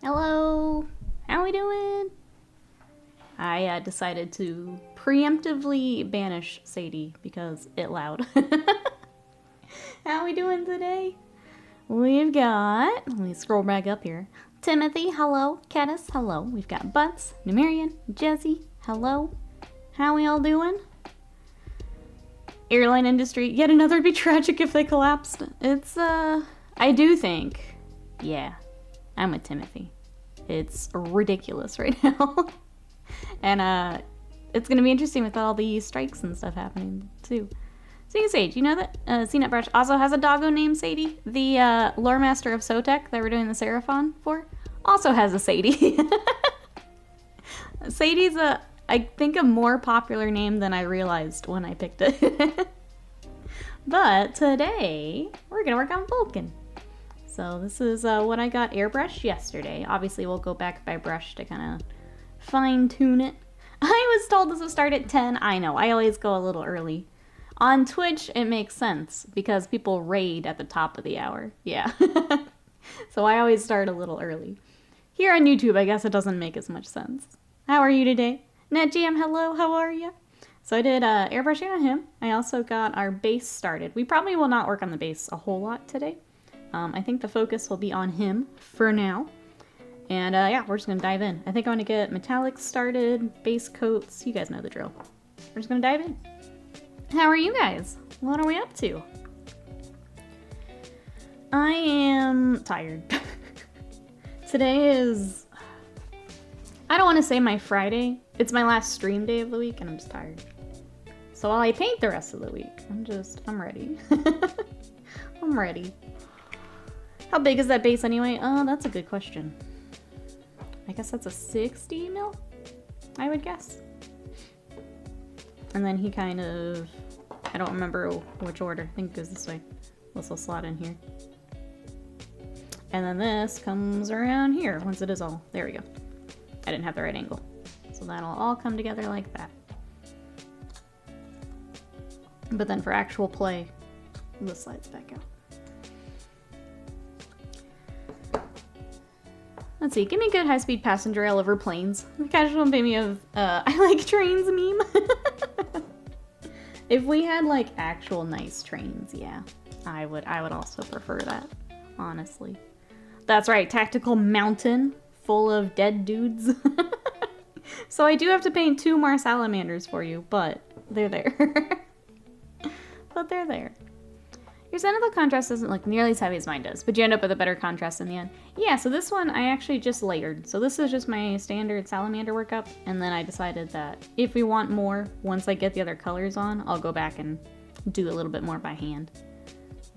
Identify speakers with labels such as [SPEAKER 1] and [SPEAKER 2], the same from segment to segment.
[SPEAKER 1] Hello! How we doing? I decided to preemptively banish Sadie because it loud. How we doing today? We've got, let me scroll back up here. Timothy, hello. Caddis, hello. We've got Butts, Numerian, Jesse, hello. How we all doing? Airline industry, yet another would be tragic if they collapsed. It's, I do think, yeah, I'm with Timothy. It's ridiculous right now. And, it's gonna be interesting with all the strikes and stuff happening, too. Speaking of Sage, you know that CNET Brush also has a doggo named Sadie? The lore master of Sotek that we're doing the Seraphon for also has a Sadie. Sadie's I think a more popular name than I realized when I picked it. But today, we're gonna work on Vulkan. So this is what I got airbrushed yesterday. Obviously we'll go back by brush to kind of fine tune it. I was told this would start at 10. I know, I always go a little early. On Twitch, it makes sense because people raid at the top of the hour. Yeah. So I always start a little early. Here on YouTube, I guess it doesn't make as much sense. How are you today? NetGM, hello, how are you? So I did airbrushing on him. I also got our base started. We probably will not work on the base a whole lot today. I think the focus will be on him for now. And yeah, we're just gonna dive in. I think I want to get metallics started, base coats, you guys know the drill. We're just gonna dive in. How are you guys? What are we up to? I am tired. Today is, I don't want to say my Friday. It's my last stream day of the week and I'm just tired. So while I paint the rest of the week, I'm ready. I'm ready. How big is that base anyway? Oh, that's a good question. I guess that's a 60 mil, I would guess. And then he kind of, I don't remember which order, I think it goes this way. This will slot in here. And then this comes around here once it is all, there we go. I didn't have the right angle. So that'll all come together like that. But then for actual play, this slides back out. Let's see, give me a good high-speed passenger rail over planes. The casual made me of, I like trains meme. If we had like actual nice trains, yeah, I would also prefer that, honestly. That's right, tactical mountain full of dead dudes. So I do have to paint 2 more salamanders for you, but they're there. But they're there. Your Zenithal contrast doesn't look nearly as heavy as mine does, but you end up with a better contrast in the end. Yeah, so this one I actually just layered. So this is just my standard salamander workup, and then I decided that if we want more, once I get the other colors on, I'll go back and do a little bit more by hand.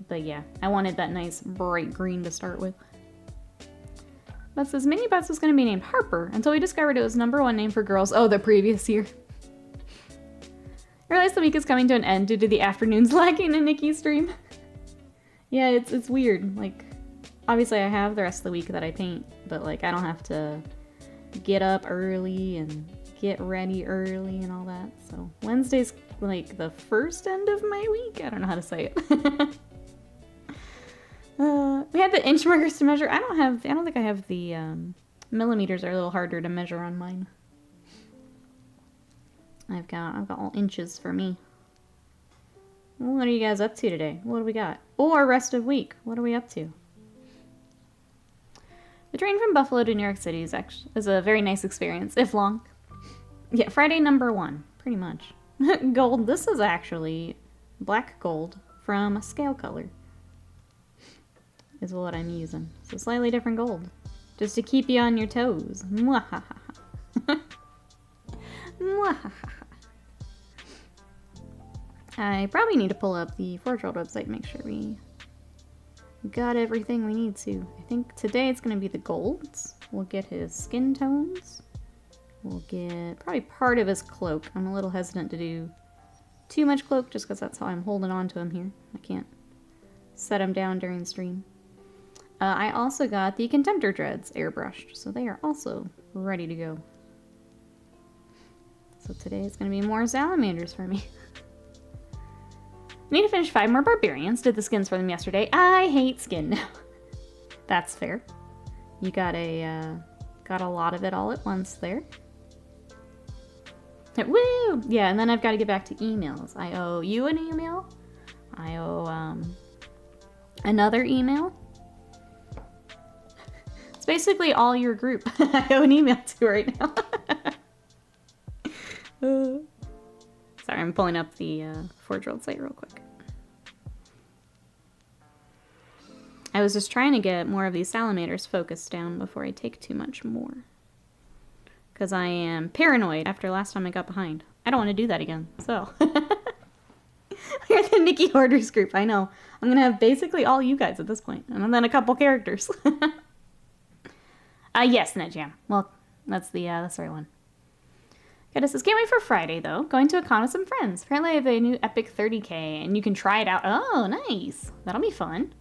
[SPEAKER 1] But yeah, I wanted that nice bright green to start with. But says Mini Butts was going to be named Harper until we discovered it was #1 name for girls. Oh, the previous year. I realize the week is coming to an end due to the afternoons lacking in Nikki's stream. Yeah, it's weird. Like, obviously I have the rest of the week that I paint, but like I don't have to get up early and get ready early and all that. So Wednesday's like the first end of my week. I don't know how to say it. We had the inch markers to measure. I don't think I have the millimeters. Are a little harder to measure on mine. I've got all inches for me. What are you guys up to today? What do we got? Or rest of week. What are we up to? The train from Buffalo to New York City is a very nice experience, if long. Yeah, Friday number 1, pretty much. Gold. This is actually black gold from Scale Color. Is what I'm using. So slightly different gold. Just to keep you on your toes. Mwahaha. Mwahaha. I probably need to pull up the Forge World website and make sure we got everything we need to. I think today it's going to be the golds. We'll get his skin tones. We'll get probably part of his cloak. I'm a little hesitant to do too much cloak just because that's how I'm holding on to him here. I can't set him down during stream. I also got the Contemptor Dreads airbrushed, so they are also ready to go. So today is going to be more Salamanders for me. Need to finish 5 more Barbarians. Did the skins for them yesterday. I hate skin now. That's fair. You got a lot of it all at once there. Woo! Yeah, and then I've got to get back to emails. I owe you an email. I owe another email. It's basically all your group. I owe an email to right now. Sorry, I'm pulling up the Forge World site real quick. I was just trying to get more of these salamanders focused down before I take too much more. Because I am paranoid after last time I got behind. I don't want to do that again, so. We're the Nikki Hoarders group, I know. I'm going to have basically all you guys at this point, and then a couple characters. Yes, NetJam. Well, that's the right one. Gotta says, can't wait for Friday, though. Going to a con with some friends. Apparently I have a new Epic 30K, and you can try it out. Oh, nice. That'll be fun.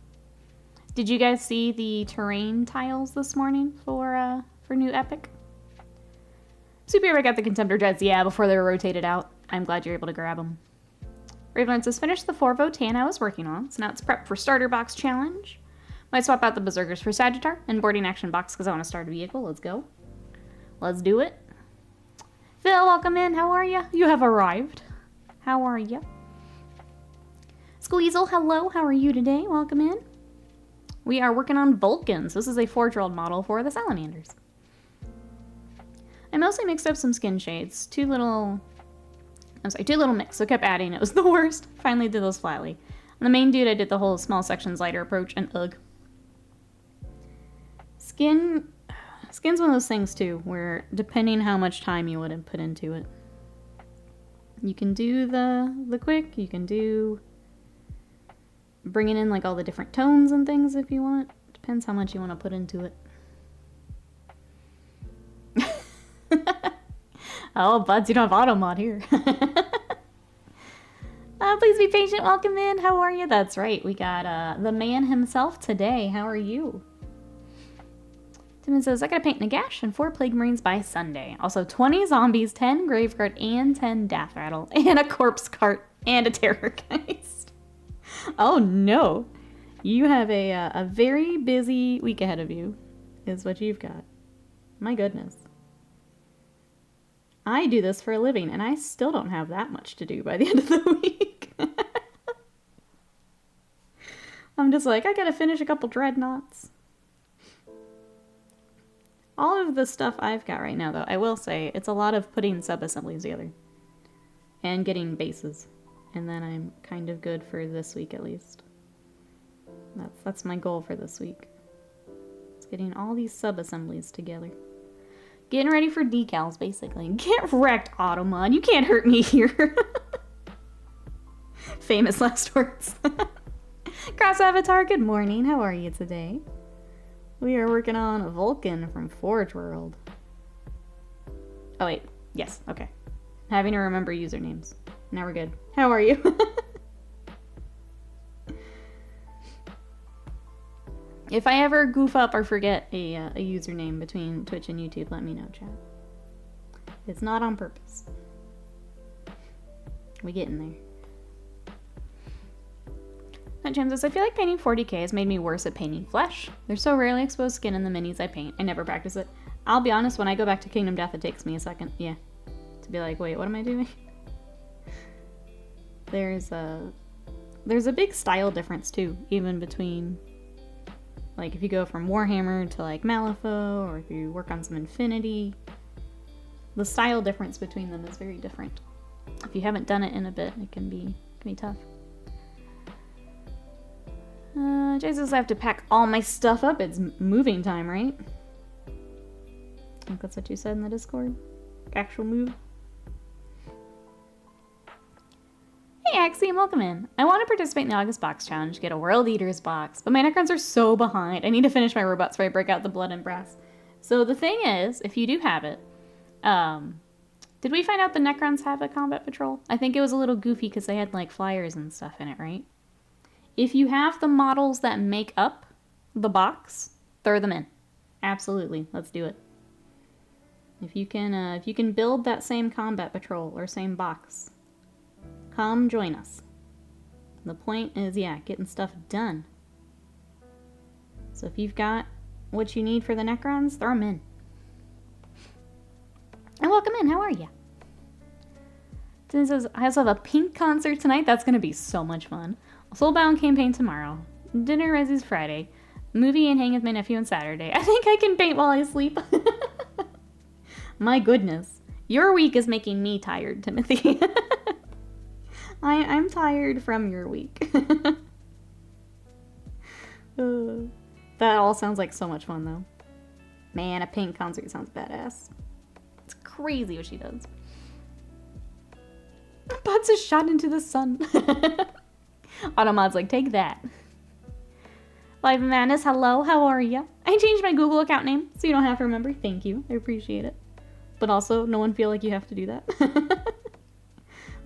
[SPEAKER 1] Did you guys see the terrain tiles this morning for new Epic? Super Hero got the Contemptor Dreads, yeah, before they were rotated out. I'm glad you're able to grab them. Ravenlord says, finished the 4 Votan I was working on, so now it's prep for Starter Box Challenge. Might swap out the Berserkers for Sagittar and Boarding Action Box because I want to start a vehicle. Let's go. Let's do it. Phil, welcome in. How are you? You have arrived. How are you? Squeezel, hello. How are you today? Welcome in. We are working on Vulkans. This is a Forge World model for the Salamanders. I mostly mixed up some skin shades. Two little mix, so kept adding. It was the worst. Finally did those flatly. On the main dude, I did the whole small sections lighter approach, and ugh. Skin's one of those things, too, where depending how much time you would have put into it. You can do the quick, you can do bringing in, like, all the different tones and things if you want. Depends how much you want to put into it. Oh, buds, you don't have auto mod here. Please be patient. Welcome in. How are you? That's right. We got the man himself today. How are you? Timon says, I gotta paint Nagash and 4 Plague Marines by Sunday. Also 20 zombies, 10 Graveguard, and 10 Death Rattle, and a Corpse Cart, and a Terrorgeist. Oh no. You have a very busy week ahead of you, is what you've got. My goodness. I do this for a living, and I still don't have that much to do by the end of the week. I'm just like, I gotta finish a couple dreadnoughts. All of the stuff I've got right now, though, I will say, it's a lot of putting sub-assemblies together. And getting bases. And then I'm kind of good for this week, at least. That's my goal for this week. It's getting all these sub-assemblies together. Getting ready for decals, basically. Get wrecked, Automod. You can't hurt me here. Famous last words. Cross Avatar, good morning. How are you today? We are working on a Vulkan from Forge World. Oh, wait. Yes, okay. Having to remember usernames. Now we're good. How are you? If I ever goof up or forget a username between Twitch and YouTube, let me know, chat. It's not on purpose. We getting there. That James says, I feel like painting 40k has made me worse at painting flesh. There's so rarely exposed skin in the minis I paint. I never practice it. I'll be honest, when I go back to Kingdom Death, it takes me a second. Yeah. To be like, wait, what am I doing? There's a big style difference, too. Even between, like, if you go from Warhammer to, like, Malifaux, or if you work on some Infinity. The style difference between them is very different. If you haven't done it in a bit, it can be tough. Jay says I have to pack all my stuff up. It's moving time, right? I think that's what you said in the Discord. Actual move. Hey Axiom, welcome in. I want to participate in the August box challenge, get a World Eaters box, but my Necrons are so behind. I need to finish my robots before I break out the blood and brass. So the thing is, if you do have it, did we find out the Necrons have a combat patrol? I think it was a little goofy because they had like flyers and stuff in it, right? If you have the models that make up the box, throw them in. Absolutely, let's do it. If you can build that same combat patrol or same box, come join us. The point is, yeah, getting stuff done. So if you've got what you need for the Necrons, throw them in. And welcome in, how are ya? It says, I also have a Pink concert tonight. That's going to be so much fun. Soulbound campaign tomorrow. Dinner Resi's Friday. Movie and hang with my nephew on Saturday. I think I can paint while I sleep. My goodness. Your week is making me tired, Timothy. I'm tired from your week. That all sounds like so much fun, though. Man, a Pink concert sounds badass. It's crazy what she does. Butts is shot into the sun. Automod's like, take that. Live Madness, hello, how are ya? I changed my Google account name, so you don't have to remember. Thank you, I appreciate it. But also, no one feel like you have to do that.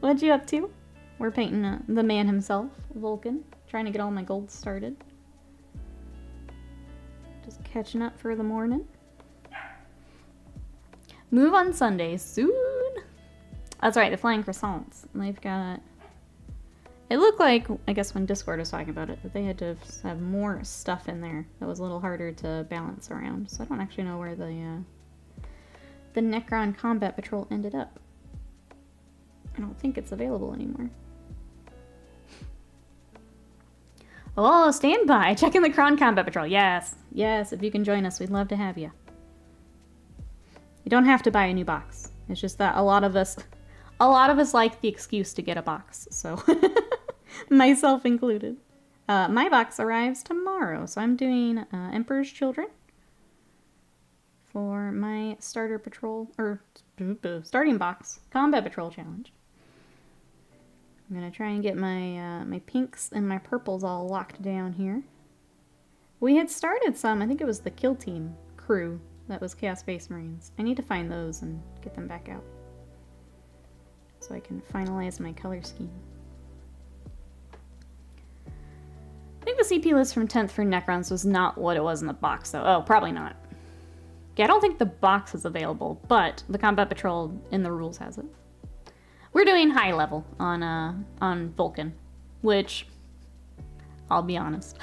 [SPEAKER 1] What you up to? We're painting the man himself, Vulkan. Trying to get all my gold started. Just catching up for the morning. Move on Sunday soon. That's right, the flying croissants. They've got... It looked like, I guess when Discord was talking about it, that they had to have more stuff in there that was a little harder to balance around. So I don't actually know where the Necron Combat Patrol ended up. I don't think it's available anymore. Oh, stand by! Checking the Necron Combat Patrol. Yes, yes, if you can join us, we'd love to have you. You don't have to buy a new box. It's just that a lot of us like the excuse to get a box, so myself included. My box arrives tomorrow, so I'm doing Emperor's Children for my starter patrol, or starting box combat patrol challenge. I'm gonna try and get my my pinks and my purples all locked down here. We had started some, I think it was the Kill Team crew that was Chaos Space Marines. I need to find those and get them back out so I can finalize my color scheme. I think the CP list from 10th for Necrons was not what it was in the box, though. Oh, probably not. Yeah, I don't think the box is available, but the Combat Patrol in the rules has it. We're doing high level on Vulkan, which, I'll be honest.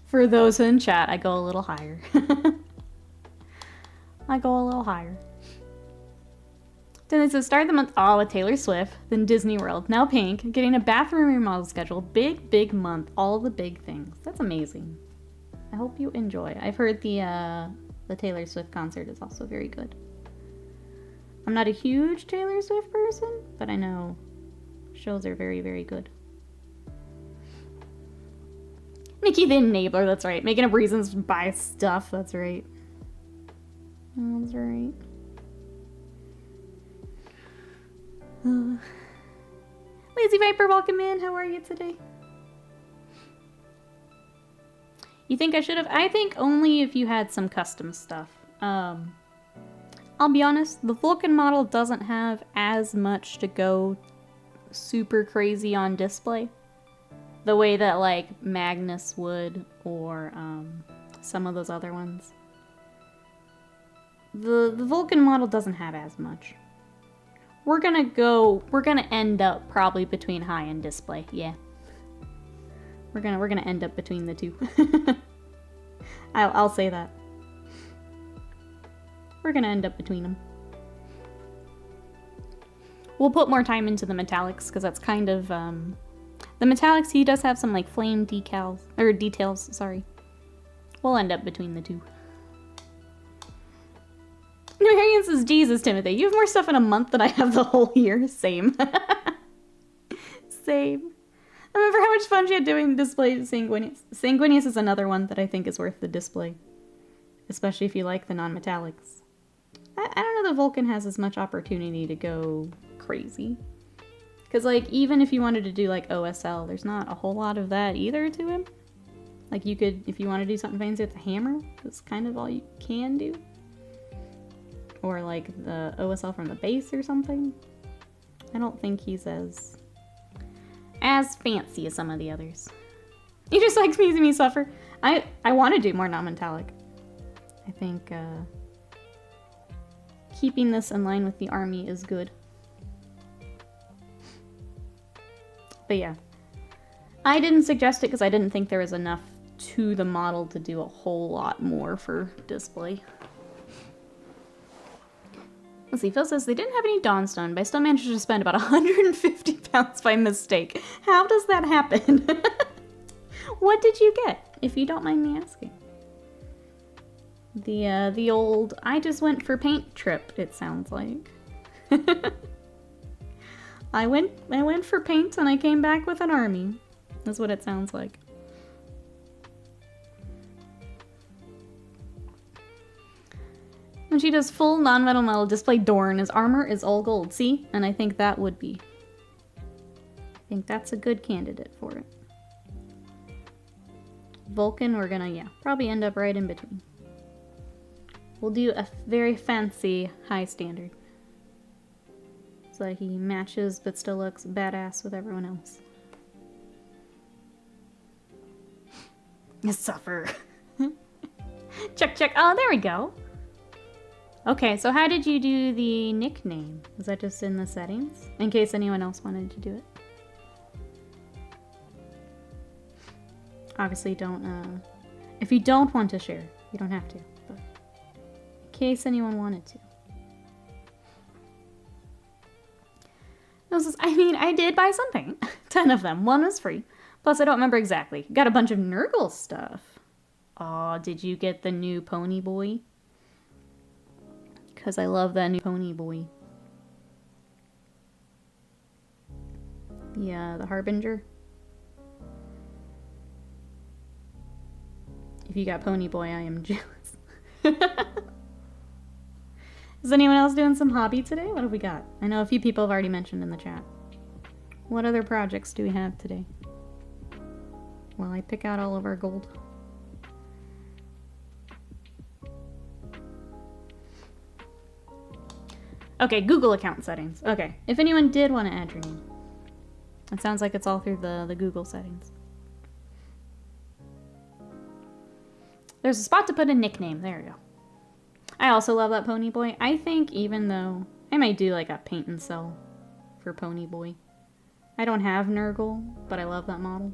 [SPEAKER 1] For those in chat, I go a little higher. I go a little higher. Then it says, start the month all with Taylor Swift, then Disney World, now Pink, getting a bathroom remodel schedule, big month, all the big things. That's amazing. I hope you enjoy. I've heard the Taylor Swift concert is also very good. I'm not a huge Taylor Swift person, but I know shows are very good. Mickey the Enabler, that's right. Making up reasons to buy stuff, that's right. That's right. Lazy Viper, welcome in. How are you today? You think I should have? I think only if you had some custom stuff. I'll be honest, the Vulkan model doesn't have as much to go super crazy on display. The way that, like, Magnus would, or some of those other ones. the Vulkan model doesn't have as much. We're gonna end up probably between high and display, yeah. We're gonna end up between the two. I'll say that. We're gonna end up between them. We'll put more time into the metallics, because that's kind of, the metallics, he does have some, like, flame decals, or details, sorry. We'll end up between the two. New Variant says, Jesus, Timothy, you have more stuff in a month than I have the whole year. Same. Same. I remember how much fun she had doing display Sanguinius. Sanguinius is another one that I think is worth the display. Especially if you like the non-metallics. I don't know that Vulkan has as much opportunity to go crazy. Because, like, even if you wanted to do, like, OSL, there's not a whole lot of that either to him. Like, you could, if you want to do something fancy with the hammer, that's kind of all you can do. Or, like, the OSL from the base or something. I don't think he's as fancy as some of the others. He just likes me seeing me suffer. I want to do more non-metallic. I think, keeping this in line with the army is good. But yeah. I didn't suggest it because I didn't think there was enough to the model to do a whole lot more for display. Let's see, Phil says they didn't have any Dawnstone, but I still managed to spend about 150 pounds by mistake. How does that happen? What did you get, if you don't mind me asking? The old, I just went for paint trip, it sounds like. I went for paint and I came back with an army. That's what it sounds like. When she does full non-metal model display Dorn, his armor is all gold. See? And I think that would be. I think that's a good candidate for it. Vulkan, we're gonna, yeah, probably end up right in between. We'll do a very fancy high standard. So that he matches but still looks badass with everyone else. You suffer. Check, check. Oh, there we go. Okay, so how did you do the nickname? Was that just in the settings? In case anyone else wanted to do it. Obviously don't, if you don't want to share, you don't have to, but in case anyone wanted to. I mean, I did buy something. 10 of them. One was free. Plus, I don't remember exactly. Got a bunch of Nurgle stuff. Aw, did you get the new Pony Boy? Because I love that new Pony Boy. Yeah, the Harbinger. If you got Pony Boy, I am jealous. Is anyone else doing some hobby today? What have we got? I know a few people have already mentioned in the chat. What other projects do we have today? Well, I pick out all of our gold. Okay, Google account settings. Okay, if anyone did want to add your name. It sounds like it's all through the Google settings. There's a spot to put a nickname. There we go. I also love that Pony Boy. I think even though I might do like a paint and sell for Pony Boy. I don't have Nurgle, but I love that model.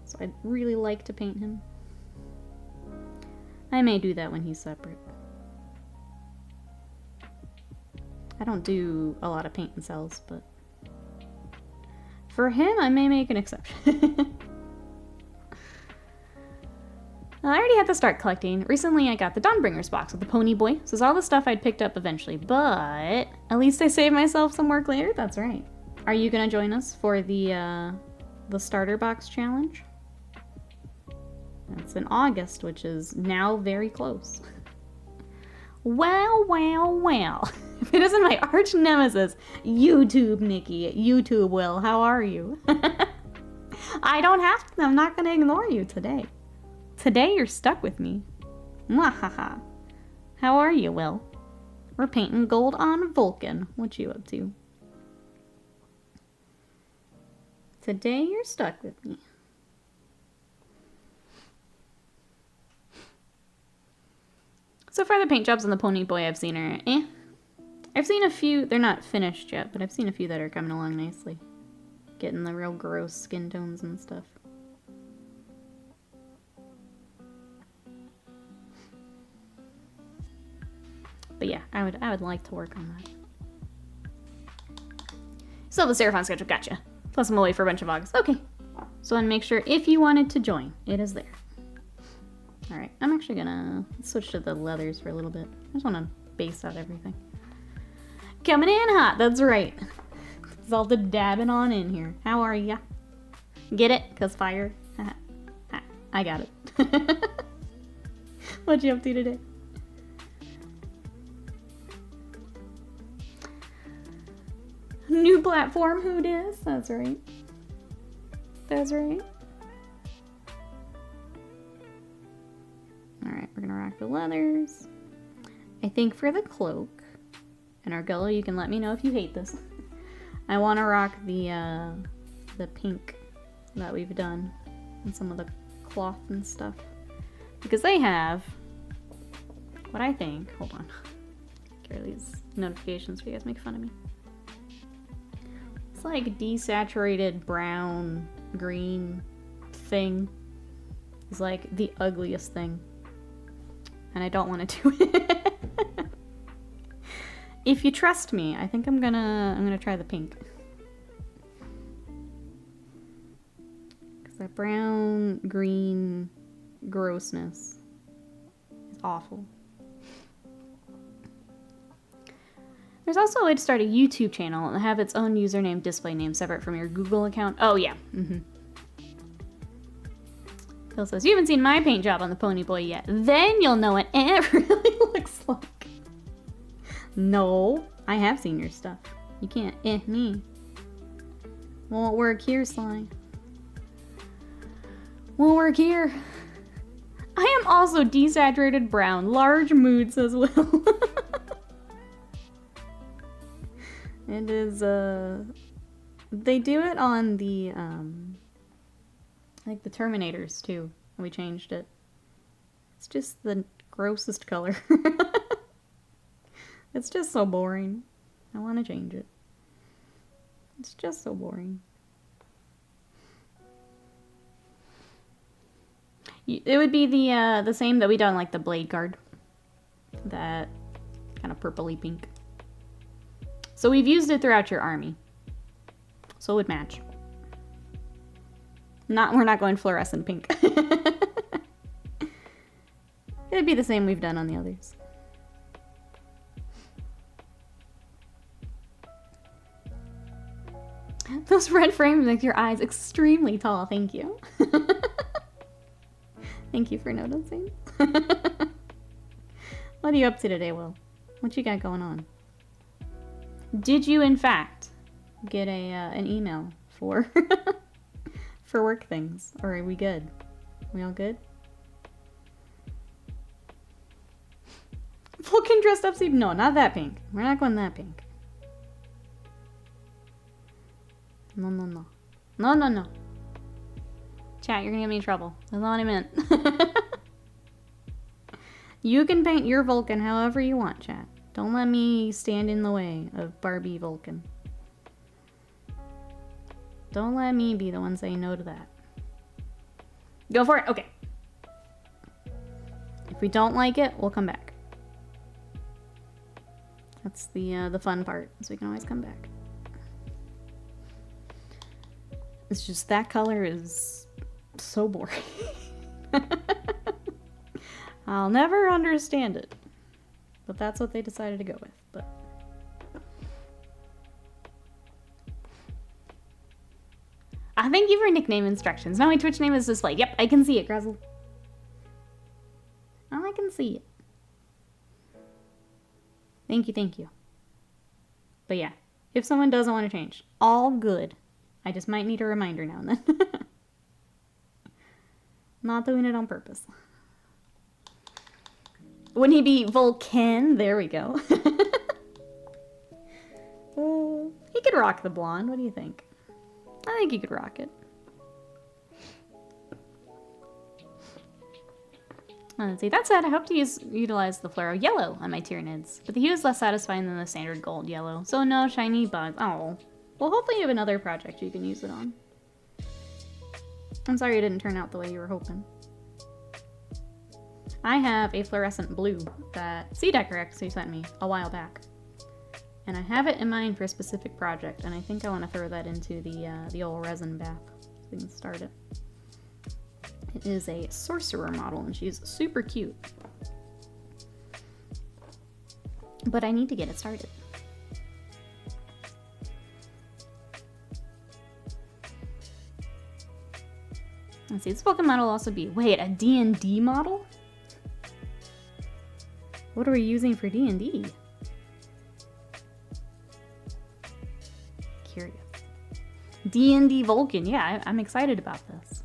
[SPEAKER 1] So I'd really like to paint him. I may do that when he's separate. I don't do a lot of paint and sells, but for him, I may make an exception. I already had to start collecting. Recently, I got the Dawnbringers box with the Pony Boy. So it's all the stuff I'd picked up eventually, but at least I saved myself some work later. That's right. Are you gonna join us for the starter box challenge? That's in August, which is now very close. Well, well, well. If it isn't my arch nemesis, YouTube, Nikki. YouTube, Will, how are you? I don't have to. I'm not gonna ignore you today. Today you're stuck with me. Mwahaha. How are you, Will? We're painting gold on Vulkan. What you up to? Today you're stuck with me. So far the paint jobs on the pony boy I've seen are eh. I've seen a few, they're not finished yet, but I've seen a few that are coming along nicely. Getting the real gross skin tones and stuff. But yeah, I would like to work on that. So the Seraphon schedule, gotcha. Plus I'm away for a bunch of August. Okay. So then make sure if you wanted to join, it is there. Alright, I'm actually gonna switch to the leathers for a little bit. I just want to base out everything. Coming in hot, that's right. It's all the dabbing on in here. How are ya? Get it? Cause fire? I got it. What you up to today? New platform, who dis? That's right. That's right. Alright, we're gonna rock the leathers. I think for the cloak, and Argilla, you can let me know if you hate this. I want to rock the pink that we've done and some of the cloth and stuff. Because they have what I think, hold on. Get rid of these notifications so you guys make fun of me. It's like desaturated brown, green thing. It's like the ugliest thing. And I don't want to do it. If you trust me, I think I'm gonna try the pink. Cause that brown, green grossness is awful. There's also a way to start a YouTube channel and have its own username display name separate from your Google account. Oh yeah. Phil says, you haven't seen my paint job on the pony boy yet. Then you'll know what it really looks like. No, I have seen your stuff. You can't me. Won't work here, Sly. Won't work here. I am also desaturated brown. Large moods as well. It is, they do it on the, like the Terminators too. We changed it. It's just the grossest color. It's just so boring. I want to change it. It's just so boring. It would be the same that we done like the blade guard. That kind of purpley pink. So we've used it throughout your army. So it would match. We're not going fluorescent pink. It'd be the same we've done on the others. Those red frames make your eyes extremely tall. Thank you. Thank you for noticing. What are you up to today, Will? What you got going on? Did you, in fact, get an email for for work things? Or are we good? We all good? Vulkan dressed up, Steve? No, not that pink. We're not going that pink. No, no, no. No, no, no. Chat, you're gonna get me in trouble. That's not what I meant. You can paint your Vulkan however you want, chat. Don't let me stand in the way of Barbie Vulkan. Don't let me be the one saying no to that. Go for it. Okay. If we don't like it, we'll come back. That's the fun part, so we can always come back. It's just that color is so boring. I'll never understand it. But that's what they decided to go with. But thank you for nickname instructions. Now my Twitch name is displayed. Yep, I can see it, Grazzle. Oh, I can see it. Thank you, thank you. But yeah, if someone doesn't want to change, all good. I just might need a reminder now and then. Not doing it on purpose. Wouldn't he be Vulkan? There we go. He could rock the blonde. What do you think? I think he could rock it. Let's see. That said, I hope to utilize the fluoro yellow on my Tyranids, but the hue is less satisfying than the standard gold yellow, so no shiny bugs. Oh. Well, hopefully you have another project you can use it on. I'm sorry it didn't turn out the way you were hoping. I have a fluorescent blue that C-Decker actually sent me a while back. And I have it in mind for a specific project, and I think I want to throw that into the old resin bath so we can start it. It is a sorcerer model, and she's super cute. But I need to get it started. Let's see, this Vulkan model will also be... Wait, a D&D model? What are we using for D&D? Curious. D&D Vulkan, yeah, I'm excited about this.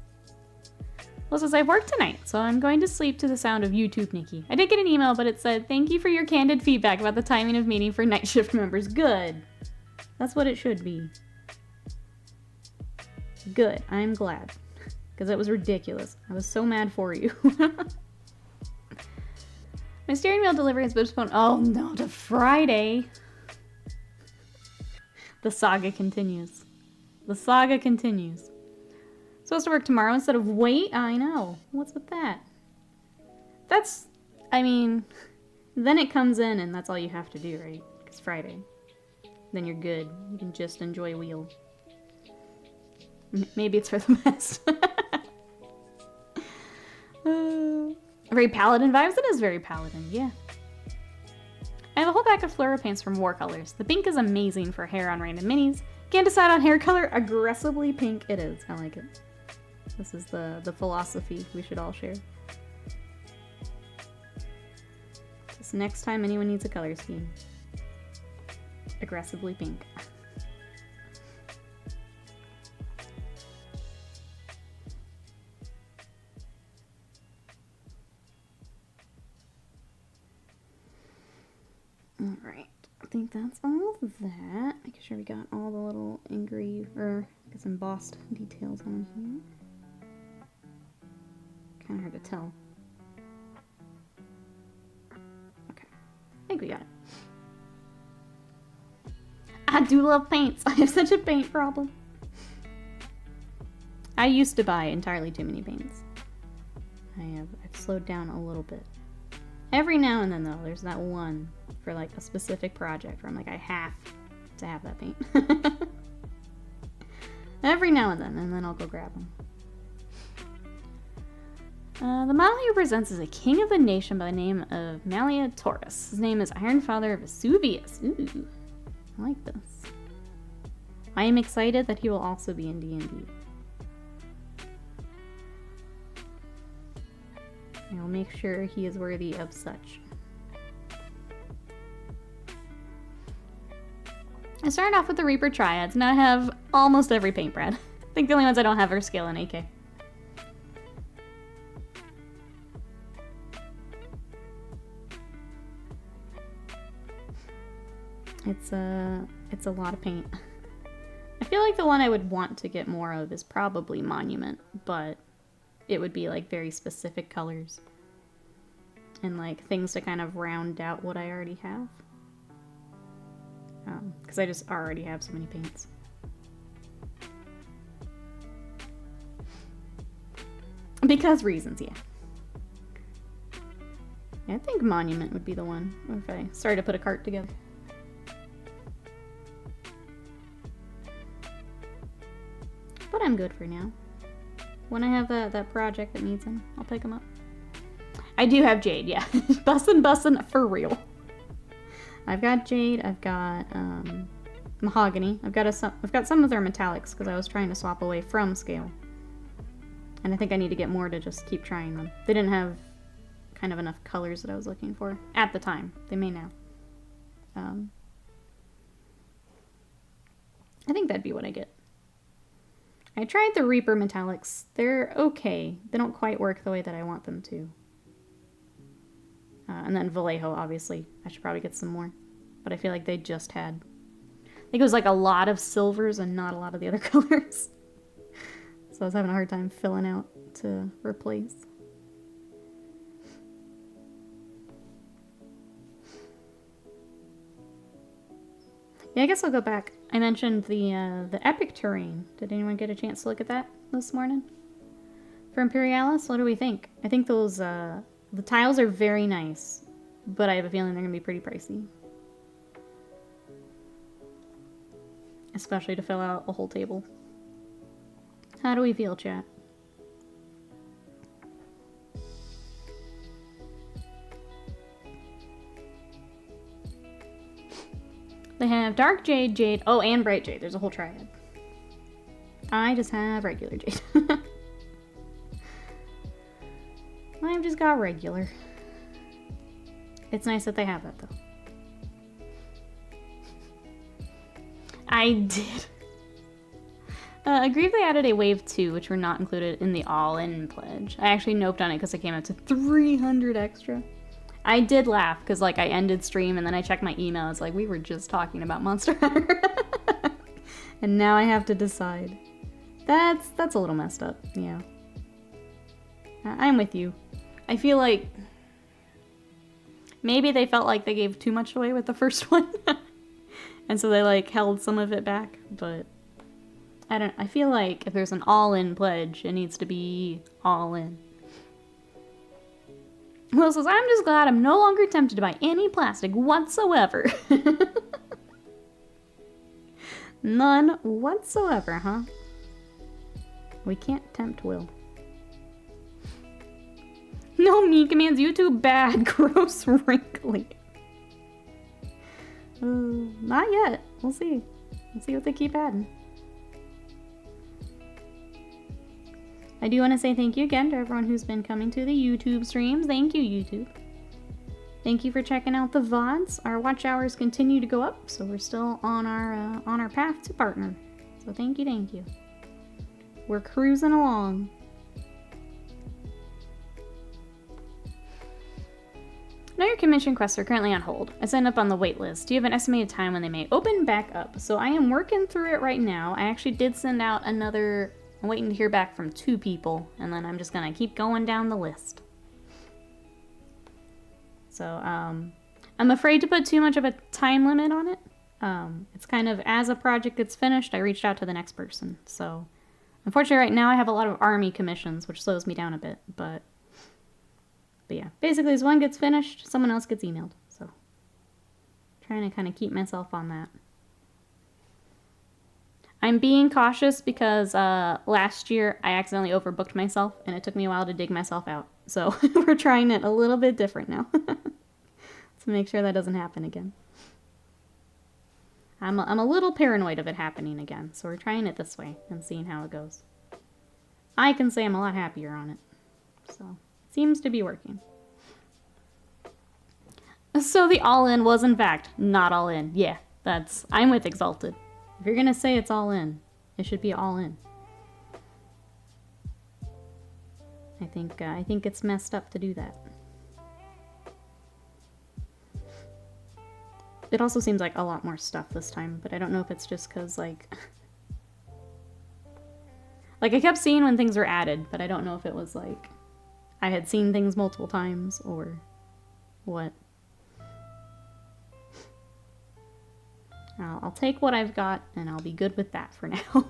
[SPEAKER 1] Well, since I worked tonight, so I'm going to sleep to the sound of YouTube, Nikki. I did get an email, but it said, thank you for your candid feedback about the timing of meeting for night shift members. Good. That's what it should be. Good. I'm glad. Because it was ridiculous. I was so mad for you. My steering wheel delivery has been postponed. Oh no, to Friday. The saga continues. The saga continues. Supposed to work tomorrow instead of wait? I know. What's with that? That's, I mean, then it comes in and that's all you have to do, right? Because Friday. Then you're good. You can just enjoy wheel. Maybe it's for the best. Very paladin vibes? It is very paladin, yeah. I have a whole pack of fluoro paints from War Colors. The pink is amazing for hair on random minis. Can't decide on hair color? Aggressively pink it is. I like it. This is the philosophy we should all share. Just next time anyone needs a color scheme. Aggressively pink. Alright, I think that's all of that. Making sure we got all the little I guess embossed details on here. Kinda hard to tell. Okay, I think we got it. I do love paints. I have such a paint problem. I used to buy entirely too many paints. I've slowed down a little bit. Every now and then, though, there's that one for, like, a specific project where I'm like, I have to have that paint. Every now and then I'll go grab them. The model he represents is a king of the nation by the name of Malia Taurus. His name is Iron Father Vesuvius. Ooh, I like this. I am excited that he will also be in D&D. I will make sure he is worthy of such. I started off with the Reaper Triads, and I have almost every paint brand. I think the only ones I don't have are Scale and AK. It's a lot of paint. I feel like the one I would want to get more of is probably Monument, but it would be like very specific colors and like things to kind of round out what I already have. Because I just already have so many paints. Because reasons, yeah. Yeah, I think Monument would be the one if I started to put a cart together. But I'm good for now. When I have that project that needs them, I'll pick them up. I do have Jade, yeah. bussin' for real. I've got Jade, I've got Mahogany. I've got some of their metallics because I was trying to swap away from Scale. And I think I need to get more to just keep trying them. They didn't have kind of enough colors that I was looking for at the time. They may now. I think that'd be what I get. I tried the Reaper metallics. They're okay. They don't quite work the way that I want them to. And then Vallejo, obviously. I should probably get some more. But I feel like they just had... I think it was like a lot of silvers and not a lot of the other colors. So I was having a hard time filling out to replace. Yeah, I guess I'll go back. I mentioned the epic terrain. Did anyone get a chance to look at that this morning? For Imperialis, what do we think? I think those, the tiles are very nice, but I have a feeling they're going to be pretty pricey. Especially to fill out a whole table. How do we feel, chat? They have Dark Jade, Jade, oh, and Bright Jade. There's a whole triad. I just have regular Jade. I've just got regular. It's nice that they have that, though. I did. Aggrieved they added a wave 2, which were not included in the all-in pledge. I actually noped on it because I came up to 300 extra. I did laugh because, like, I ended stream and then I checked my email. It's like, we were just talking about Monster Hunter. And now I have to decide. That's a little messed up, yeah. I'm with you. I feel like maybe they felt like they gave too much away with the first one. And so they, like, held some of it back, but I feel like if there's an all-in pledge, it needs to be all in. Will says, I'm just glad I'm no longer tempted to buy any plastic whatsoever. None whatsoever, huh? We can't tempt Will. No, me commands YouTube bad, gross, wrinkly. Not yet. We'll see. We'll see what they keep adding. I do want to say thank you again to everyone who's been coming to the YouTube streams. Thank you, YouTube. Thank you for checking out the VODs. Our watch hours continue to go up, so we're still on our path to partner. So thank you, thank you. We're cruising along. Now your commission quests are currently on hold. I signed up on the wait list. Do you have an estimated time when they may open back up? So I am working through it right now. I actually did send out another... I'm waiting to hear back from 2 people, and then I'm just gonna keep going down the list. So, I'm afraid to put too much of a time limit on it. It's kind of, as a project gets finished, I reached out to the next person. So, unfortunately right now I have a lot of army commissions, which slows me down a bit, but yeah. Basically, as one gets finished, someone else gets emailed, so. Trying to kind of keep myself on that. I'm being cautious because last year I accidentally overbooked myself and it took me a while to dig myself out. So we're trying it a little bit different now to make sure that doesn't happen again. I'm a little paranoid of it happening again, so we're trying it this way and seeing how it goes. I can say I'm a lot happier on it, so it seems to be working. So the all-in was in fact not all in. Yeah, I'm with Exalted. If you're gonna say it's all in, it should be all in. I think it's messed up to do that. It also seems like a lot more stuff this time, but I don't know if it's just because, like... like, I kept seeing when things were added, but I don't know if it was, like, I had seen things multiple times, or what. I'll take what I've got, and I'll be good with that for now.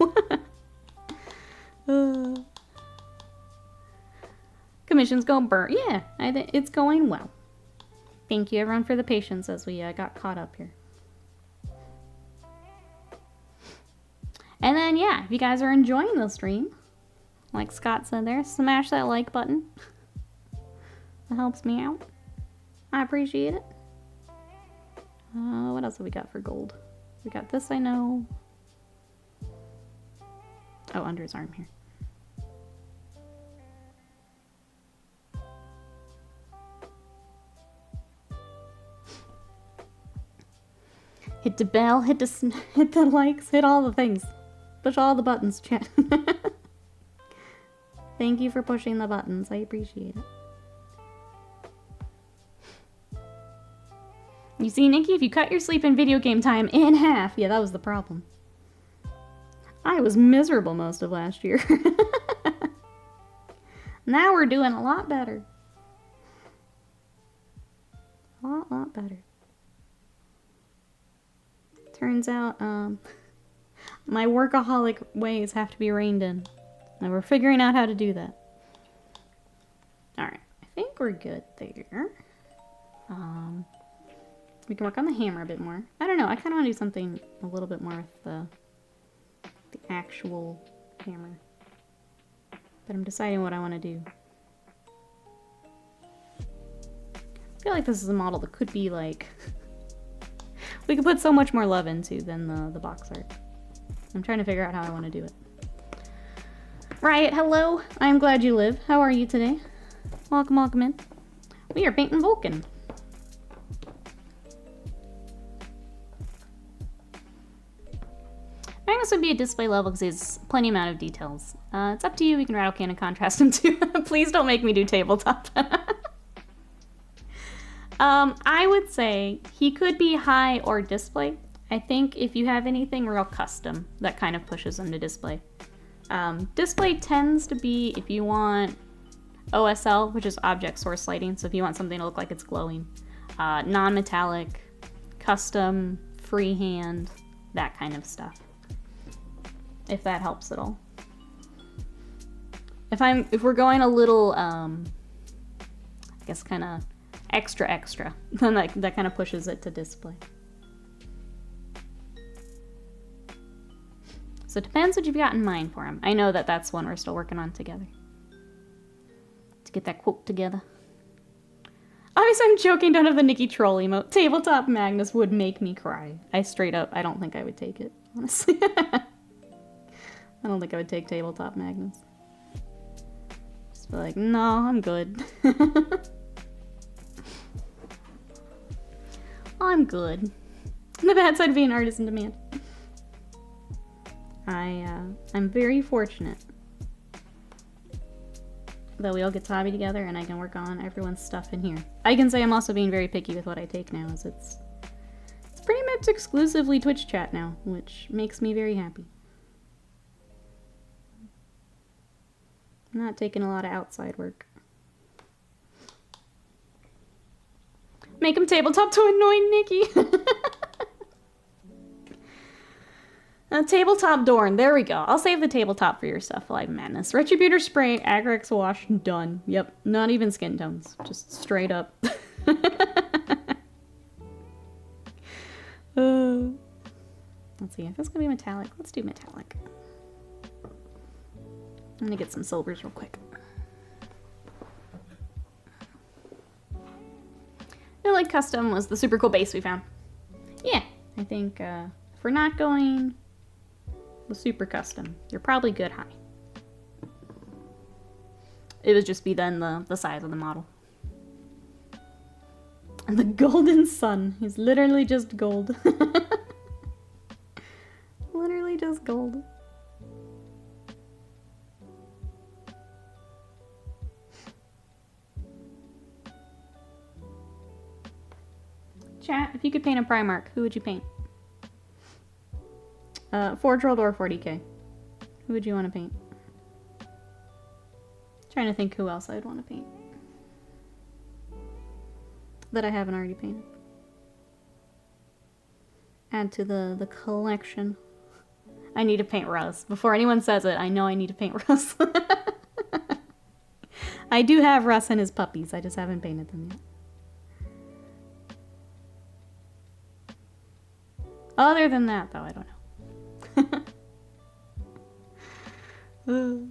[SPEAKER 1] Commission's going burn. Yeah, I think it's going well. Thank you, everyone, for the patience as we got caught up here. And then, yeah, if you guys are enjoying the stream, like Scott said there, smash that like button. That helps me out. I appreciate it. What else have we got for gold? We got this, I know. Oh, under his arm here. Hit the bell, hit the likes, hit all the things. Push all the buttons, chat. Thank you for pushing the buttons. I appreciate it. You see, Nikki, if you cut your sleep and video game time in half, yeah, that was the problem. I was miserable most of last year. Now we're doing a lot better. A lot better. Turns out, my workaholic ways have to be reined in. And we're figuring out how to do that. Alright, I think we're good there. We can work on the hammer a bit more. I don't know, I kind of want to do something a little bit more with the actual hammer. But I'm deciding what I want to do. I feel like this is a model that could be like... we could put so much more love into than the box art. I'm trying to figure out how I want to do it. Riot, hello! I'm glad you live. How are you today? Welcome, welcome in. We are painting Vulkan. Magnus would be a display level because there's plenty amount of details. It's up to you. We can rattle can and contrast him too. Please don't make me do tabletop. I would say he could be high or display. I think if you have anything real custom, that kind of pushes him to display. Display tends to be if you want OSL, which is object source lighting, so if you want something to look like it's glowing. Non-metallic, custom, freehand, that kind of stuff. If that helps at all. If we're going a little, I guess kind of extra, then that kind of pushes it to display. So it depends what you've got in mind for him. I know that that's one we're still working on together. To get that quote together. Obviously I'm joking, don't have the Nikki troll emote. Tabletop Magnus would make me cry. I straight up, I don't think I would take it, honestly. I don't think I would take Tabletop Magnus. Just be like, no, I'm good. I'm good. The bad side of being an artist in demand. I'm very fortunate that we all get to hobby together and I can work on everyone's stuff in here. I can say I'm also being very picky with what I take now, as it's pretty much exclusively Twitch chat now, which makes me very happy. I'm not taking a lot of outside work. Make him tabletop to annoy Nikki. Tabletop Dorn. There we go. I'll save the tabletop for your stuff, Live Madness. Retributor spray, Agrex wash, done. Yep. Not even skin tones. Just straight up. Let's see. If it's gonna be metallic, let's do metallic. I'm gonna get some silvers real quick. I feel like custom was the super cool base we found. Yeah, I think if we're not going the super custom, you're probably good high. It would just be then the size of the model. And the golden sun is literally just gold. Literally just gold. Chat, if you could paint a Primarch, who would you paint? Forge World or 40k? Who would you want to paint? Trying to think who else I'd want to paint. That I haven't already painted. Add to the collection. I need to paint Russ. Before anyone says it, I know I need to paint Russ. I do have Russ and his puppies, I just haven't painted them yet. Other than that, though, I don't know.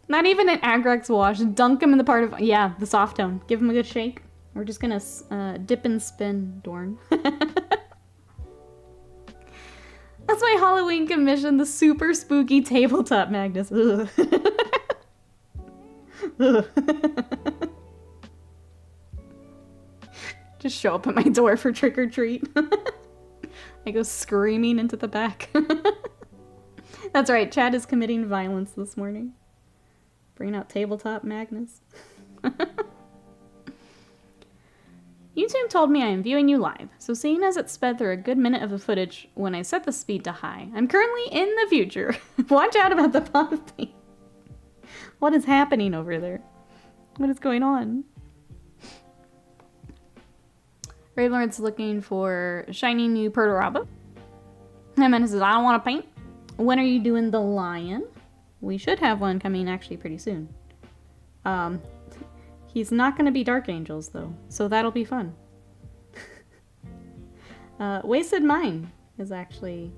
[SPEAKER 1] Not even an Agrex wash. Dunk him in the part of... Yeah, the soft tone. Give him a good shake. We're just gonna dip and spin, Dorn. That's my Halloween commission, the super spooky tabletop Magnus. Ugh. Ugh. Just show up at my door for trick or treat. I go screaming into the back. That's right, Chad is committing violence this morning. Bringing out tabletop Magnus. YouTube told me I am viewing you live, so seeing as it sped through a good minute of the footage when I set the speed to high, I'm currently in the future. Watch out about the pot of paint. What is happening over there? What is going on? Ravenlord's looking for shiny new Perturabo. Amanda says, I don't want to paint. When are you doing the lion? We should have one coming actually pretty soon. He's not going to be Dark Angels, though, so that'll be fun. Wasted Mind is actually...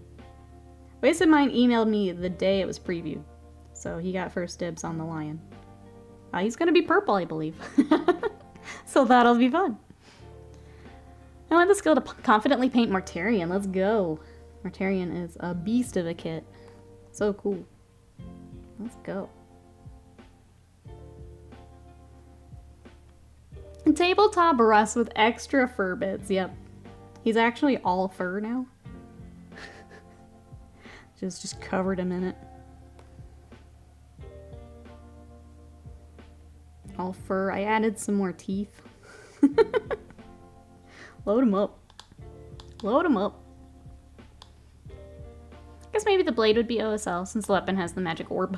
[SPEAKER 1] Wasted Mind emailed me the day it was previewed, so he got first dibs on the lion. He's going to be purple, I believe. So that'll be fun. I want the skill to confidently paint Mortarion. Let's go. Mortarion is a beast of a kit. So cool. Let's go. Tabletop Russ with extra fur bits. Yep. He's actually all fur now. just covered him in it. All fur. I added some more teeth. Load him up. Load him up. I guess maybe the blade would be OSL since the weapon has the magic orb.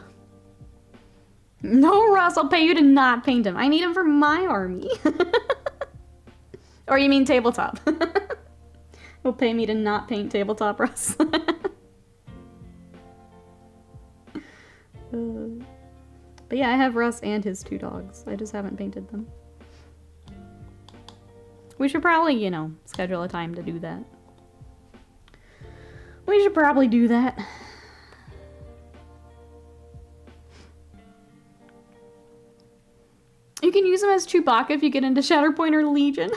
[SPEAKER 1] No, Russ, I'll pay you to not paint him. I need him for my army. Or you mean tabletop. Will pay me to not paint tabletop, Russ. But yeah, I have Russ and his 2 dogs. I just haven't painted them. We should probably, you know, schedule a time to do that. We should probably do that. You can use him as Chewbacca if you get into Shatterpoint or Legion.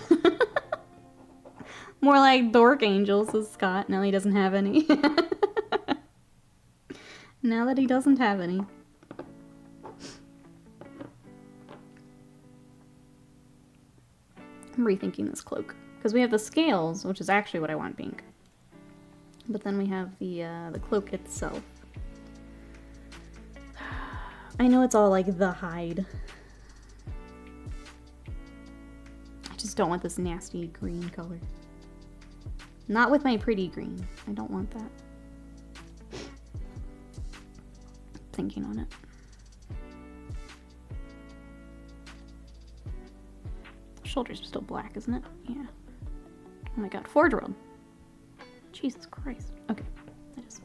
[SPEAKER 1] More like Dork Angels, says Scott. Now he doesn't have any. Now that he doesn't have any. I'm rethinking this cloak. Because we have the scales, which is actually what I want pink. But then we have the cloak itself. I know it's all like the hide. I just don't want this nasty green color. Not with my pretty green. I don't want that. Thinking on it. Shoulder's still black, isn't it? Yeah. Oh my god, Forge World. Jesus Christ. Okay, that is.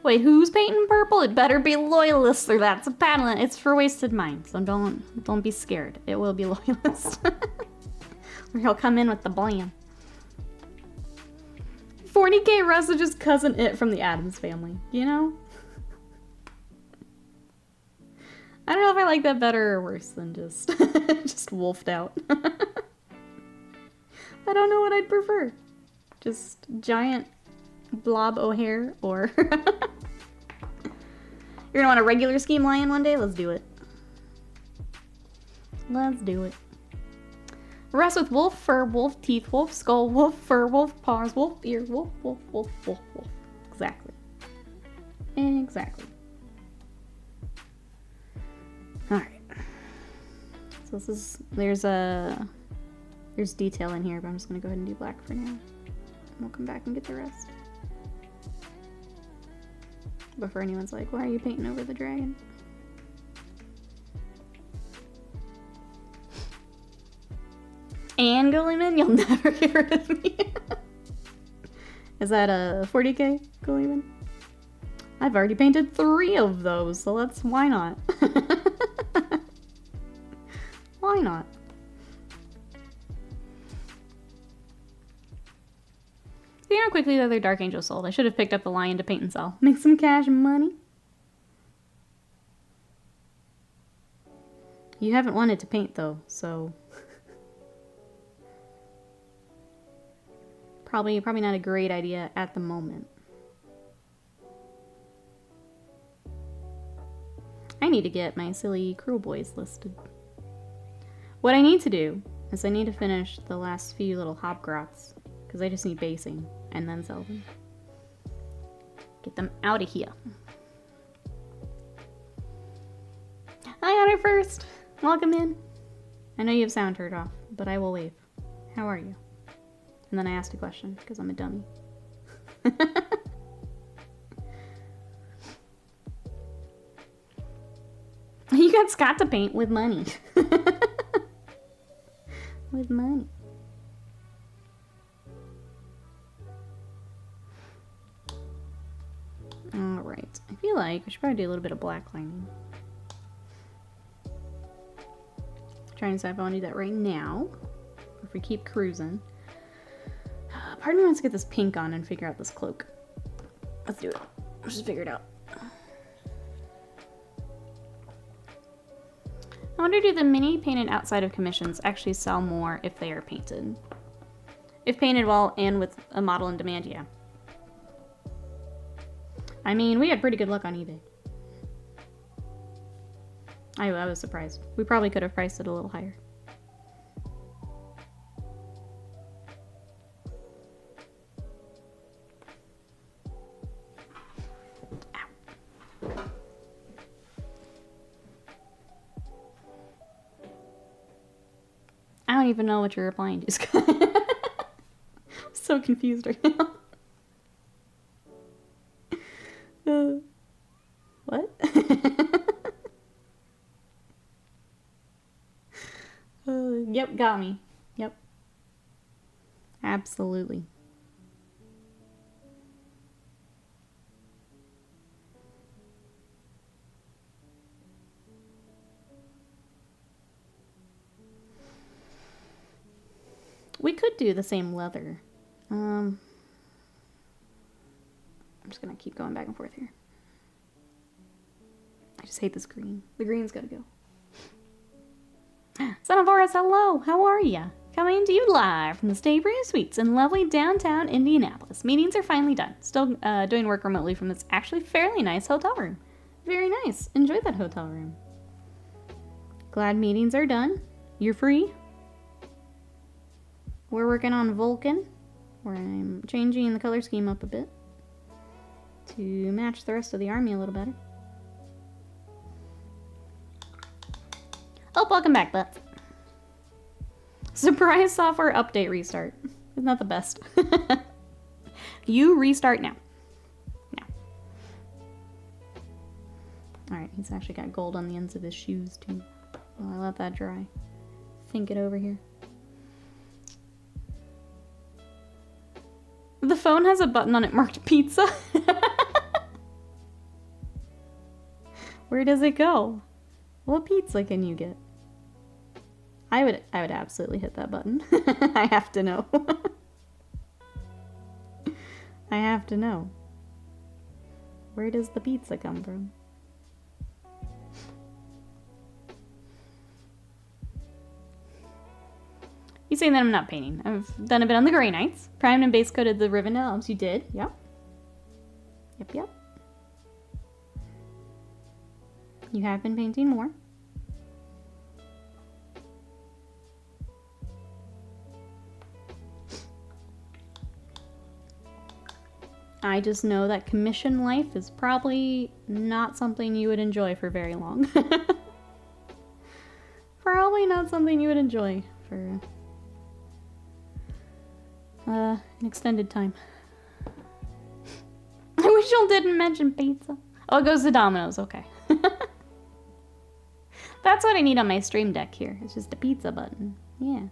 [SPEAKER 1] Wait, who's painting purple? It better be Loyalist, or that's a paddling. It's for Wasted Mind, so don't be scared. It will be Loyalist. Or he'll come in with the blam. 40k Russ is just cousin It from the Addams Family, you know? I don't know if I like that better or worse than just just wolfed out. I don't know what I'd prefer. Just giant blob o'hair or... You're gonna want a regular scheme lion one day? Let's do it. Let's do it. Russ with wolf fur, wolf teeth, wolf skull, wolf fur, wolf paws, wolf ear, wolf, wolf, wolf, wolf, wolf. Exactly. Exactly. Alright. So this is... There's detail in here, but I'm just gonna go ahead and do black for now. And we'll come back and get the rest. Before anyone's like, why are you painting over the dragon? And Gulliman? You'll never get rid of me. Is that a 40k Gulliman? I've already painted 3 of those, so why not? Why not? See how quickly the other Dark Angel sold. I should have picked up the lion to paint and sell. Make some cash money. You haven't wanted to paint though, so... Probably not a great idea at the moment. I need to get my silly Cruel Boys listed. What I need to do is I need to finish the last few little hopgrots, because I just need basing, and then sell them. Get them out of here. Hi, Honor First! Welcome in. I know you have sound turned off, but I will wave. How are you? And then I asked a question, because I'm a dummy. You got Scott to paint with money. With money. Alright. I feel like I should probably do a little bit of black lining. Trying to decide if I want to do that right now. Or if we keep cruising. Part of me wants to get this pink on and figure out this cloak. Let's do it. Let's just figure it out. I wonder, do the mini painted outside of commissions actually sell more if they are painted? If painted well and with a model in demand, yeah. I mean, we had pretty good luck on eBay. I was surprised. We probably could have priced it a little higher. I don't even know what you're replying to, Scott. I'm so confused right now. What? Yep, got me. Yep. Absolutely. We could do the same leather. I'm just gonna keep going back and forth here. I just hate this green. The green's gotta go. Son of Horus, hello! How are ya? Coming to you live from the Stay Brave Suites in lovely downtown Indianapolis. Meetings are finally done. Still doing work remotely from this actually fairly nice hotel room. Very nice. Enjoy that hotel room. Glad meetings are done. You're free. We're working on Vulkan, where I'm changing the color scheme up a bit to match the rest of the army a little better. Oh, welcome back, butts. Surprise software update restart. Isn't that the best? You restart now. Now. Alright, he's actually got gold on the ends of his shoes, too. Well, I let that dry. Think it over here. The phone has a button on it marked pizza. Where does it go? What pizza can you get? I would absolutely hit that button. I have to know. I have to know. Where does the pizza come from? You saying that I'm not painting. I've done a bit on the Grey Knights. Primed and base coated the Rivendell Elves. You did. Yep. Yep. You have been painting more. I just know that commission life is probably not something you would enjoy for very long. Probably not something you would enjoy for an extended time. I wish y'all didn't mention pizza. Oh, it goes to Domino's. Okay. That's what I need on my stream deck here. It's just a pizza button. Yeah.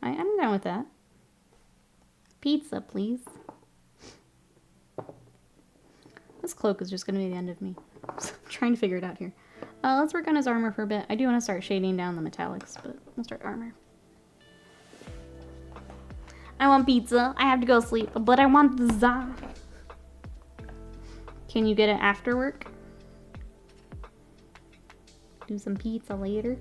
[SPEAKER 1] I'm down with that. Pizza, please. This cloak is just going to be the end of me. I'm trying to figure it out here. Let's work on his armor for a bit. I do want to start shading down the metallics, but we'll start armor. I want pizza. I have to go sleep, but I want the za. Can you get it after work? Do some pizza later.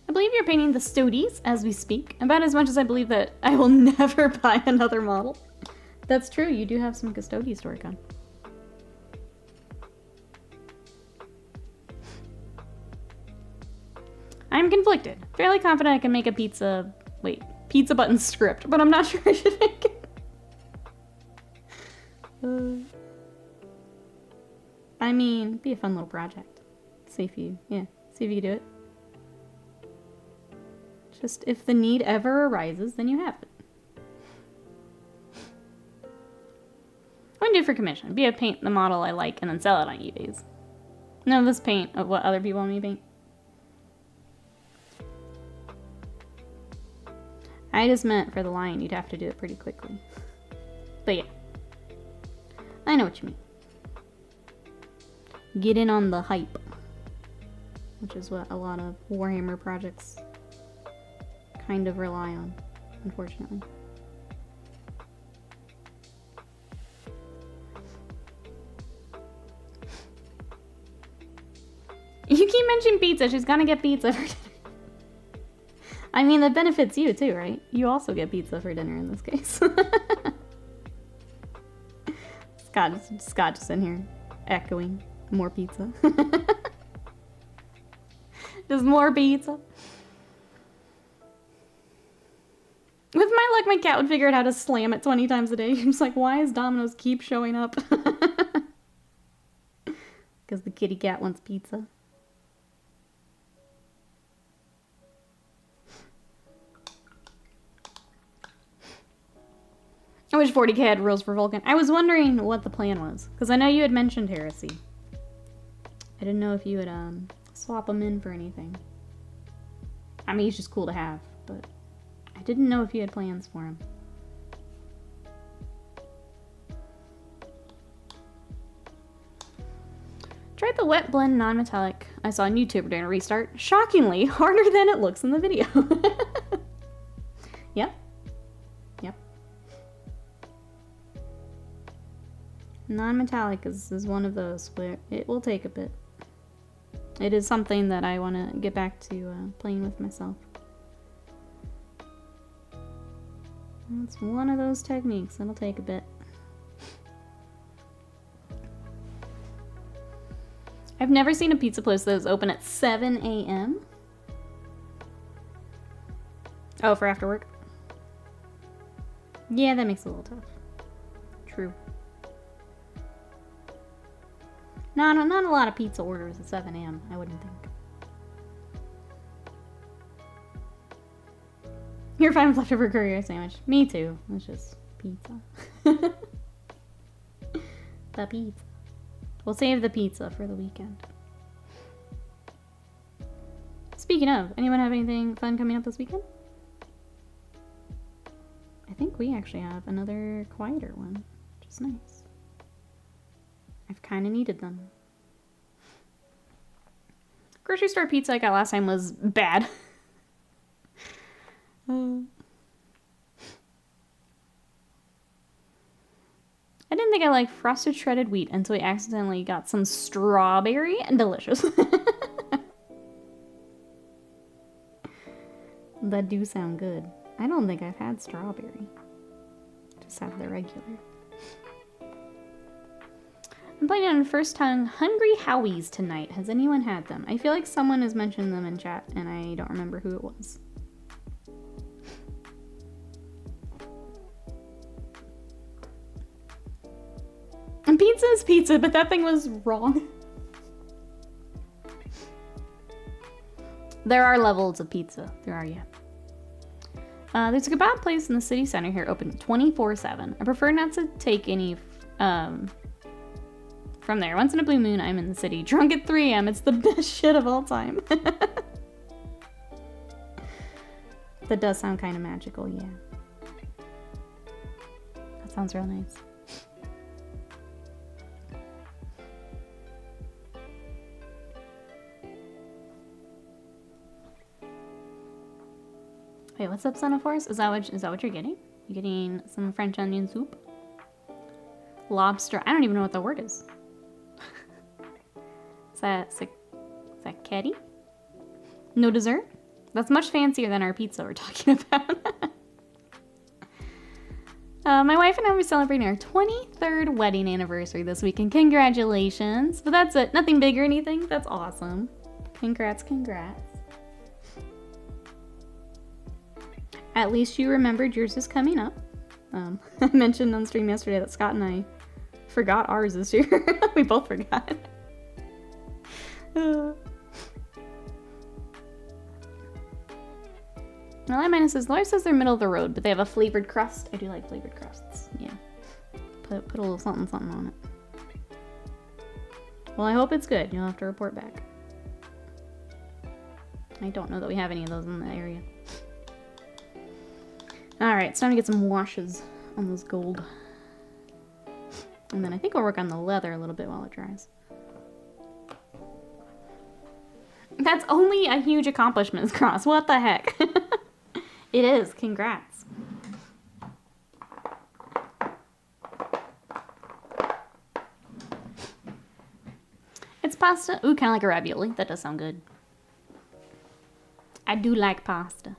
[SPEAKER 1] I believe you're painting the Stoties as we speak, about as much as I believe that I will never buy another model. That's true, you do have some Custodies to work on. I'm conflicted. Fairly confident I can make a pizza... Wait, pizza button script, but I'm not sure I should make it. I mean, it'd be a fun little project. See if you can do it. Just if the need ever arises, then you have it. What do I do for commission? Be a paint the model I like and then sell it on eBay's. No, this paint of what other people want me to paint. I just meant for the lion, you'd have to do it pretty quickly. But yeah. I know what you mean. Get in on the hype. Which is what a lot of Warhammer projects kind of rely on, unfortunately. You keep mentioning pizza. She's gonna get pizza for dinner. I mean, that benefits you too, right? You also get pizza for dinner in this case. Scott just in here echoing more pizza. Just more pizza. With my luck, my cat would figure out how to slam it 20 times a day. I'm just like, why is Domino's keep showing up? Because the kitty cat wants pizza. I wish 40k had rules for Vulkan. I was wondering what the plan was, because I know you had mentioned heresy. I didn't know if you would swap them in for anything. I mean, he's just cool to have, but I didn't know if you had plans for him. Tried the wet blend non-metallic. I saw a YouTuber doing a restart. Shockingly, harder than it looks in the video. Yep. Yep. Non-metallic is one of those where it will take a bit. It is something that I want to get back to playing with myself. It's one of those techniques. It'll take a bit. I've never seen a pizza place that is open at 7 a.m. Oh, for after work? Yeah, that makes it a little tough. True. Not a lot of pizza orders at 7 a.m., I wouldn't think. You're fine with leftover curry sandwich. Me too. It's just pizza. The pizza. We'll save the pizza for the weekend. Speaking of, anyone have anything fun coming up this weekend? I think we actually have another quieter one, which is nice. I've kind of needed them. Grocery store pizza I got last time was bad. I didn't think I liked frosted shredded wheat until we accidentally got some strawberry and delicious. That do sound good. I don't think I've had strawberry. Just have the regular. I'm playing on first time Hungry Howies tonight. Has anyone had them? I feel like someone has mentioned them in chat and I don't remember who it was. And pizza is pizza, but that thing was wrong. There are levels of pizza. There are, yeah. There's a kebab place in the city center here open 24/7. I prefer not to take any from there. Once in a blue moon, I'm in the city. Drunk at 3 a.m. It's the best shit of all time. That does sound kind of magical, yeah. That sounds real nice. Wait, what's up, Son of Force? Is that what you're getting? You getting some French onion soup? Lobster. I don't even know what the word is. Is that Ketty? No dessert? That's much fancier than our pizza we're talking about. My wife and I will be celebrating our 23rd wedding anniversary this weekend. Congratulations. But that's it. Nothing big or anything. That's awesome. Congrats, congrats. At least you remembered yours is coming up. I mentioned on stream yesterday that Scott and I forgot ours this year. We both forgot. Well, says, Laura says they're middle of the road, but they have a flavored crust. I do like flavored crusts. Yeah. Put a little something on it. Well, I hope it's good. You'll have to report back. I don't know that we have any of those in the area. Alright, it's time to get some washes on this gold. And then I think we'll work on the leather a little bit while it dries. That's only a huge accomplishment, Cross. What the heck? It is. Congrats. It's pasta. Ooh, kind of like a ravioli. That does sound good. I do like pasta.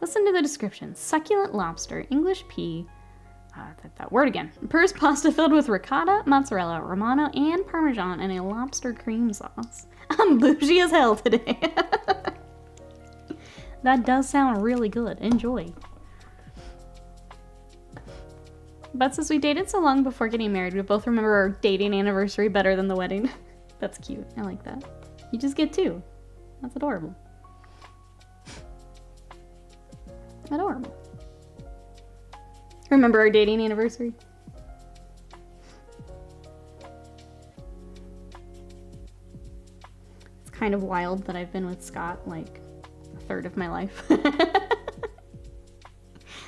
[SPEAKER 1] Listen to the description. Succulent lobster, English pea, that word again. Pursed pasta filled with ricotta, mozzarella, romano, and parmesan, and a lobster cream sauce. I'm bougie as hell today. That does sound really good. Enjoy. But since we dated so long before getting married, we both remember our dating anniversary better than the wedding. That's cute. I like that. You just get two. That's adorable. Adorable. Remember our dating anniversary? It's kind of wild that I've been with Scott like a third of my life.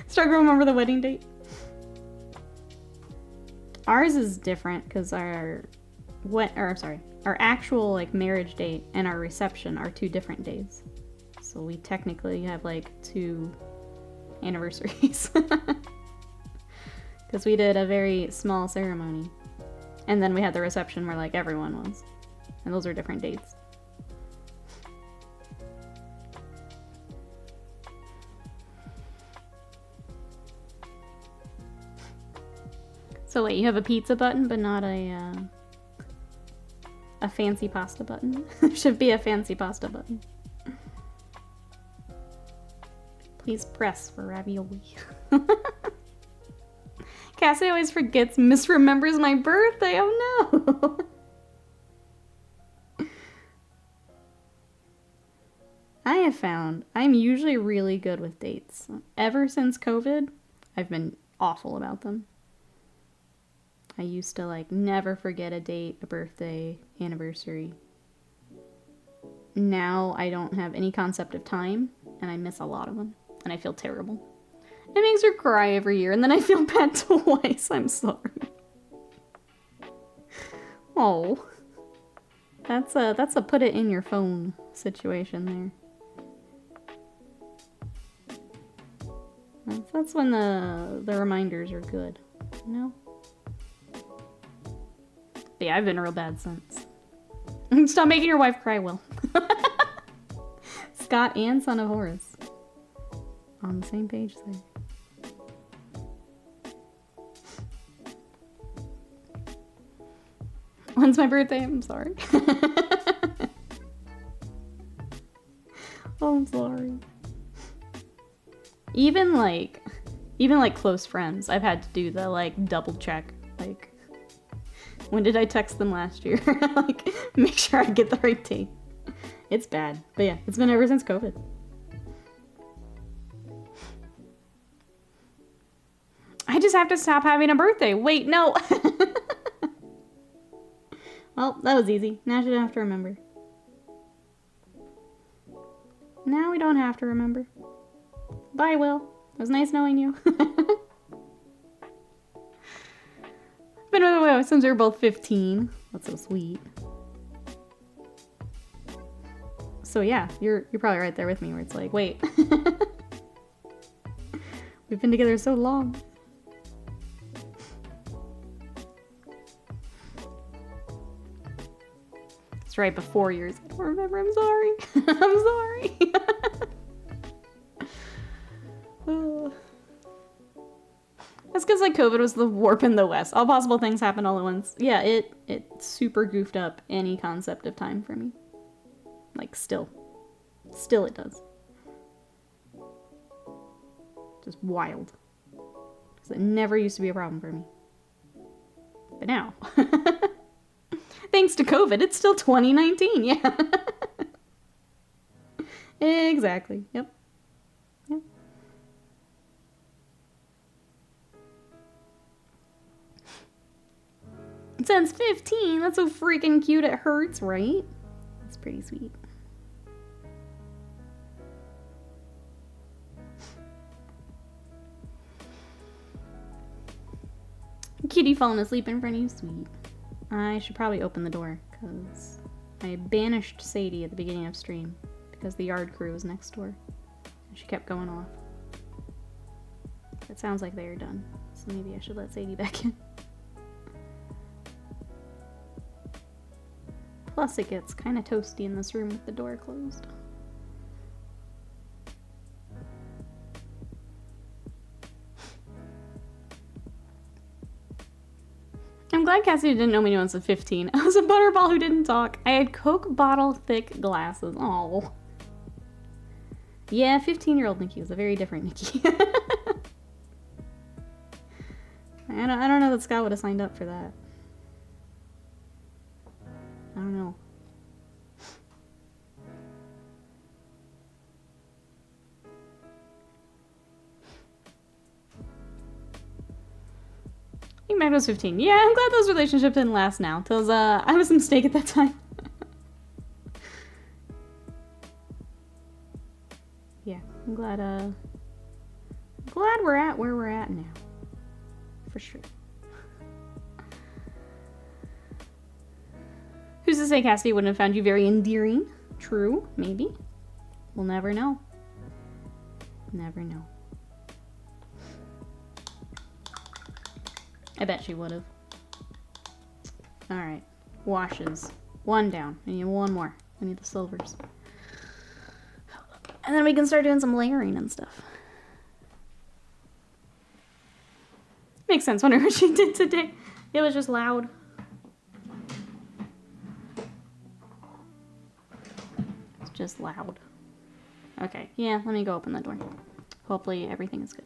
[SPEAKER 1] Struggle to remember the wedding date. Ours is different because our actual like marriage date and our reception are 2 different days. So we technically have like 2 anniversaries. Because we did a very small ceremony. And then we had the reception where like everyone was. And those are different dates. So wait, you have a pizza button but not a fancy pasta button? There should be a fancy pasta button. Please press for ravioli. Cassie always forgets, misremembers my birthday. Oh no. I have found I'm usually really good with dates. Ever since COVID, I've been awful about them. I used to like never forget a date, a birthday, anniversary. Now I don't have any concept of time and I miss a lot of them. And I feel terrible. It makes her cry every year, and then I feel bad twice. I'm sorry. Oh. That's a put it in your phone situation there. That's when the reminders are good, you know? But yeah, I've been real bad since. Stop making your wife cry, Will. Scott and Son of Horus. On the same page there. When's my birthday? I'm sorry. Oh, I'm sorry. Even like close friends, I've had to do the like double check. Like, when did I text them last year? Like, make sure I get the right date. It's bad. But yeah, it's been ever since COVID. I just have to stop having a birthday. Wait, no. Well, that was easy. Now you don't have to remember. Now we don't have to remember. Bye, Will. It was nice knowing you. Been with Will since we were both 15. That's so sweet. So yeah, you're probably right there with me where it's like, wait. We've been together so long. It's right before yours. I don't remember. I'm sorry. I'm sorry. Oh. That's because like COVID was the warp in the West. All possible things happen all at once. Yeah, it super goofed up any concept of time for me. Like still it does. Just wild. Because it never used to be a problem for me. But now. Thanks to COVID, it's still 2019, yeah. Exactly, yep. Yep. Since 15, that's so freaking cute, it hurts, right? That's pretty sweet. Sadie falling asleep in front of you? Sweet. I should probably open the door, because I banished Sadie at the beginning of stream, because the yard crew was next door. And she kept going off. It sounds like they are done, so maybe I should let Sadie back in. Plus it gets kind of toasty in this room with the door closed. I'm glad Cassidy didn't know me when I was 15. I was a butterball who didn't talk. I had Coke bottle thick glasses. Oh. Yeah, 15-year-old Nikki was a very different Nikki. I don't know that Scott would have signed up for that. I don't know. I think Magda was 15. Yeah, I'm glad those relationships didn't last now. Because I was a mistake at that time. Yeah, I'm glad we're at where we're at now. For sure. Who's to say Cassidy wouldn't have found you very endearing? True, maybe. We'll never know. Never know. I bet she would have. Alright. Washes. One down. I need one more. I need the silvers. And then we can start doing some layering and stuff. Makes sense. Wonder what she did today. It was just loud. It's just loud. Okay. Yeah, let me go open the door. Hopefully everything is good.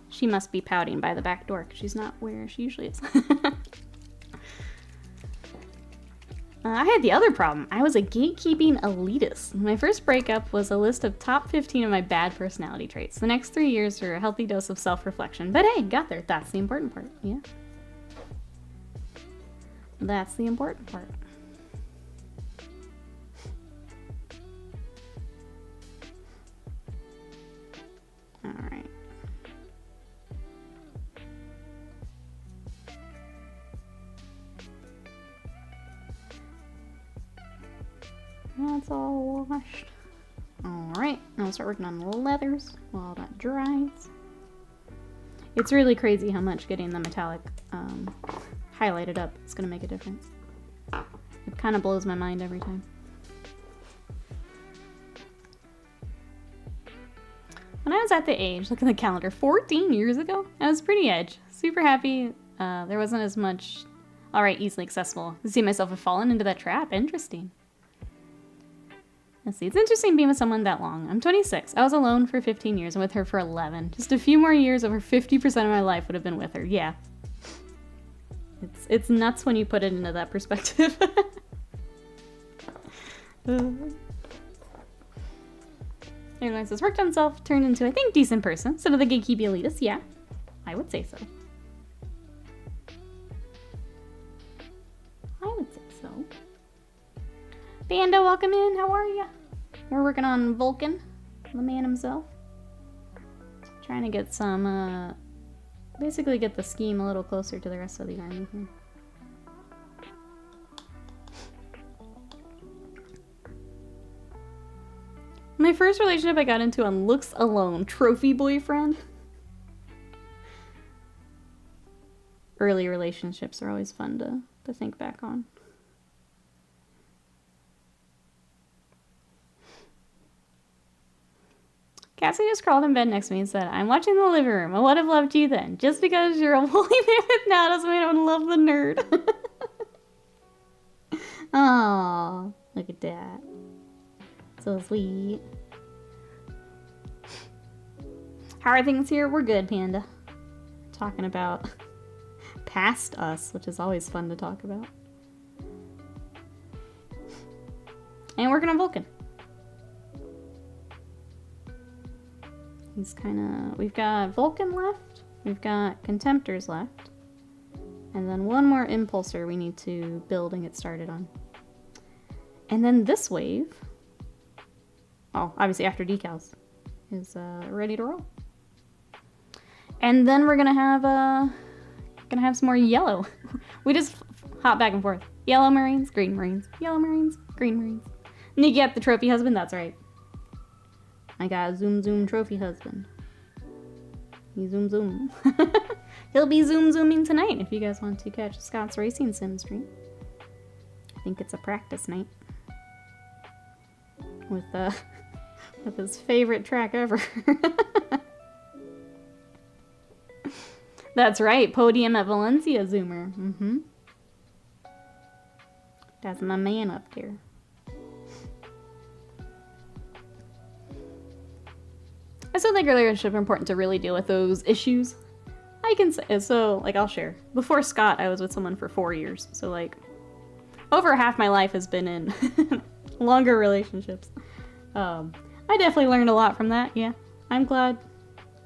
[SPEAKER 1] She must be pouting by the back door because she's not where she usually is. I had the other problem. I was a gatekeeping elitist. My first breakup was a list of top 15 of my bad personality traits. The next 3 years were a healthy dose of self-reflection. But hey, got there. That's the important part. Yeah. That's the important part. All right. That's all washed. Alright, now we'll start working on the leathers while that dries. It's really crazy how much getting the metallic highlighted up is going to make a difference. It kind of blows my mind every time. When I was at the age, look at the calendar, 14 years ago, I was pretty edge. Super happy. There wasn't as much, alright, easily accessible. I see myself have fallen into that trap. Interesting. Let's see, it's interesting being with someone that long. I'm 26. I was alone for 15 years and with her for 11. Just a few more years, over 50% of my life would have been with her. Yeah. It's nuts when you put it into that perspective. Everyone says, worked on himself, turned into, I think, decent person. Instead of the gatekeeping elitist. Yeah, I would say so. I would say so. Panda, welcome in. How are you? We're working on Vulkan, the man himself. Trying to get some, basically get the scheme a little closer to the rest of the army here. My first relationship I got into on looks alone. Trophy boyfriend. Early relationships are always fun to think back on. Cassie just crawled in bed next to me and said, I'm watching the living room. I would have loved you then. Just because you're a woolly mammoth now doesn't mean I don't love the nerd. Aww, look at that. So sweet. How are things here? We're good, Panda. Talking about past us, which is always fun to talk about. And working on Vulkan. He's kind of... We've got Vulkan left. We've got Contemptors left. And then one more Impulsor we need to build and get started on. And then this wave, oh, obviously after decals, is ready to roll. And then we're gonna have some more yellow. We just hop back and forth. Yellow Marines, green Marines, yellow Marines, green Marines. And you get the trophy husband, that's right. I got a zoom zoom trophy husband. He zoom zoom. He'll be zooming tonight if you guys want to catch Scott's Racing Sim stream. I think it's a practice night. With his favorite track ever. That's right, podium at Valencia zoomer. Mm-hmm. That's my man up there. I still think early relationship important to really deal with those issues. I can say, so, like, I'll share. Before Scott, I was with someone for 4 years. So, like, over half my life has been in longer relationships. I definitely learned a lot from that, yeah. I'm glad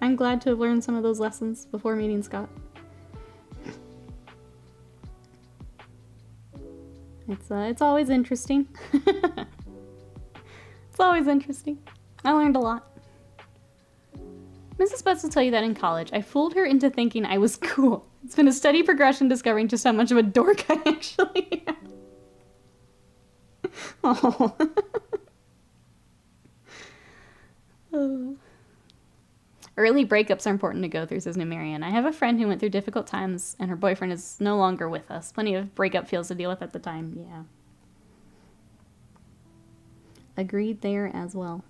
[SPEAKER 1] to have learned some of those lessons before meeting Scott. It's always interesting. It's always interesting. I learned a lot. Mrs. Butts will tell you that in college, I fooled her into thinking I was cool. It's been a steady progression discovering just how much of a dork I actually am. Oh. Early breakups are important to go through, says New Marion. I have a friend who went through difficult times and her boyfriend is no longer with us. Plenty of breakup feels to deal with at the time, yeah. Agreed there as well.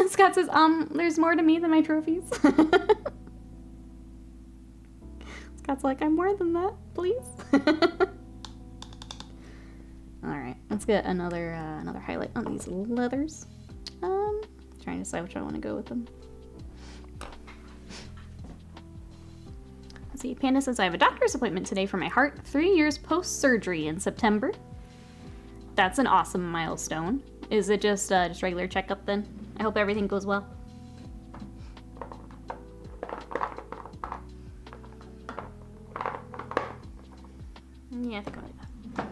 [SPEAKER 1] Scott says, there's more to me than my trophies. Scott's like, I'm more than that, please. Alright, let's get another highlight on these leathers. Trying to decide which I want to go with them. Let's see, Panda says, I have a doctor's appointment today for my heart, 3 years post-surgery in September. That's an awesome milestone. Is it just regular checkup then? I hope everything goes well. Yeah, I think I'll do that.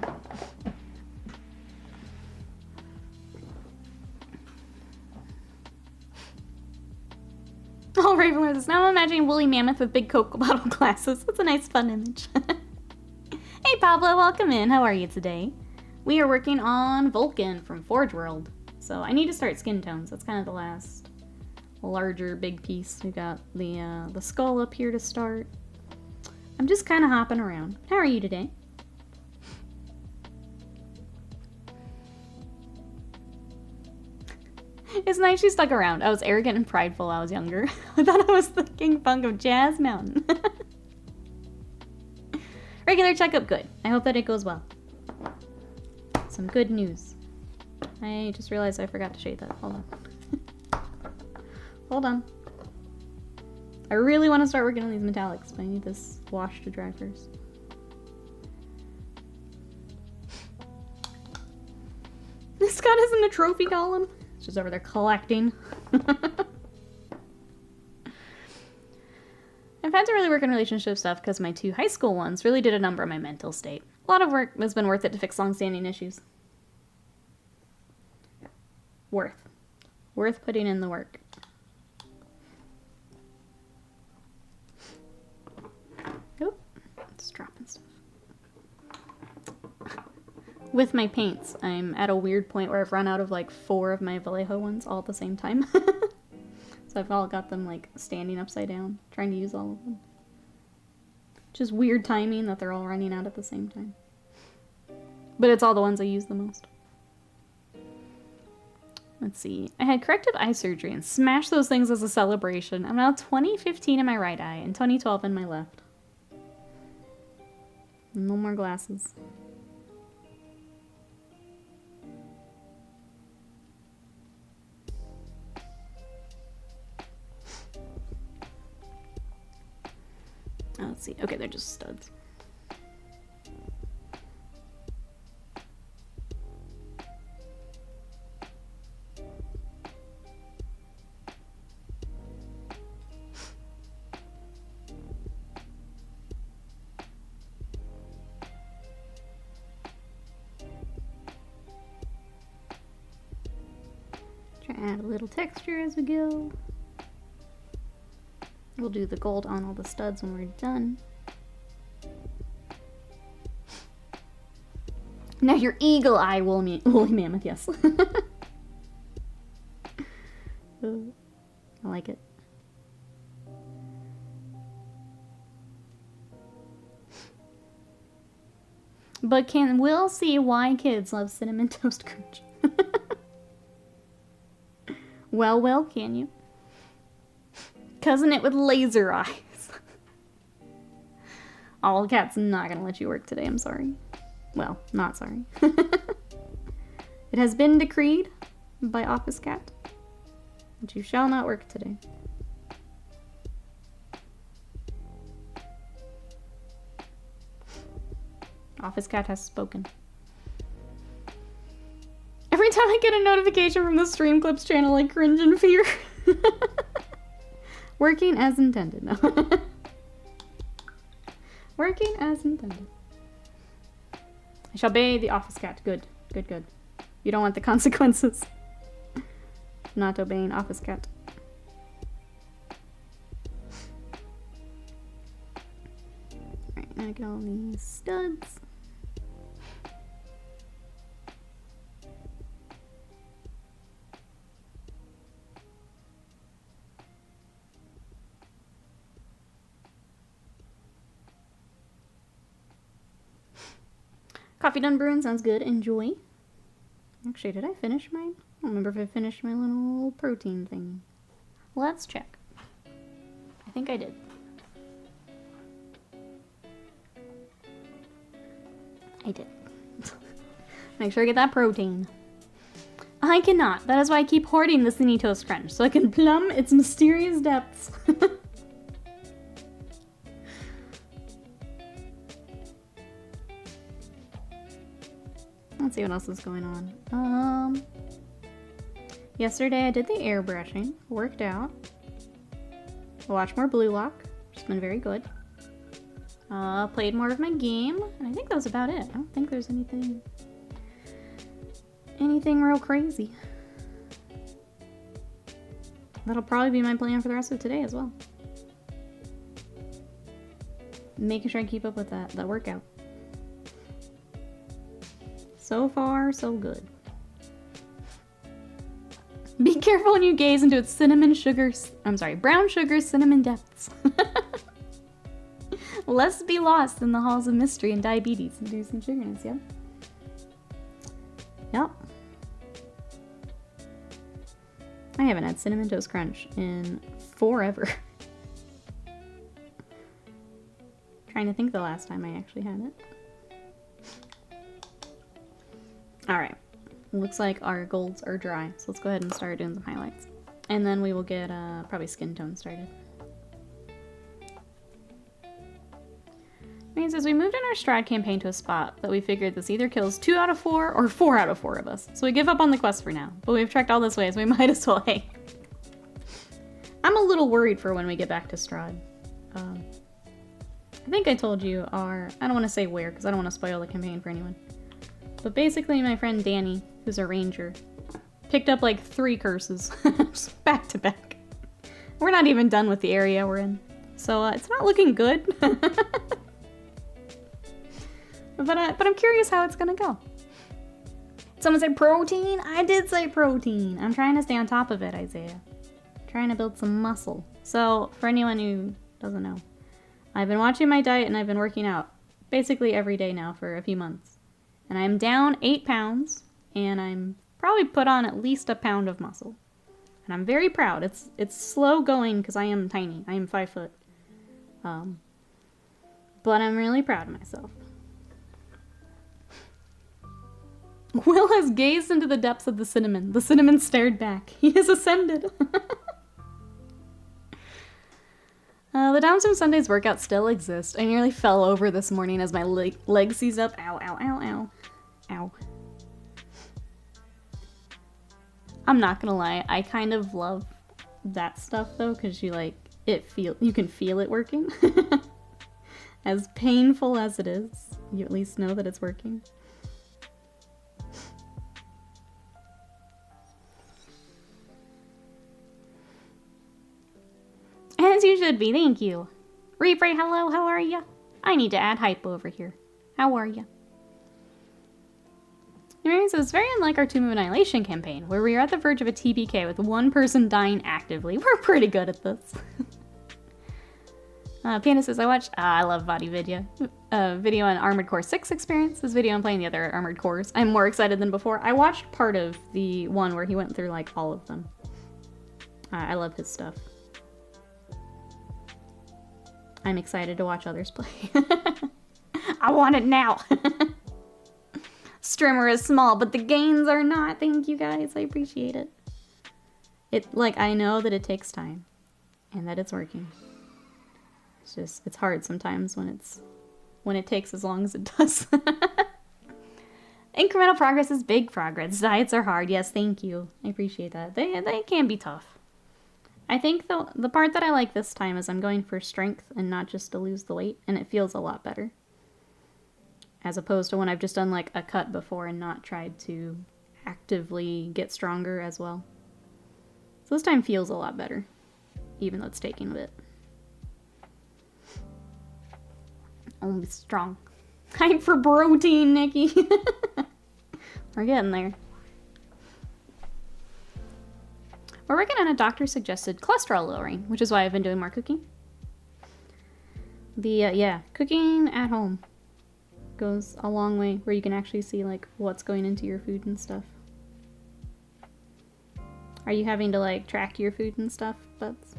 [SPEAKER 1] Oh, Raven says, now I'm imagining woolly mammoth with big Coke bottle glasses. That's a nice, fun image. Hey, Pablo, welcome in. How are you today? We are working on Vulkan from Forge World. So I need to start skin tones. That's kind of the last larger big piece. We got the skull up here to start. I'm just kind of hopping around. How are you today? It's nice she stuck around. I was arrogant and prideful when I was younger. I thought I was the King Funk of Jazz Mountain. Regular checkup, good. I hope that it goes well. Some good news. I just realized I forgot to shade that. Hold on. Hold on. I really want to start working on these metallics, but I need this wash to dry first. Scott is in the trophy column. It's just over there collecting. I've had to really work on relationship stuff because my 2 high school ones really did a number on my mental state. A lot of work has been worth it to fix long-standing issues. Worth putting in the work. Oh, it's dropping stuff. With my paints, I'm at a weird point where I've run out of like 4 of my Vallejo ones all at the same time. So I've all got them like standing upside down, trying to use all of them. Just weird timing that they're all running out at the same time. But it's all the ones I use the most. Let's see. I had corrective eye surgery and smashed those things as a celebration. I'm now 20/15 in my right eye and 20/12 in my left. No more glasses. Oh, let's see. Okay, they're just studs. Try to add a little texture as we go. We'll do the gold on all the studs when we're done. Now your eagle eye woolly mammoth, yes. I like it. But we'll see why kids love Cinnamon Toast Crunch. Well, can you? Cousin it with laser eyes. All cat's not gonna let you work today, I'm sorry. Well, not sorry. It has been decreed by Office Cat that you shall not work today. Office Cat has spoken. Every time I get a notification from the Streamclips channel, I cringe in fear. Working as intended. No. Working as intended. I shall obey the Office Cat. Good. Good, good. You don't want the consequences. Not obeying Office Cat. Alright, now I get all these studs. Coffee done brewing, sounds good. Enjoy. Actually, did I finish mine? I don't remember if I finished my little protein thing. Let's check. I think I did. I did. Make sure I get that protein. I cannot. That is why I keep hoarding the Cinnamon Toast Crunch, so I can plumb its mysterious depths. Let's see what else is going on. Yesterday I did the airbrushing. Worked out. Watched more Blue Lock, which has been very good. Played more of my game, and I think that was about it. I don't think there's anything real crazy. That'll probably be my plan for the rest of today as well. Making sure I keep up with that workout. So far, so good. Be careful when you gaze into its brown sugar cinnamon depths. Lest be lost in the halls of mystery and diabetes-inducing sugarness, yep. Yep. I haven't had Cinnamon Toast Crunch in forever. Trying to think the last time I actually had it. Alright, looks like our golds are dry, so let's go ahead and start doing some highlights. And then we will get probably skin tone started. Means as we moved in our Strad campaign to a spot that we figured this either kills 2 out of 4 or 4 out of 4 of us. So we give up on the quest for now, but we've trekked all this way, so we might as well hang. I'm a little worried for when we get back to Strad. I think I told you I don't want to say where, because I don't want to spoil the campaign for anyone. But basically my friend Danny, who's a ranger, picked up like 3 curses, just back to back. We're not even done with the area we're in, so it's not looking good. But I'm curious how it's gonna go. Someone said protein? I did say protein. I'm trying to stay on top of it, Isaiah. Trying to build some muscle. So for anyone who doesn't know, I've been watching my diet and I've been working out basically every day now for a few months. And I'm down 8 pounds, and I'm probably put on at least a pound of muscle. And I'm very proud. It's slow going because I am tiny. I am 5 foot. But I'm really proud of myself. Will has gazed into the depths of the cinnamon. The cinnamon stared back. He has ascended. The Downsome Sundays workout still exists. I nearly fell over this morning as my leg seized up. Ow, ow, ow, ow. Ow. I'm not gonna lie, I kind of love that stuff though, because you can feel it working. As painful as it is, you at least know that it's working. As you should be, thank you. Replay, hello, how are ya? I need to add hype over here. How are ya? Anyways, it's very unlike our Tomb of Annihilation campaign, where we are at the verge of a TPK with one person dying actively. We're pretty good at this. Panda says, I love Body video. Video on Armored Core 6 experience. This video on playing the other Armored Cores. I'm more excited than before. I watched part of the one where he went through, like, all of them. I love his stuff. I'm excited to watch others play. I want it now! Streamer is small, but the gains are not. Thank you guys, I appreciate it. I know that it takes time. And that it's working. It's hard sometimes when it takes as long as it does. Incremental progress is big progress. Diets are hard. Yes, thank you. I appreciate that. They can be tough. I think the part that I like this time is I'm going for strength and not just to lose the weight, and it feels a lot better. As opposed to when I've just done like a cut before and not tried to actively get stronger as well. So this time feels a lot better, even though it's taking a bit. Only strong. Hype for protein, Nikki. We're getting there. We're working on a doctor-suggested cholesterol lowering, which is why I've been doing more cooking. Yeah, cooking at home goes a long way, where you can actually see, like, what's going into your food and stuff. Are you having to, like, track your food and stuff, Butts?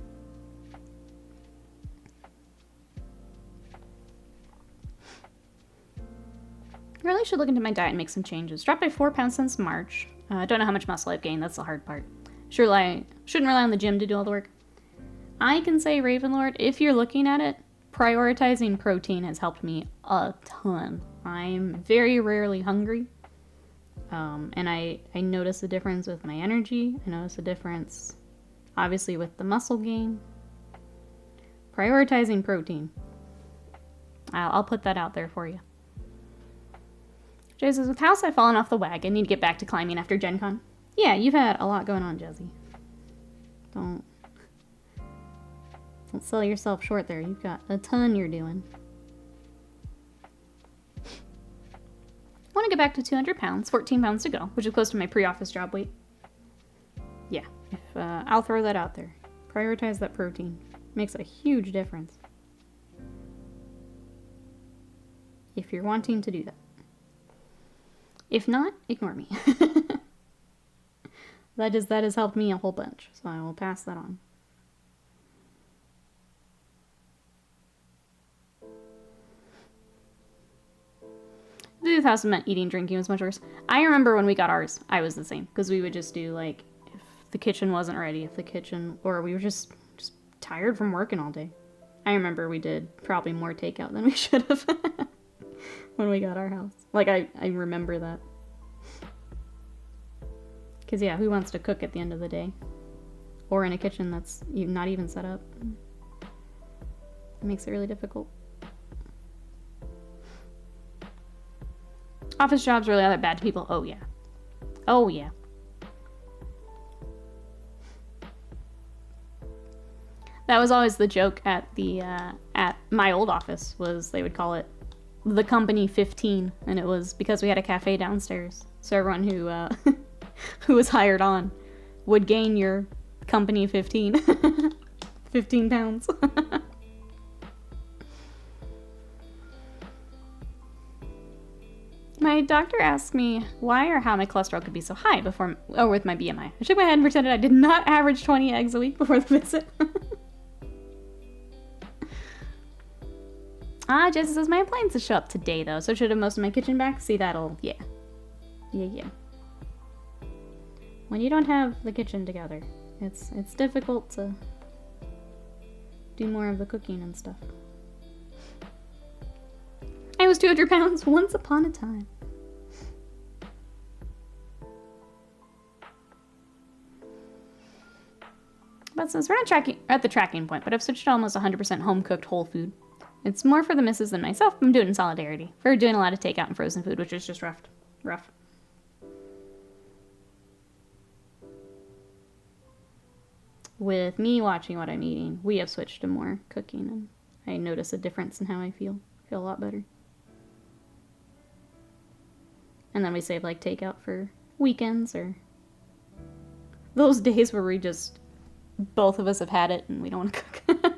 [SPEAKER 1] I really should look into my diet and make some changes. Dropped by 4 pounds since March. I don't know how much muscle I've gained. That's the hard part. Shouldn't rely on the gym to do all the work. I can say, Ravenlord, if you're looking at it, prioritizing protein has helped me a ton. I'm very rarely hungry. And I notice a difference with my energy. I notice a difference, obviously, with the muscle gain. Prioritizing protein. I'll put that out there for you. Jay says, with House, I've fallen off the wagon. Need to get back to climbing after Gen Con. Yeah, you've had a lot going on, Jesse. Don't sell yourself short there. You've got a ton you're doing. I want to get back to 200 pounds, 14 pounds to go, which is close to my pre-office job weight. Yeah, I'll throw that out there. Prioritize that protein. Makes a huge difference. If you're wanting to do that. If not, ignore me. That has helped me a whole bunch, so I will pass that on. The 2000 meant eating, drinking was much worse. I remember when we got ours, I was the same, because we would just do, like, if the kitchen wasn't ready, or we were just tired from working all day. I remember we did probably more takeout than we should have when we got our house. Like, I remember that. Because, yeah, who wants to cook at the end of the day? Or in a kitchen that's not even set up. It makes it really difficult. Office jobs really are that bad to people. Oh, yeah. Oh, yeah. That was always the joke at at my old office, was they would call it the company 15, and it was because we had a cafe downstairs. So everyone who who was hired on would gain your company 15. 15 pounds. My doctor asked me why or how my cholesterol could be so high with my BMI. I shook my head and pretended I did not average 20 eggs a week before the visit. Jesse says my appliances show up today though, so should have most of my kitchen back. See, that'll, yeah. Yeah. When you don't have the kitchen together, it's difficult to do more of the cooking and stuff. I was 200 pounds once upon a time. But since we're not at the tracking point, but I've switched to almost 100% home-cooked whole food. It's more for the missus than myself. I'm doing it in solidarity. We're doing a lot of takeout and frozen food, which is just rough. with me watching what I'm eating, we have switched to more cooking, and I notice a difference in how I feel. I feel a lot better. And then we save like takeout for weekends or those days where we just, both of us have had it and we don't want to cook. When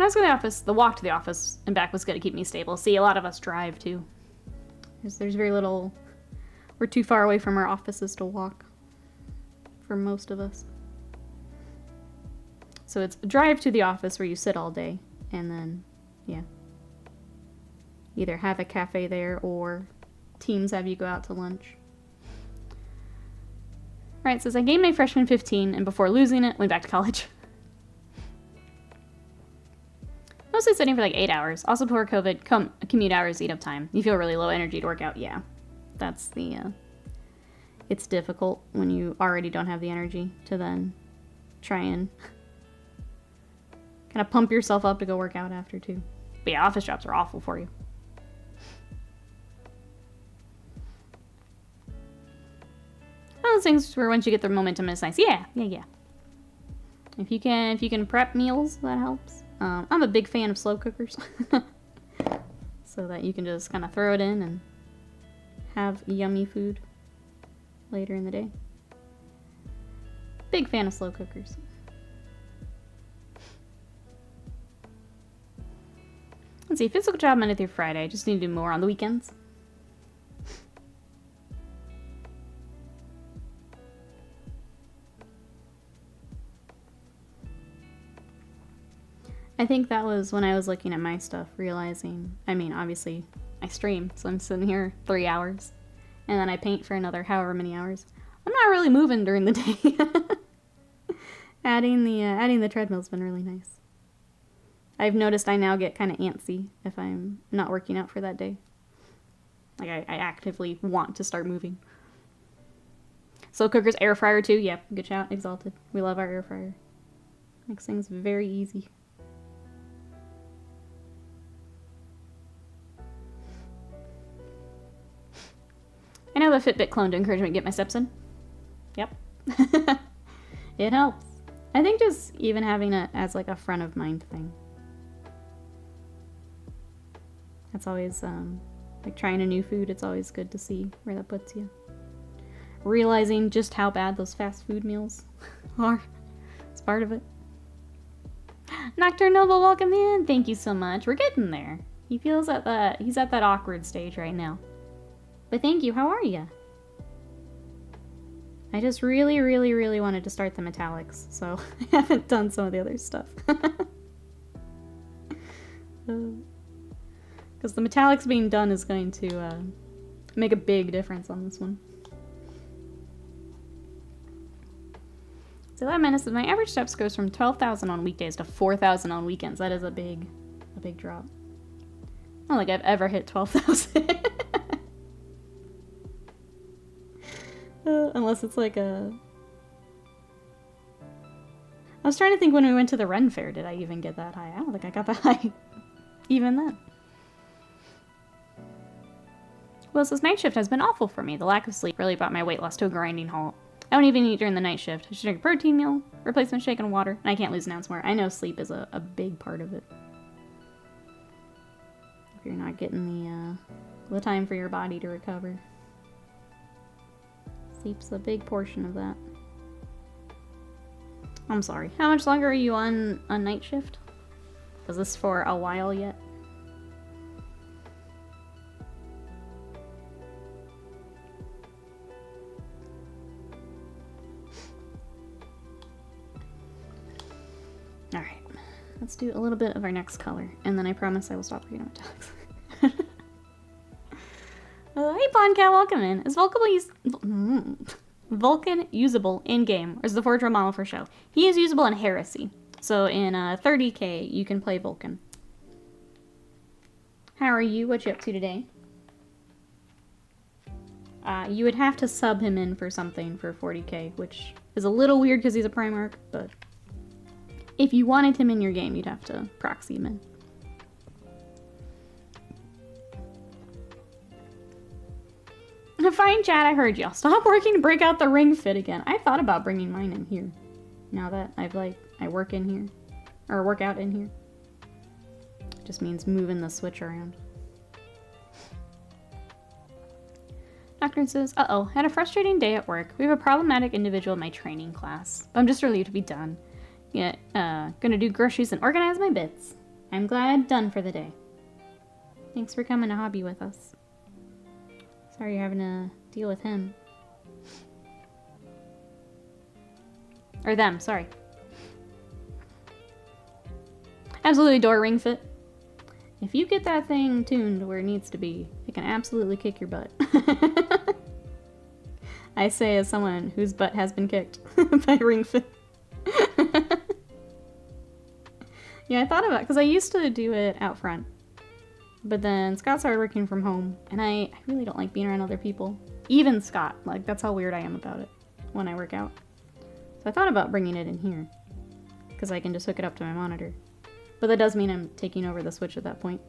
[SPEAKER 1] I was going to the office, the walk to the office and back was good to keep me stable. See, a lot of us drive too. There's very little, we're too far away from our offices to walk for most of us. So it's a drive to the office where you sit all day and then, yeah, either have a cafe there or teams have you go out to lunch. Right, it says I gained my freshman 15 and before losing it, went back to college. Mostly sitting for like 8 hours. Also before COVID, commute hours eat up time. You feel really low energy to work out. Yeah, that's the, it's difficult when you already don't have the energy to then try and kind of pump yourself up to go work out after too. But yeah, office jobs are awful for you. One of those things where once you get the momentum, it's nice. Yeah. If you can prep meals, that helps. I'm a big fan of slow cookers, so that you can just kind of throw it in and have yummy food later in the day. Big fan of slow cookers. Let's see, physical job Monday through Friday. I just need to do more on the weekends. I think that was when I was looking at my stuff, realizing, I mean, obviously, I stream, so I'm sitting here 3 hours, and then I paint for another however many hours. I'm not really moving during the day. Adding the treadmill's been really nice. I've noticed I now get kind of antsy if I'm not working out for that day. Like, I actively want to start moving. Slow cookers, air fryer too, yep, good shout, Exalted. We love our air fryer. Makes things very easy. I know the Fitbit clone to encourage me to get my steps in. Yep. It helps. I think just even having it as like a front of mind thing. That's always, like trying a new food, it's always good to see where that puts you. Realizing just how bad those fast food meals are. It's part of it. Nocturne Noble, welcome in. Thank you so much. We're getting there. He's at that awkward stage right now. But thank you, how are you? I just really, really, really wanted to start the metallics, so I haven't done some of the other stuff. Because the metallics being done is going to make a big difference on this one. So that menace is my average steps goes from 12,000 on weekdays to 4,000 on weekends. That is a big drop. I don't think I've ever hit 12,000. Unless it's like a... I was trying to think when we went to the Ren Fair, did I even get that high? I don't think I got that high even then. Well, this night shift has been awful for me. The lack of sleep really brought my weight loss to a grinding halt. I don't even eat during the night shift. I should drink a protein meal, replacement shake and water, and I can't lose an ounce more. I know sleep is a big part of it. If you're not getting the time for your body to recover. Sleep's a big portion of that. I'm sorry. How much longer are you on night shift? Was this for a while yet? Alright. Let's do a little bit of our next color, and then I promise I will stop reading metallics. Hey Boncat, welcome in. Is Vulkan usable in-game, or is the Forge model for show? He is usable in Heresy. So in 30k, you can play Vulkan. How are you? What you up to today? You would have to sub him in for something for 40k, which is a little weird because he's a Primarch, but if you wanted him in your game, you'd have to proxy him in. Fine, chat, I heard you. I'll stop working to break out the Ring Fit again. I thought about bringing mine in here. Now that I work in here. Or work out in here. Just means moving the Switch around. Doctor says, uh-oh, had a frustrating day at work. We have a problematic individual in my training class. But I'm just relieved to be done. Yeah, gonna do groceries and organize my bits. I'm glad done for the day. Thanks for coming to hobby with us. Sorry you're having to deal with him. Or them, sorry. Absolutely adore Ring Fit. If you get that thing tuned where it needs to be, it can absolutely kick your butt. I say as someone whose butt has been kicked by Ring Fit. Yeah, I thought about it, because I used to do it out front. But then Scott started working from home, and I really don't like being around other people. Even Scott, like, that's how weird I am about it when I work out. So I thought about bringing it in here, because I can just hook it up to my monitor. But that does mean I'm taking over the Switch at that point.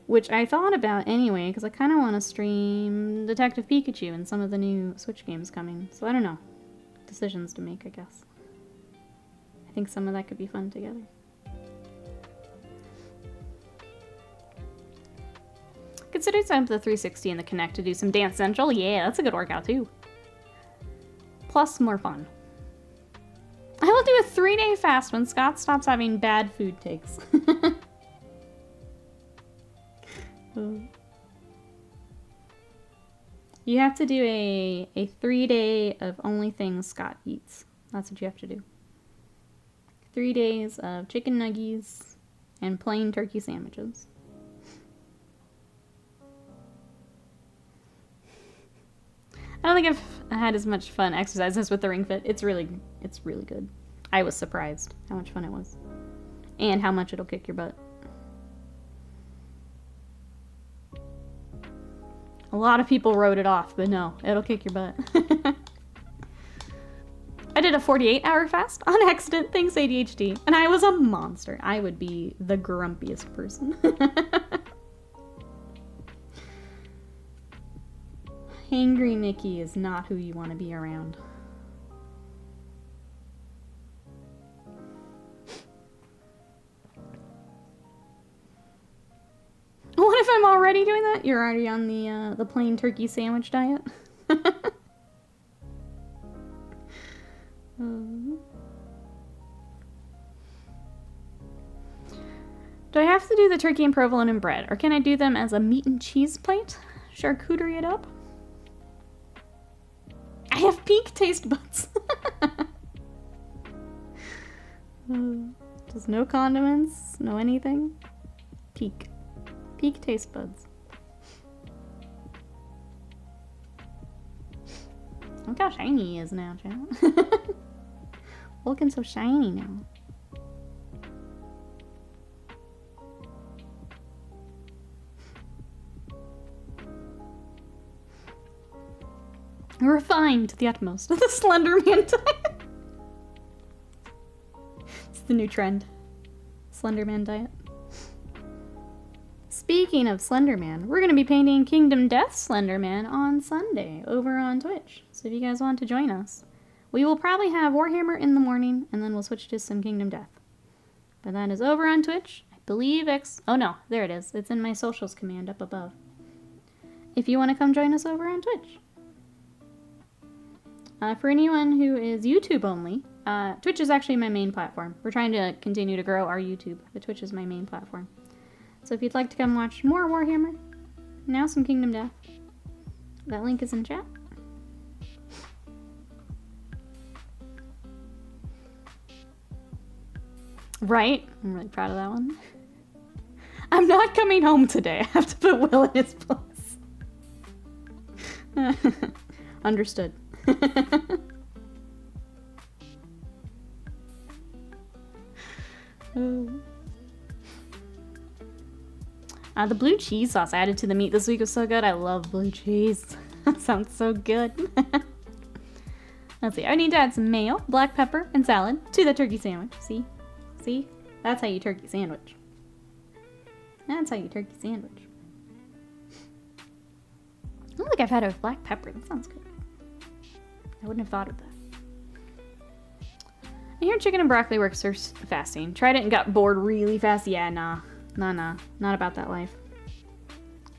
[SPEAKER 1] Which I thought about anyway, because I kind of want to stream Detective Pikachu and some of the new Switch games coming. So I don't know. Decisions to make, I guess. I think some of that could be fun together. Consider setting up the 360 and the Kinect to do some Dance Central. Yeah, that's a good workout too. Plus more fun. I will do a 3-day fast when Scott stops having bad food takes. You have to do a 3-day of only things Scott eats. That's what you have to do. 3 days of chicken nuggies and plain turkey sandwiches. I don't think I've had as much fun exercises with the Ring Fit. It's really good. I was surprised how much fun it was. And how much it'll kick your butt. A lot of people wrote it off, but no, it'll kick your butt. I did a 48-hour fast on accident, thanks ADHD, and I was a monster. I would be the grumpiest person. Hangry Nikki is not who you want to be around. What if I'm already doing that? You're already on the plain turkey sandwich diet? Do I have to do the turkey and provolone and bread, or can I do them as a meat and cheese plate? Charcuterie it up? I have peak taste buds. Just no condiments, no anything. Peak taste buds. Look how shiny he is now, chat. Vulkan's so shiny now. Refined to the utmost. The Slender Man diet. It's the new trend. Slender Man diet. Speaking of Slender Man, we're going to be painting Kingdom Death Slender Man on Sunday over on Twitch. So if you guys want to join us, we will probably have Warhammer in the morning, and then we'll switch to some Kingdom Death. But that is over on Twitch. I believe oh no, there it is. It's in my socials command up above. If you want to come join us over on Twitch. For anyone who is YouTube only, Twitch is actually my main platform. We're trying to continue to grow our YouTube, but Twitch is my main platform. So if you'd like to come watch more Warhammer, now some Kingdom Death, that link is in chat. Right? I'm really proud of that one. I'm not coming home today. I have to put Will in his place. Understood. The blue cheese sauce I added to the meat this week was so good. I love blue cheese. That sounds so good. Let's see. I need to add some mayo, black pepper, and salad to the turkey sandwich. See? See? That's how you turkey sandwich. That's how you turkey sandwich. I've had it with black pepper. That sounds good. I wouldn't have thought of that. I hear chicken and broccoli works for fasting. Tried it and got bored really fast. Yeah, nah. Not about that life.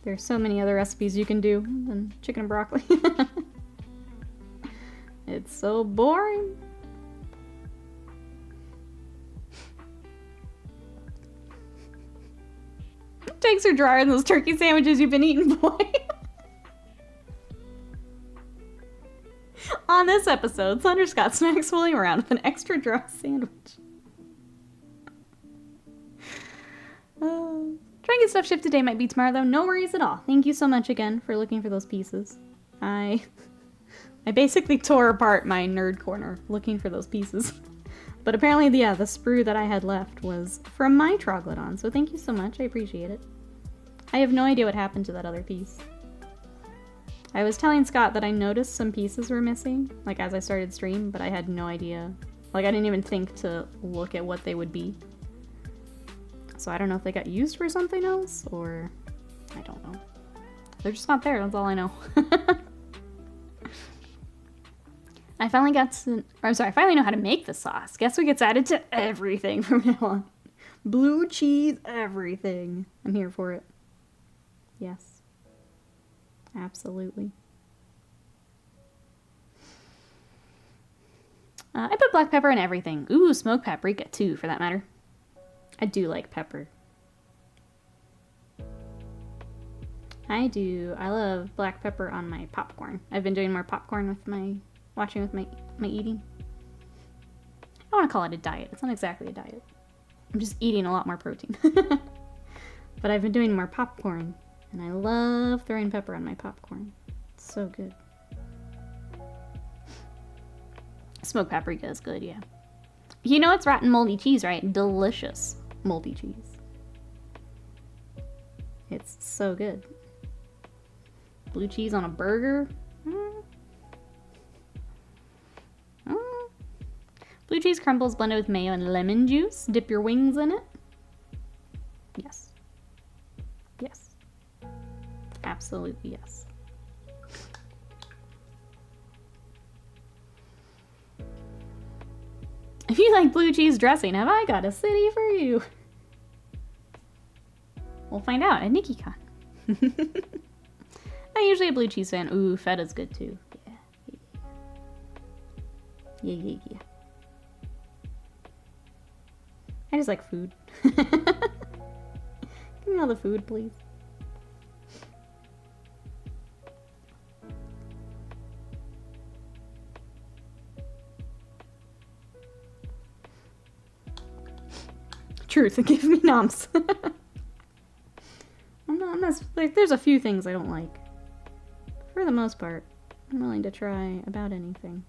[SPEAKER 1] There's so many other recipes you can do than chicken and broccoli. It's so boring. Takes are drier than those turkey sandwiches you've been eating, boy. On this episode, Thunder's got snacks fooling around with an extra dry sandwich. Trying to get stuff shipped today might be tomorrow, though. No worries at all. Thank you so much again for looking for those pieces. I basically tore apart my nerd corner looking for those pieces. But apparently, the sprue that I had left was from my Troglodon, so thank you so much. I appreciate it. I have no idea what happened to that other piece. I was telling Scott that I noticed some pieces were missing, like as I started stream, but I had no idea. Like, I didn't even think to look at what they would be. So I don't know if they got used for something else, or I don't know. They're just not there, that's all I know. I finally know how to make the sauce. Guess what gets added to everything from now on? Blue cheese, everything. I'm here for it. Yes. Absolutely. I put black pepper in everything. Ooh, smoked paprika too, for that matter. I do like pepper. I do. I love black pepper on my popcorn. I've been doing more popcorn with my eating. I don't want to call it a diet. It's not exactly a diet. I'm just eating a lot more protein. But I've been doing more popcorn, and I love throwing pepper on my popcorn. It's so good. Smoked paprika is good, yeah. You know it's rotten moldy cheese, right? Delicious moldy cheese. It's so good. Blue cheese on a burger. Blue cheese crumbles blended with mayo and lemon juice. Dip your wings in it. Yes. Yes. Absolutely yes. If you like blue cheese dressing, have I got a city for you? We'll find out at NikkiCon. I'm usually a blue cheese fan. Ooh, feta's good too. Yeah. I just like food. Give me all the food, please. Truth, give me noms. I'm not like, there's a few things I don't like. For the most part, I'm willing to try about anything.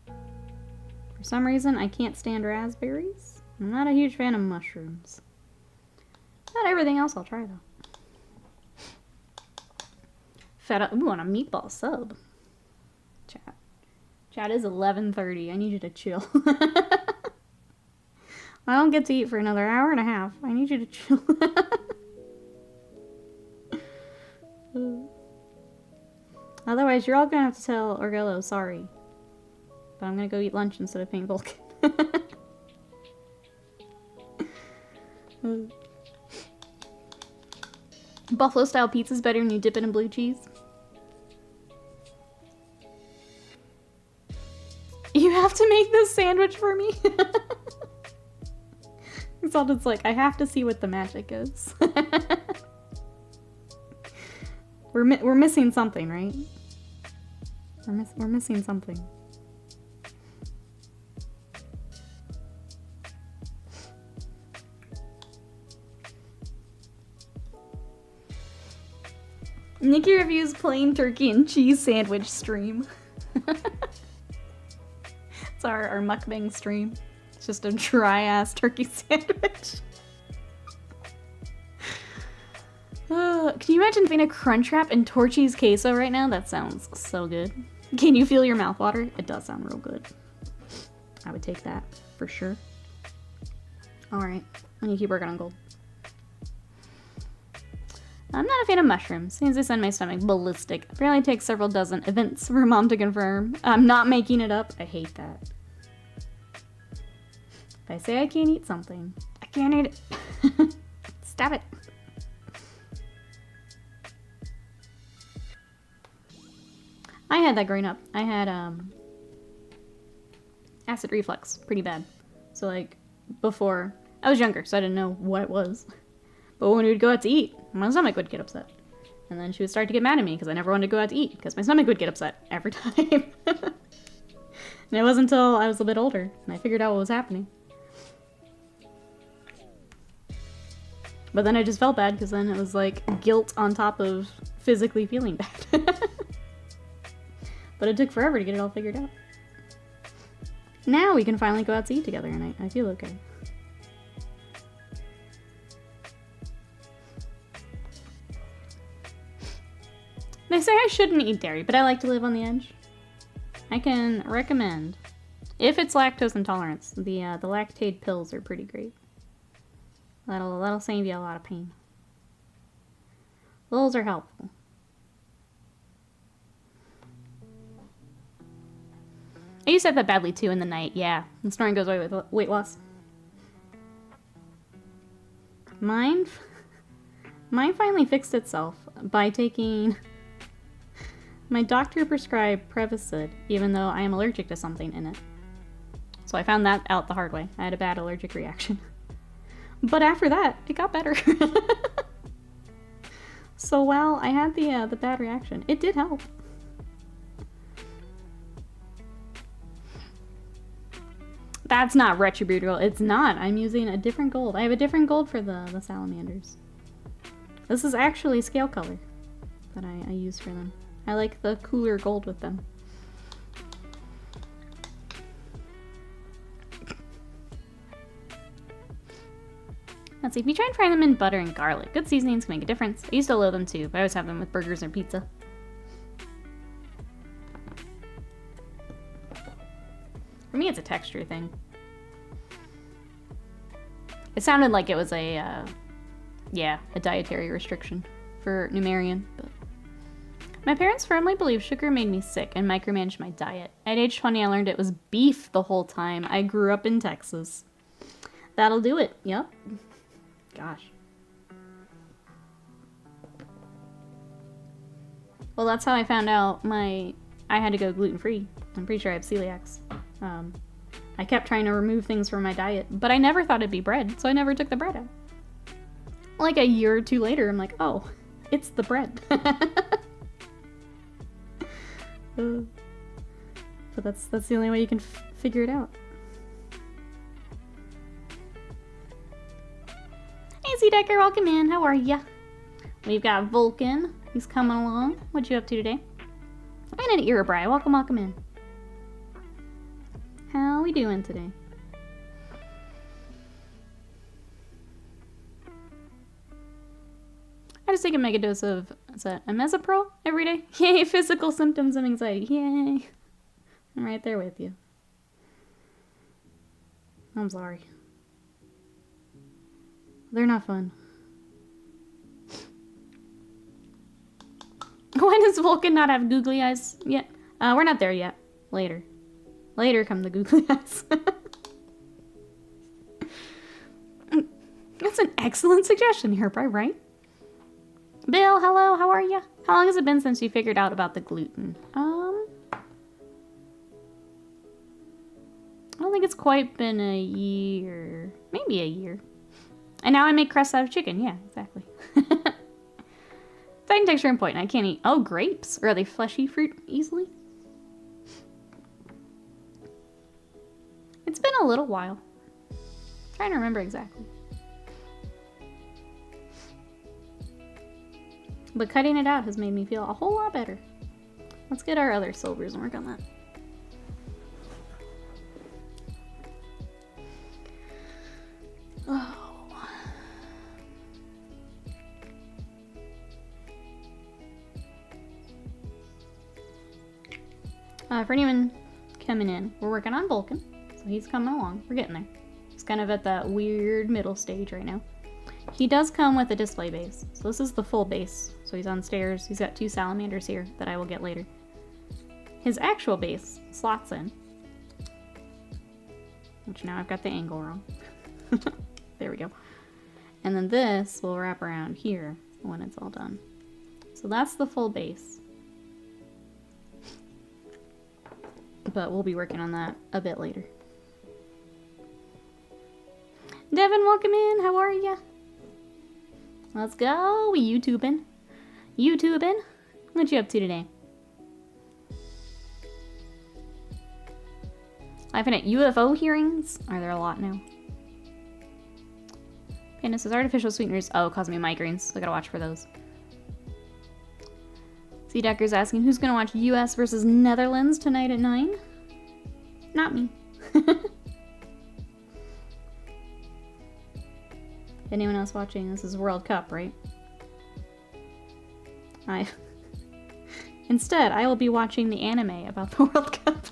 [SPEAKER 1] For some reason, I can't stand raspberries. I'm not a huge fan of mushrooms. Not everything else I'll try, though. Feta, ooh, on a meatball sub. Chat. Chat is 11:30. I need you to chill. I don't get to eat for another hour and a half. I need you to chill. Otherwise, you're all gonna have to tell Orgello sorry. But I'm gonna go eat lunch instead of paying Vulkan. Buffalo style pizza's better when you dip it in blue cheese. You have to make this sandwich for me. Exalted's like, I have to see what the magic is. We're missing something, right? We're missing something. Nikki reviews plain turkey and cheese sandwich stream. It's our mukbang stream. It's just a dry-ass turkey sandwich. Can you imagine being a Crunchwrap and Torchy's queso right now? That sounds so good. Can you feel your mouth water? It does sound real good. I would take that for sure. Alright, I'm gonna keep working on gold. I'm not a fan of mushrooms, since they send my stomach ballistic. Apparently it takes several dozen events for Mom to confirm. I'm not making it up. I hate that. If I say I can't eat something, I can't eat it. Stop it. I had that growing up. I had acid reflux pretty bad. So like before, I was younger, so I didn't know what it was. But when we would go out to eat, my stomach would get upset. And then she would start to get mad at me because I never wanted to go out to eat because my stomach would get upset every time. And it wasn't until I was a bit older and I figured out what was happening. But then I just felt bad because then it was like guilt on top of physically feeling bad. But it took forever to get it all figured out. Now we can finally go out to eat together and I feel okay. They say I shouldn't eat dairy, but I like to live on the edge. I can recommend, if it's lactose intolerance, the lactate pills are pretty great. That'll save you a lot of pain. Those are helpful. I used to have that badly too in the night, yeah. And snoring goes away with weight loss. Mine finally fixed itself by taking... My doctor prescribed Prevacid, even though I am allergic to something in it. So I found that out the hard way. I had a bad allergic reaction. But after that, it got better. So while I had the bad reaction, it did help. That's not Retributor. It's not. I'm using a different gold. I have a different gold for the Salamanders. This is actually scale color that I use for them. I like the cooler gold with them. Let's see, if you try and fry them in butter and garlic, good seasonings can make a difference. I used to loathe them too, but I always have them with burgers or pizza. For me, it's a texture thing. It sounded like it was a dietary restriction for Numerian, but... My parents firmly believed sugar made me sick and micromanaged my diet. At age 20, I learned it was beef the whole time. I grew up in Texas. That'll do it. Yep. Gosh. Well, that's how I found out I had to go gluten-free. I'm pretty sure I have celiacs. I kept trying to remove things from my diet, but I never thought it'd be bread, so I never took the bread out. Like a year or two later, I'm like, oh, it's the bread. But that's the only way you can figure it out. Hey, Z-Decker, welcome in. How are ya? We've got Vulkan. He's coming along. What you up to today? And an Irabri. Welcome, welcome in. How we doing today? I just take a mega dose of, is that Amezapril every day? Yay, physical symptoms of anxiety. Yay. I'm right there with you. I'm sorry. They're not fun. Why does Vulkan not have googly eyes yet? We're not there yet. Later. Later come the googly eyes. That's an excellent suggestion here, right? Bill, hello, how are you? How long has it been since you figured out about the gluten? I don't think it's quite been a year. Maybe a year. And now I make crusts out of chicken. Yeah, exactly. Fine texture and point. I can't eat. Oh, grapes. Or are they fleshy fruit easily? It's been a little while. Trying to remember exactly. But cutting it out has made me feel a whole lot better. Let's get our other silvers and work on that. Oh. For anyone coming in, we're working on Vulkan. So he's coming along. We're getting there. He's kind of at that weird middle stage right now. he does come with a display base. So this is the full base. So he's on stairs. He's got 2 salamanders here that I will get later. His actual base slots in. Which now I've got the angle wrong. There we go. And then this will wrap around here when it's all done. So that's the full base. But we'll be working on that a bit later. Devin, welcome in. How are ya? Let's go. We YouTubing. YouTubing. What you up to today? I've at UFO hearings. Are there a lot now? Panda says artificial sweeteners. Oh, cause me migraines. So I gotta watch for those. C Decker's asking who's gonna watch US versus Netherlands tonight at 9? Not me. Anyone else watching? This is World Cup, right? Instead, I will be watching the anime about the World Cup.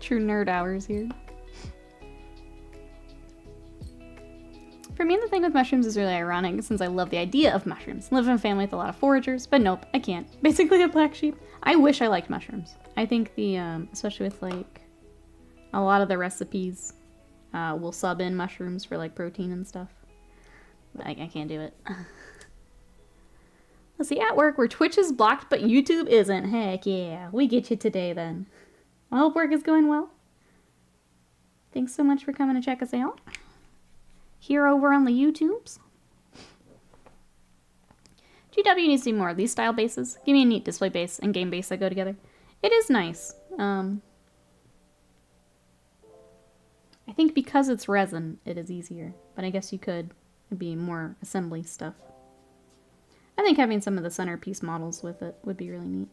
[SPEAKER 1] True nerd hours here. For me, the thing with mushrooms is really ironic since I love the idea of mushrooms. Live in a family with a lot of foragers, but nope, I can't. Basically a black sheep. I wish I liked mushrooms. I think the, especially with like a lot of the recipes, will sub in mushrooms for like protein and stuff. I can't do it. Let's see, at work where Twitch is blocked but YouTube isn't. Heck yeah, we get you today then. I hope work is going well. Thanks so much for coming to check us out. Here over on the YouTubes. GW needs to do more of these style bases. Give me a neat display base and game base that go together. It is nice. I think because it's resin, it is easier. But I guess you could be more assembly stuff. I think having some of the centerpiece models with it would be really neat.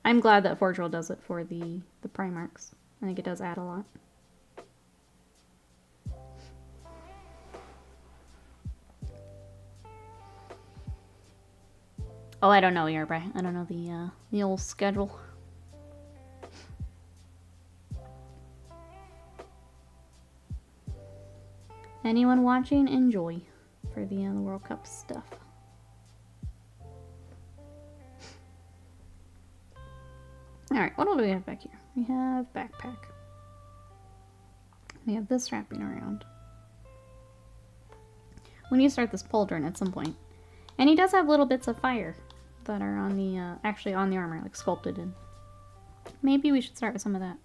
[SPEAKER 1] I'm glad that Forge World does it for the Primarchs. I think it does add a lot. Oh, I don't know, Yerba. I don't know the old schedule. Anyone watching, enjoy for the World Cup stuff. Alright, what do we have back here? We have backpack. We have this wrapping around. We need to start this pauldron at some point. And he does have little bits of fire that are on the, actually on the armor, like sculpted in. Maybe we should start with some of that.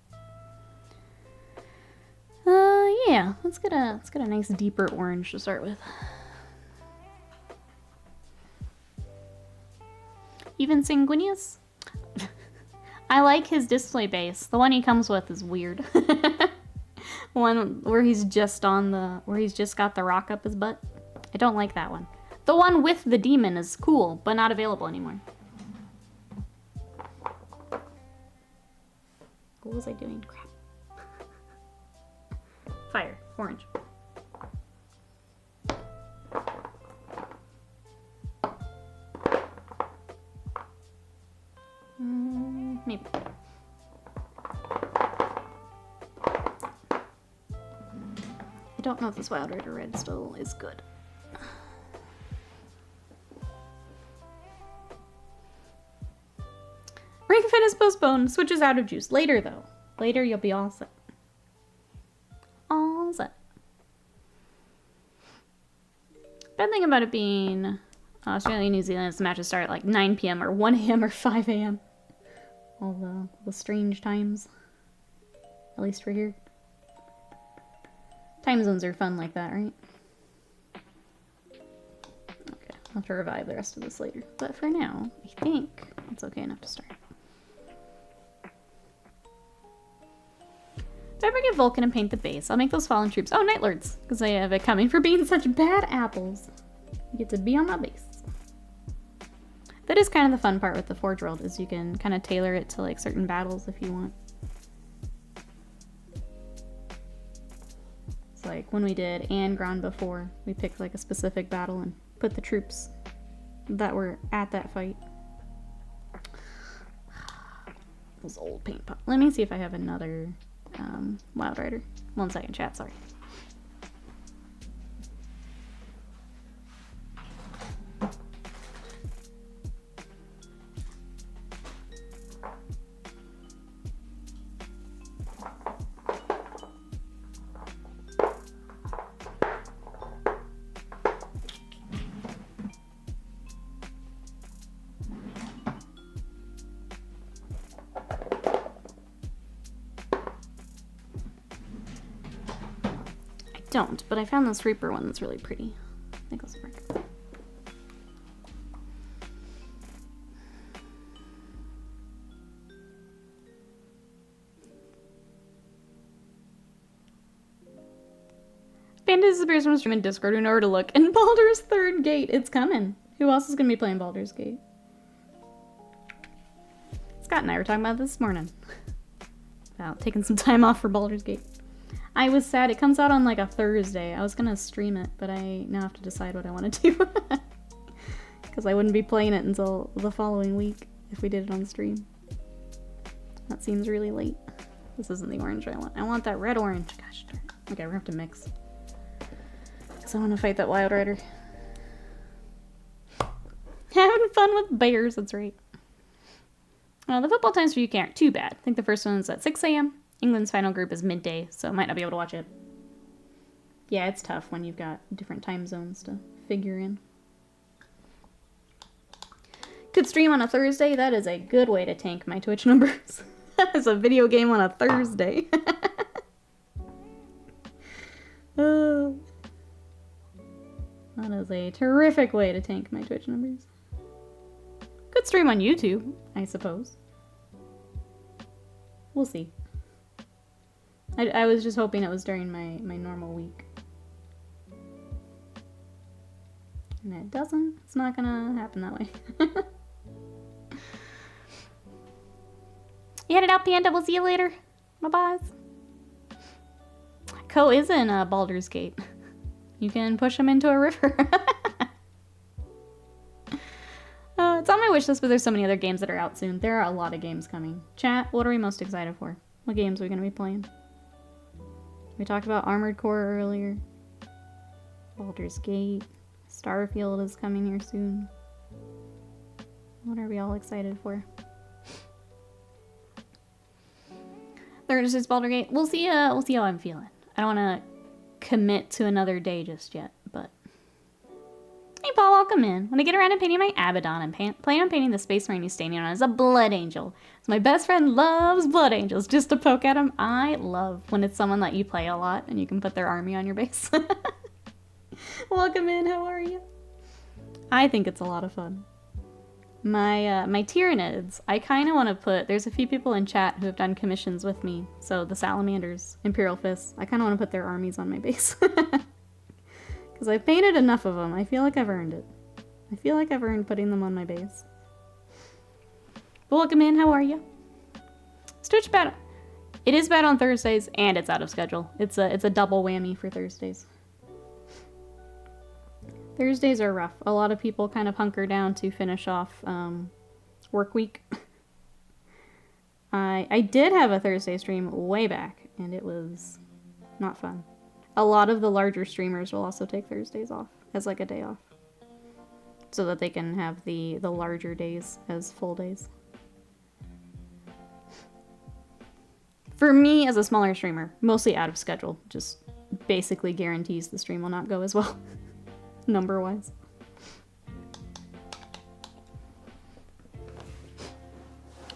[SPEAKER 1] Yeah, let's get a nice deeper orange to start with. Even Sanguinius? I like his display base. The one he comes with is weird. One where he's just on the, where he's just got the rock up his butt. I don't like that one. The one with the demon is cool, but not available anymore. What was I doing? Crap. Fire. Orange. Maybe. I don't know if this Wild Rider Red still is good. Ring Fit is postponed. Switch is out of juice. Later, though. Later, you'll be all set. All set. Bad thing about it being Australia and New Zealand is the matches start at like 9 p.m. or 1 a.m. or 5 a.m. All the strange times. At least for here. Time zones are fun like that, right? Okay, I'll have to revive the rest of this later. But for now, I think it's okay enough to start. If I ever get Vulkan and paint the base, I'll make those fallen troops. Oh, Night Lords! Because I have it coming for being such bad apples. You get to be on my base. That is kind of the fun part with the Forge World, is you can kind of tailor it to like certain battles if you want. It's like when we did Angron before, we picked like a specific battle and put the troops that were at that fight. Those old paint pots. Let me see if I have another Wild Rider. 1 second, chat, sorry. Don't, but I found this Reaper one that's really pretty. I think this will work. Panda disappears from stream in Discord. We know where to look. And Baldur's Third Gate, it's coming. Who else is going to be playing Baldur's Gate? Scott and I were talking about this morning. About taking some time off for Baldur's Gate. I was sad. It comes out on like a Thursday. I was gonna stream it, but I now have to decide what I want to do. Because I wouldn't be playing it until the following week if we did it on stream. That seems really late. This isn't the orange I want. I want that red orange. Gosh darn it. Okay, we're gonna have to mix. Because I want to fight that Wild Rider. Having fun with bears, that's right. Well, the football times for you aren't too bad. I think the first one's at 6 a.m. England's final group is midday, so I might not be able to watch it. Yeah, it's tough when you've got different time zones to figure in. Could stream on a Thursday. That is a good way to tank my Twitch numbers. As a video game on a Thursday. That is a terrific way to tank my Twitch numbers. Could stream on YouTube, I suppose. We'll see. I was just hoping it was during my normal week. And it doesn't. It's not gonna happen that way. You headed out, Panda. We'll see you later. Bye-bye. Ko is in Baldur's Gate. You can push him into a river. It's on my wish list, but there's so many other games that are out soon. There are a lot of games coming. Chat, what are we most excited for? What games are we going to be playing? We talked about Armored Core earlier. Baldur's Gate. Starfield is coming here soon. What are we all excited for? Thursday is Baldur's Gate. We'll see how I'm feeling. I don't want to commit to another day just yet, but... Hey Paul, welcome in. When I get around to painting my Abaddon, I'm planning on painting the Space Marine he's standing on as a Blood Angel. So my best friend loves Blood Angels. Just to poke at him, I love when it's someone that you play a lot and you can put their army on your base. Welcome in, how are you? I think it's a lot of fun. My Tyranids, I kind of want to put... There's a few people in chat who have done commissions with me. So the Salamanders, Imperial Fists, I kind of want to put their armies on my base. Because I've painted enough of them. I feel like I've earned it. I feel like I've earned putting them on my base. But welcome in, how are you? Twitch bad. It is bad on Thursdays, and it's out of schedule. It's a double whammy for Thursdays. Thursdays are rough. A lot of people kind of hunker down to finish off work week. I did have a Thursday stream way back, and it was not fun. A lot of the larger streamers will also take Thursdays off as like a day off. So that they can have the larger days as full days. For me, as a smaller streamer, mostly out of schedule, just basically guarantees the stream will not go as well, number-wise.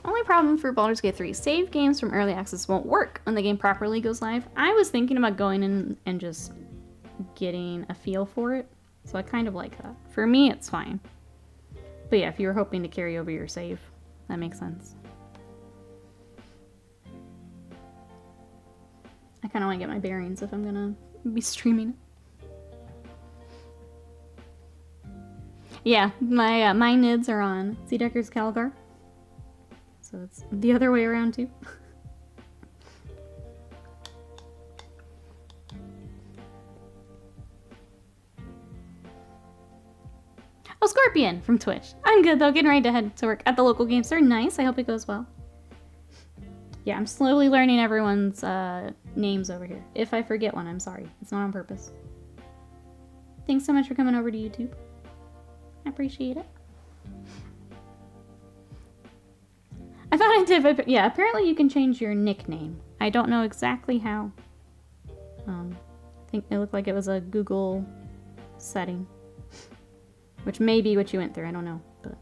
[SPEAKER 1] Only problem for Baldur's Gate 3, save games from early access won't work when the game properly goes live. I was thinking about going in and just getting a feel for it, so I kind of like that. For me, it's fine. But yeah, if you were hoping to carry over your save, that makes sense. I kind of want to get my bearings if I'm gonna be streaming it. Yeah, my nids are on Seedecker's Calgar. So it's the other way around too. Oh, Scorpion from Twitch. I'm good though, getting ready to head to work at the local game store. Nice, I hope it goes well. Yeah, I'm slowly learning everyone's names over here. If I forget one, I'm sorry. It's not on purpose. Thanks so much for coming over to YouTube. I appreciate it. I thought I did, but yeah, apparently you can change your nickname. I don't know exactly how. I think it looked like it was a Google setting. Which may be what you went through, I don't know. But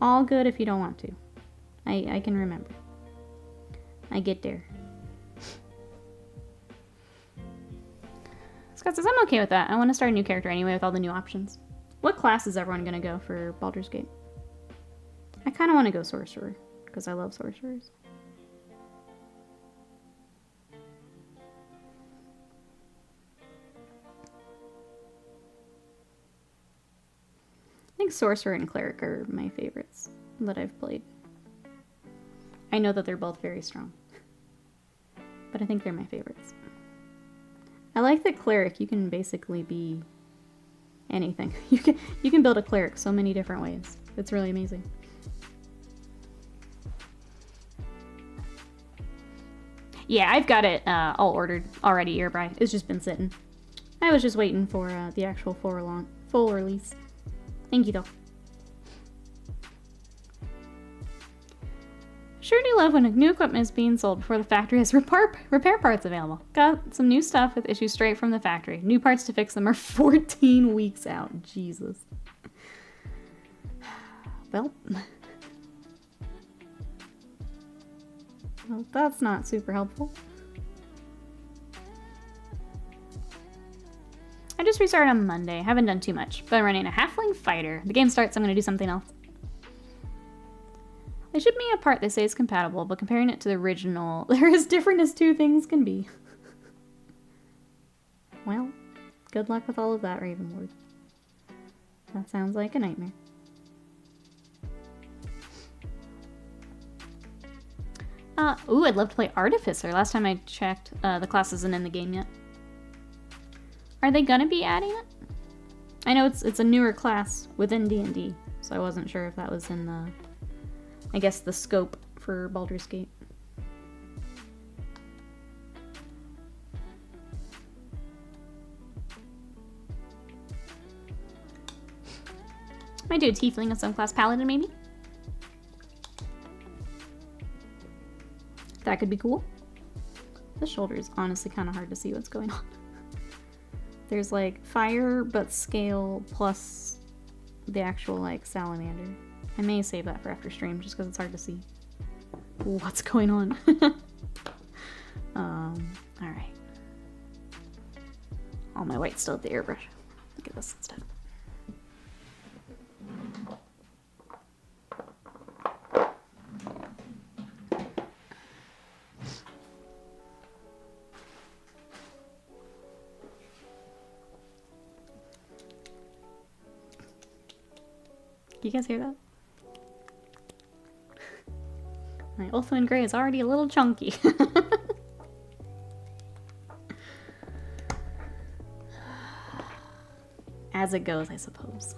[SPEAKER 1] all good if you don't want to. I can remember. I get there. Scott says, I'm okay with that. I want to start a new character anyway with all the new options. What class is everyone going to go for Baldur's Gate? I kind of want to go Sorcerer, because I love Sorcerers. I think Sorcerer and Cleric are my favorites that I've played. I know that they're both very strong, but I think they're my favorites. I like that Cleric, you can basically be anything. You can build a Cleric so many different ways. It's really amazing. Yeah, I've got it all ordered already, Earbry. It's just been sitting. I was just waiting for the actual full release. Thank you, though. Sure do love when new equipment is being sold before the factory has repair parts available. Got some new stuff with issues straight from the factory. New parts to fix them are 14 weeks out. Jesus. Well, that's not super helpful. I just restarted on Monday. Haven't done too much, but I'm running a halfling fighter. The game starts, I'm going to do something else. They should be a part they say is compatible, but comparing it to the original, they're as different as two things can be. Well, good luck with all of that, Ravenlord. That sounds like a nightmare. Ooh, I'd love to play Artificer. Last time I checked, the class isn't in the game yet. Are they gonna be adding it? I know it's a newer class within D&D, so I wasn't sure if that was in the, I guess, the scope for Baldur's Gate. Might do a tiefling of some class, paladin maybe. That could be cool. The shoulder is honestly kind of hard to see what's going on. There's like fire, but scale plus the actual like salamander. I may save that for after stream just because it's hard to see what's going on. Alright. All my white's still at the airbrush. Look at this instead. You guys hear that? My Ulthwyn Grey is already a little chunky. As it goes, I suppose.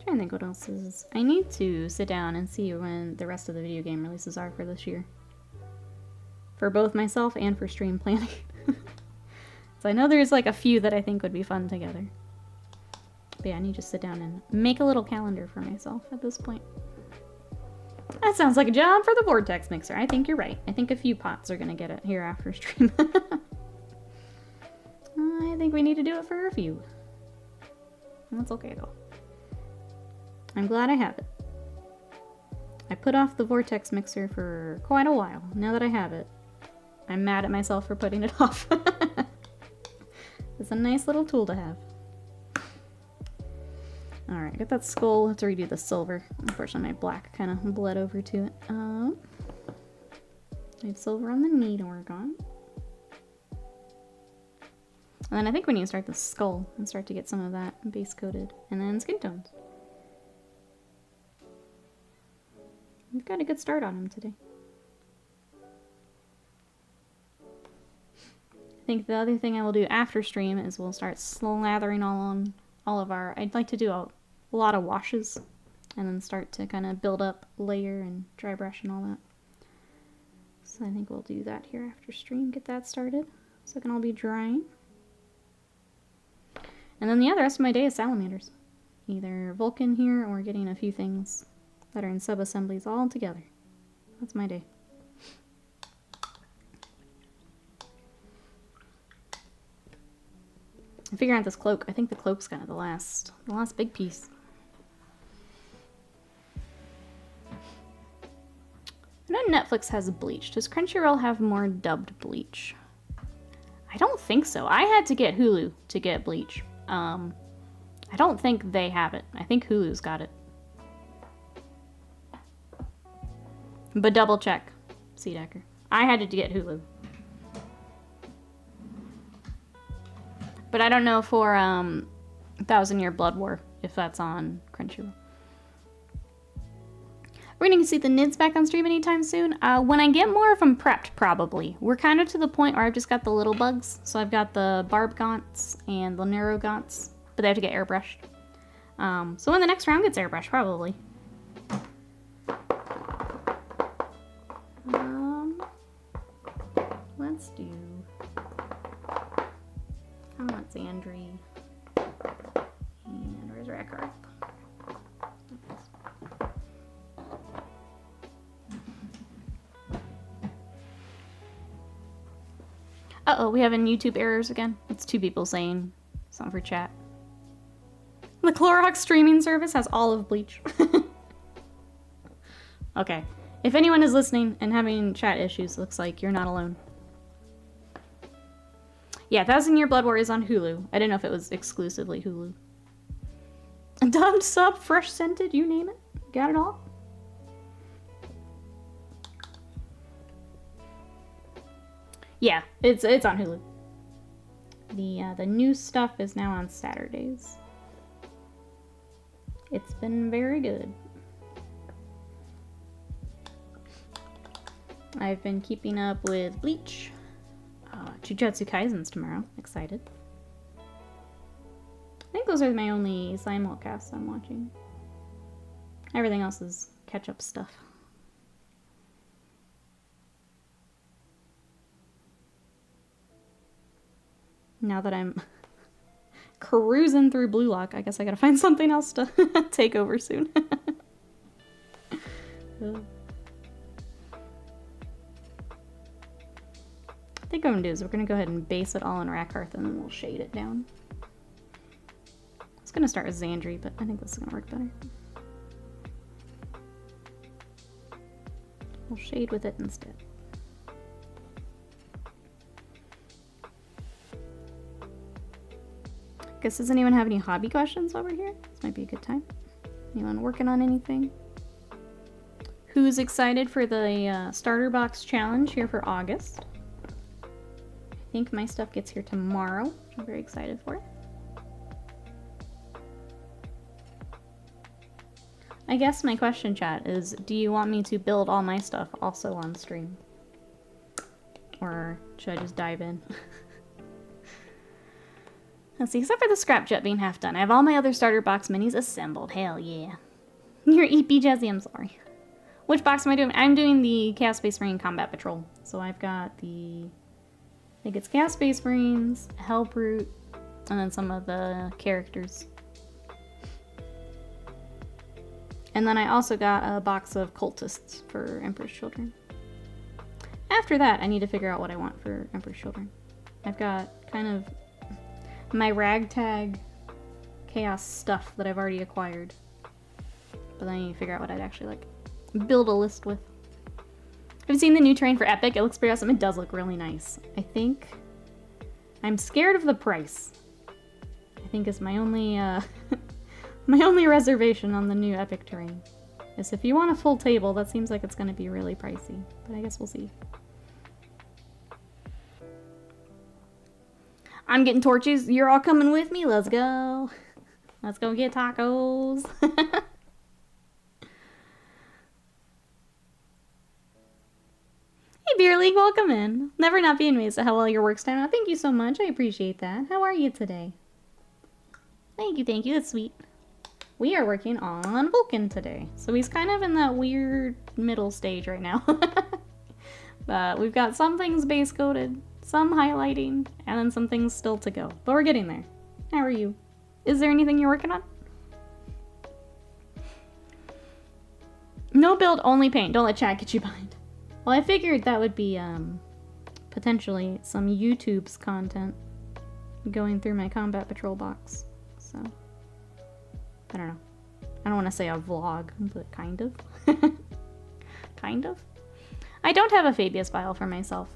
[SPEAKER 1] I think what else is... I need to sit down and see when the rest of the video game releases are for this year. For both myself and for stream planning. So I know there's like a few that I think would be fun together. But yeah, I need to sit down and make a little calendar for myself at this point. That sounds like a job for the Vortex Mixer. I think you're right. I think a few pots are going to get it here after stream. I think we need to do it for a few. That's okay though. I'm glad I have it. I put off the Vortex Mixer for quite a while. Now that I have it, I'm mad at myself for putting it off. It's a nice little tool to have. Alright, got that skull. Let's redo the silver. Unfortunately, my black kind of bled over to it. I have silver on the need orgon. And then I think we need to start the skull and start to get some of that base coated. And then skin tones. We've got a good start on him today. I think the other thing I will do after stream is we'll start slathering all of our... I'd like to do a lot of washes. And then start to kind of build up layer and dry brush and all that. So I think we'll do that here after stream. Get that started. So it can all be drying. And then the other rest of my day is salamanders. Either Vulkan here or getting a few things that are in sub-assemblies all together. That's my day. I'm figuring out this cloak. I think the cloak's kind of the last big piece. I know Netflix has Bleach. Does Crunchyroll have more dubbed Bleach? I don't think so. I had to get Hulu to get Bleach. I don't think they have it. I think Hulu's got it. But double check, Seedecker. I had to get Hulu. But I don't know for 1,000 Year Blood War if that's on Crunchyroll. We're going to see the Nids back on stream anytime soon. When I get more of them prepped, probably. We're kind of to the point where I've just got the little bugs. So I've got the Barb Gaunts and the Neuro Gaunts. But they have to get airbrushed. So when the next round gets airbrushed, probably. Let's do... I want Xandri. And where's Rakarth? Uh-oh, we having YouTube errors again. It's 2 people saying something for chat. The Clorox streaming service has all of Bleach. Okay. If anyone is listening and having chat issues, looks like you're not alone. Yeah, 1,000 Year Blood War is on Hulu. I didn't know if it was exclusively Hulu. Dubbed, sub, fresh scented, you name it. Got it all. Yeah, it's on Hulu. The new stuff is now on Saturdays. It's been very good. I've been keeping up with Bleach. Jujutsu Kaisen's tomorrow. Excited. I think those are my only simulcasts I'm watching. Everything else is catch-up stuff. Now that I'm cruising through Blue Lock, I guess I gotta find something else to take over soon. I think what I'm gonna do is we're gonna go ahead and base it all in Rakarth and then we'll shade it down. I was gonna start with Xandri, but I think this is gonna work better. We'll shade with it instead. Guess, does anyone have any hobby questions over here? This might be a good time. Anyone working on anything? Who's excited for the starter box challenge here for August? I think my stuff gets here tomorrow, which I'm very excited for. I guess my question, chat, is do you want me to build all my stuff also on stream? Or should I just dive in? Let's see, except for the scrap jet being half done. I have all my other starter box minis assembled. Hell yeah. You're EP Jazzy, I'm sorry. Which box am I doing? I'm doing the Chaos Space Marine Combat Patrol. So I've got the... I think it's Chaos Space Marines, Hellbrute, and then some of the characters. And then I also got a box of Cultists for Emperor's Children. After that, I need to figure out what I want for Emperor's Children. I've got kind of my ragtag chaos stuff that I've already acquired. But then I need to figure out what I'd actually like build a list with. Have you seen the new terrain for Epic? It looks pretty awesome. It does look really nice. I think I'm scared of the price. I think is my only my only reservation on the new Epic terrain. Is if you want a full table, that seems like it's going to be really pricey. But I guess we'll see. I'm getting torches. You're all coming with me. Let's go. Let's go get tacos. Hey, Beer League, welcome in. Never not be amazed at how well your work's done out. Thank you so much. I appreciate that. How are you today? Thank you, thank you. That's sweet. We are working on Vulkan today. So he's kind of in that weird middle stage right now. But we've got some things base coated, some highlighting, and then some things still to go. But we're getting there. How are you? Is there anything you're working on? No build, only paint. Don't let chat get you behind. Well, I figured that would be potentially some YouTube's content going through my combat patrol box. So, I don't know. I don't want to say a vlog, but kind of. Kind of. I don't have a Fabius file for myself.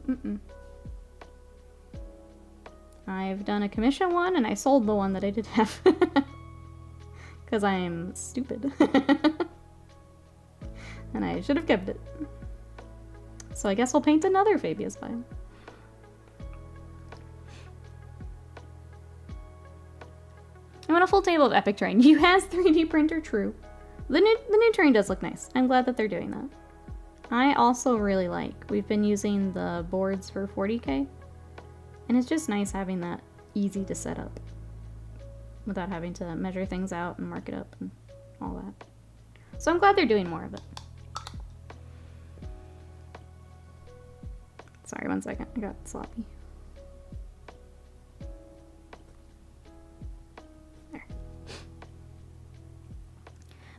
[SPEAKER 1] I've done a commission one, and I sold the one that I did have. Because I'm stupid. And I should have kept it. So I guess we'll paint another Fabius file. I want a full table of epic terrain. You has 3D printer, true. The new terrain does look nice. I'm glad that they're doing that. I also really like, we've been using the boards for 40K, and it's just nice having that easy to set up without having to measure things out and mark it up and all that. So I'm glad they're doing more of it. Sorry, one second, I got sloppy. There.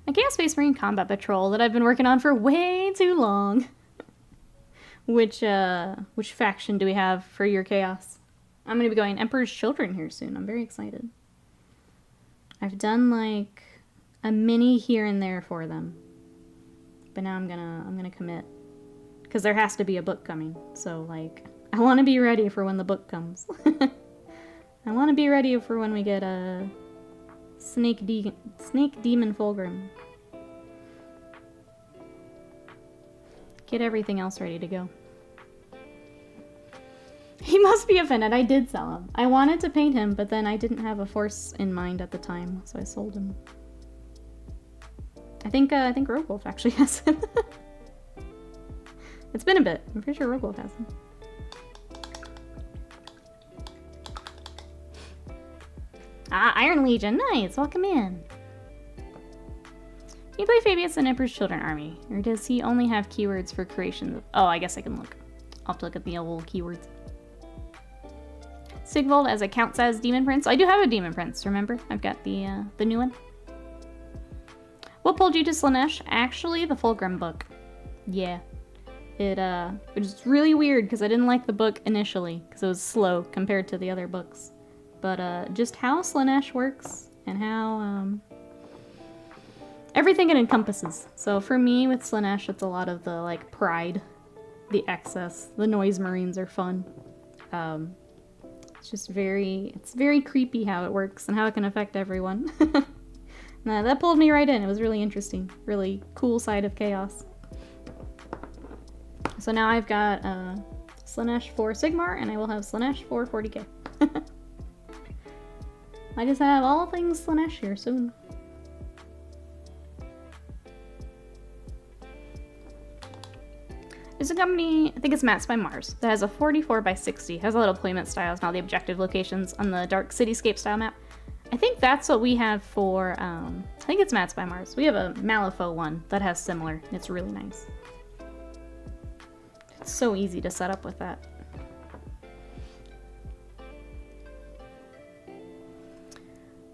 [SPEAKER 1] My Chaos Space Marine Combat Patrol that I've been working on for way too long. Which faction do we have for your Chaos? I'm gonna be going Emperor's Children here soon. I'm very excited. I've done like a mini here and there for them. But now I'm gonna commit. Because there has to be a book coming. So like, I want to be ready for when the book comes. I want to be ready for when we get a Snake Demon Fulgrim. Get everything else ready to go. He must be offended. I did sell him. I wanted to paint him, but then I didn't have a force in mind at the time, so I sold him. I think Rogue Wolf actually has him. It's been a bit. I'm pretty sure Rogue Wolf has him. Ah, Iron Legion. Nice. Welcome in. Can you play Fabius and Emperor's Children Army? Or does he only have keywords for creation? Oh, I guess I can look. I'll have to look at the old keywords. Sigvald as it counts as Demon Prince. I do have a Demon Prince, remember? I've got the new one. What pulled you to Slaanesh? Actually, the Fulgrim book. Yeah. It was really weird because I didn't like the book initially because it was slow compared to the other books. But just how Slaanesh works and how everything it encompasses. So for me with Slaanesh, it's a lot of the like pride, the excess, the noise marines are fun. It's just it's very creepy how it works and how it can affect everyone. That pulled me right in. It was really interesting, really cool side of Chaos. So now I've got Slaanesh for Sigmar, and I will have Slaanesh for 40K. I just have all things Slaanesh here soon. There's a company, I think it's Maps by Mars, that has a 44x60, has a little deployment styles and all the objective locations on the Dark Cityscape style map. I think that's what we have for, I think it's Maps by Mars. We have a Malifaux one that has similar. It's really nice. It's so easy to set up with that.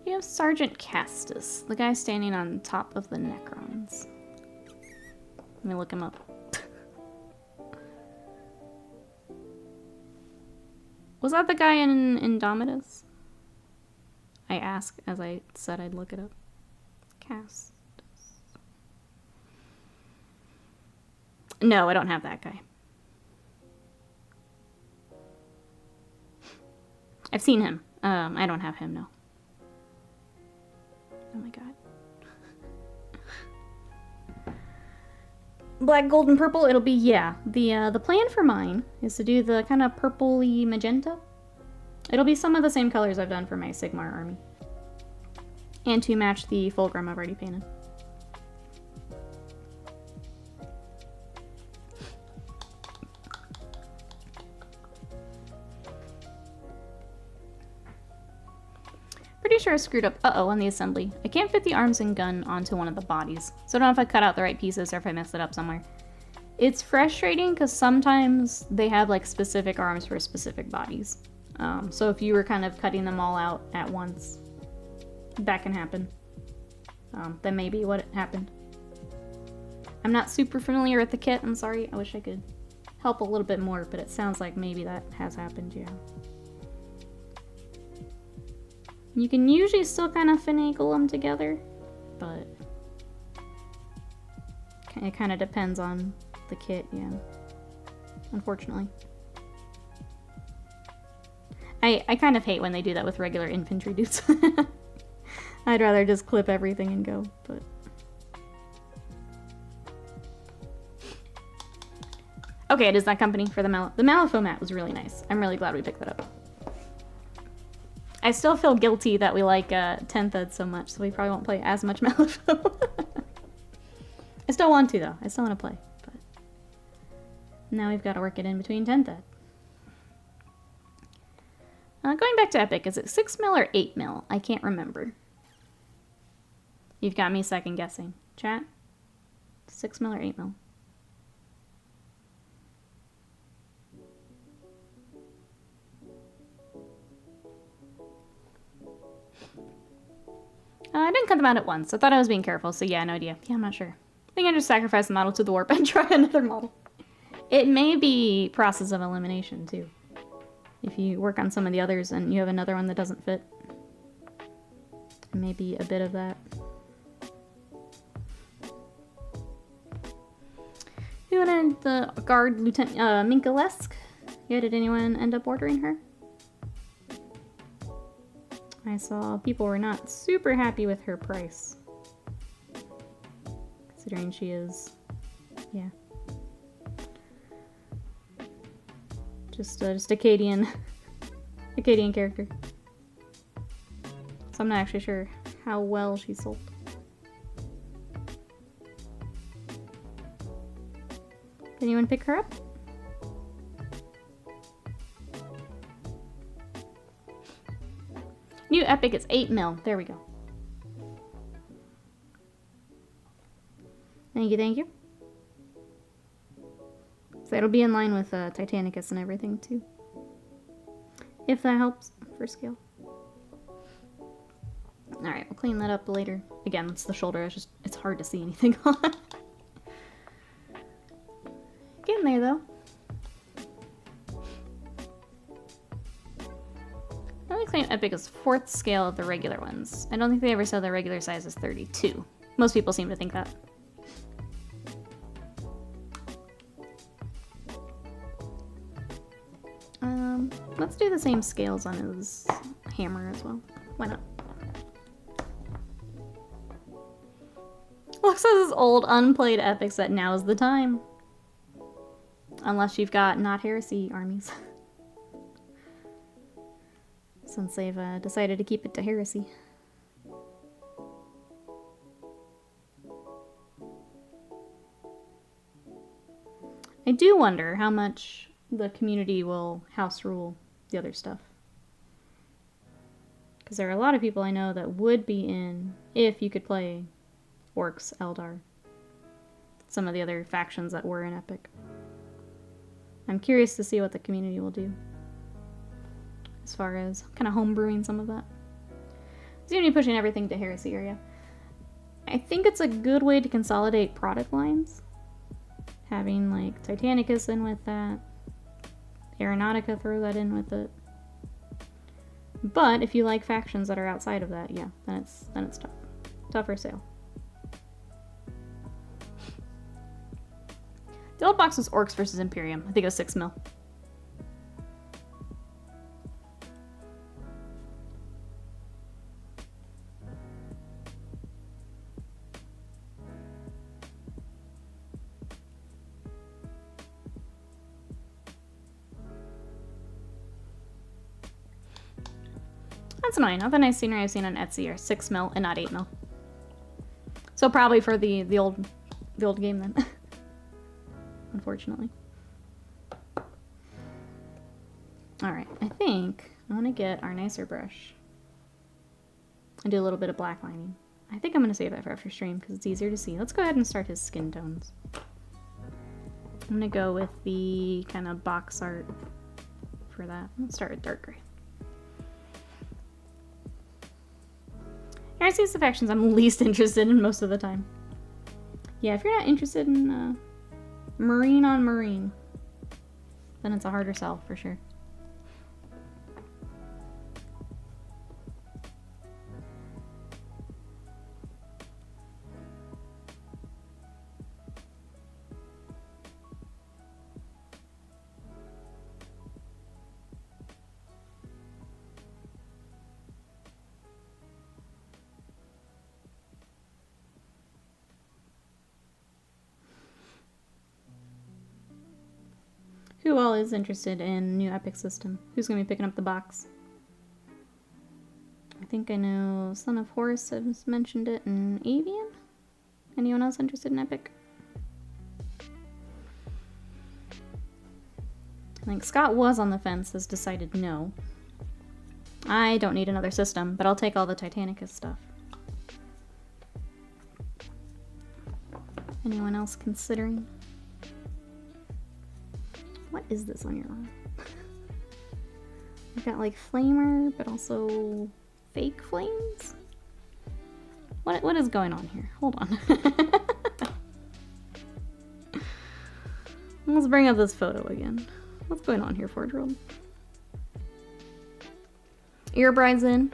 [SPEAKER 1] You have Sergeant Castus, the guy standing on top of the Necrons. Let me look him up. Was that the guy in Indomitus? I asked as I said I'd look it up. Castus. No, I don't have that guy. I've seen him. I don't have him, no. Oh my god. Black, gold, and purple, it'll be, yeah. The plan for mine is to do the kind of purpley magenta. It'll be some of the same colors I've done for my Sigmar army. And to match the Fulgrim I've already painted. Pretty sure I screwed up, on the assembly. I can't fit the arms and gun onto one of the bodies. So I don't know if I cut out the right pieces or if I messed it up somewhere. It's frustrating because sometimes they have like specific arms for specific bodies. So if you were kind of cutting them all out at once, that can happen. That may be what happened. I'm not super familiar with the kit, I'm sorry. I wish I could help a little bit more, but it sounds like maybe that has happened, yeah. You can usually still kind of finagle them together, but it kind of depends on the kit, yeah. Unfortunately. I kind of hate when they do that with regular infantry dudes. I'd rather just clip everything and go, but... Okay, it is that company for the Malifaux mat was really nice. I'm really glad we picked that up. I still feel guilty that we like 10th Ed so much, so we probably won't play as much Malifaux. I still want to, though. I still want to play, but... Now we've got to work it in between 10th Ed. Going back to Epic, is it 6 mil or 8 mil? I can't remember. You've got me second guessing. Chat? 6 mil or 8 mil? I didn't cut them out at once. I thought I was being careful, so yeah, no idea. Yeah, I'm not sure. I think I just sacrificed the model to the warp and try another model. It may be process of elimination, too. If you work on some of the others and you have another one that doesn't fit. Maybe a bit of that. We wanted the guard Lieutenant Minkalesk. Yeah, did anyone end up ordering her? I saw people were not super happy with her price. Considering she is, yeah. Just Acadian character. So I'm not actually sure how well she sold. Did anyone pick her up? New Epic is 8 mil. There we go. Thank you, thank you. So it'll be in line with Titanicus and everything, too. If that helps for scale. Alright, we'll clean that up later. Again, it's the shoulder. It's hard to see anything on. Getting there, though. I only claim Epic is 4th scale of the regular ones. I don't think they ever said the regular size is 32. Most people seem to think that. Let's do the same scales on his hammer as well. Why not? Looks at his old unplayed epics that now is the time. Unless you've got not heresy armies. Since they've decided to keep it to heresy. I do wonder how much the community will house rule the other stuff. Because there are a lot of people I know that would be in if you could play Orcs, Eldar. Some of the other factions that were in Epic. I'm curious to see what the community will do. As far as kind of homebrewing some of that. It's going to be pushing everything to heresy area. I think it's a good way to consolidate product lines. Having like Titanicus in with that. Aeronautica, throw that in with it. But if you like factions that are outside of that, yeah, then it's tough. Tougher sale. The old box was Orcs versus Imperium. I think it was 6 mil. That's annoying. All the nice scenery I've seen on Etsy are 6 mil and not 8 mil. So probably for the old game then. Unfortunately. Alright, I think I want to get our nicer brush and do a little bit of black lining. I think I'm going to save that for after stream because it's easier to see. Let's go ahead and start his skin tones. I'm going to go with the kind of box art for that. Let's start with dark gray. Here's these factions I'm least interested in most of the time. Yeah, if you're not interested in marine on marine, then it's a harder sell for sure. Who all is interested in new epic system? Who's going to be picking up the box? I think I know Son of Horus has mentioned it in Avian. Anyone else interested in epic? I think Scott was on the fence, has decided no. I don't need another system, but I'll take all the Titanicus stuff. Anyone else considering? What is this on your arm? I've got like flamer, but also fake flames? What is going on here? Hold on. Let's bring up this photo again. What's going on here, Forge World? Earbride's in.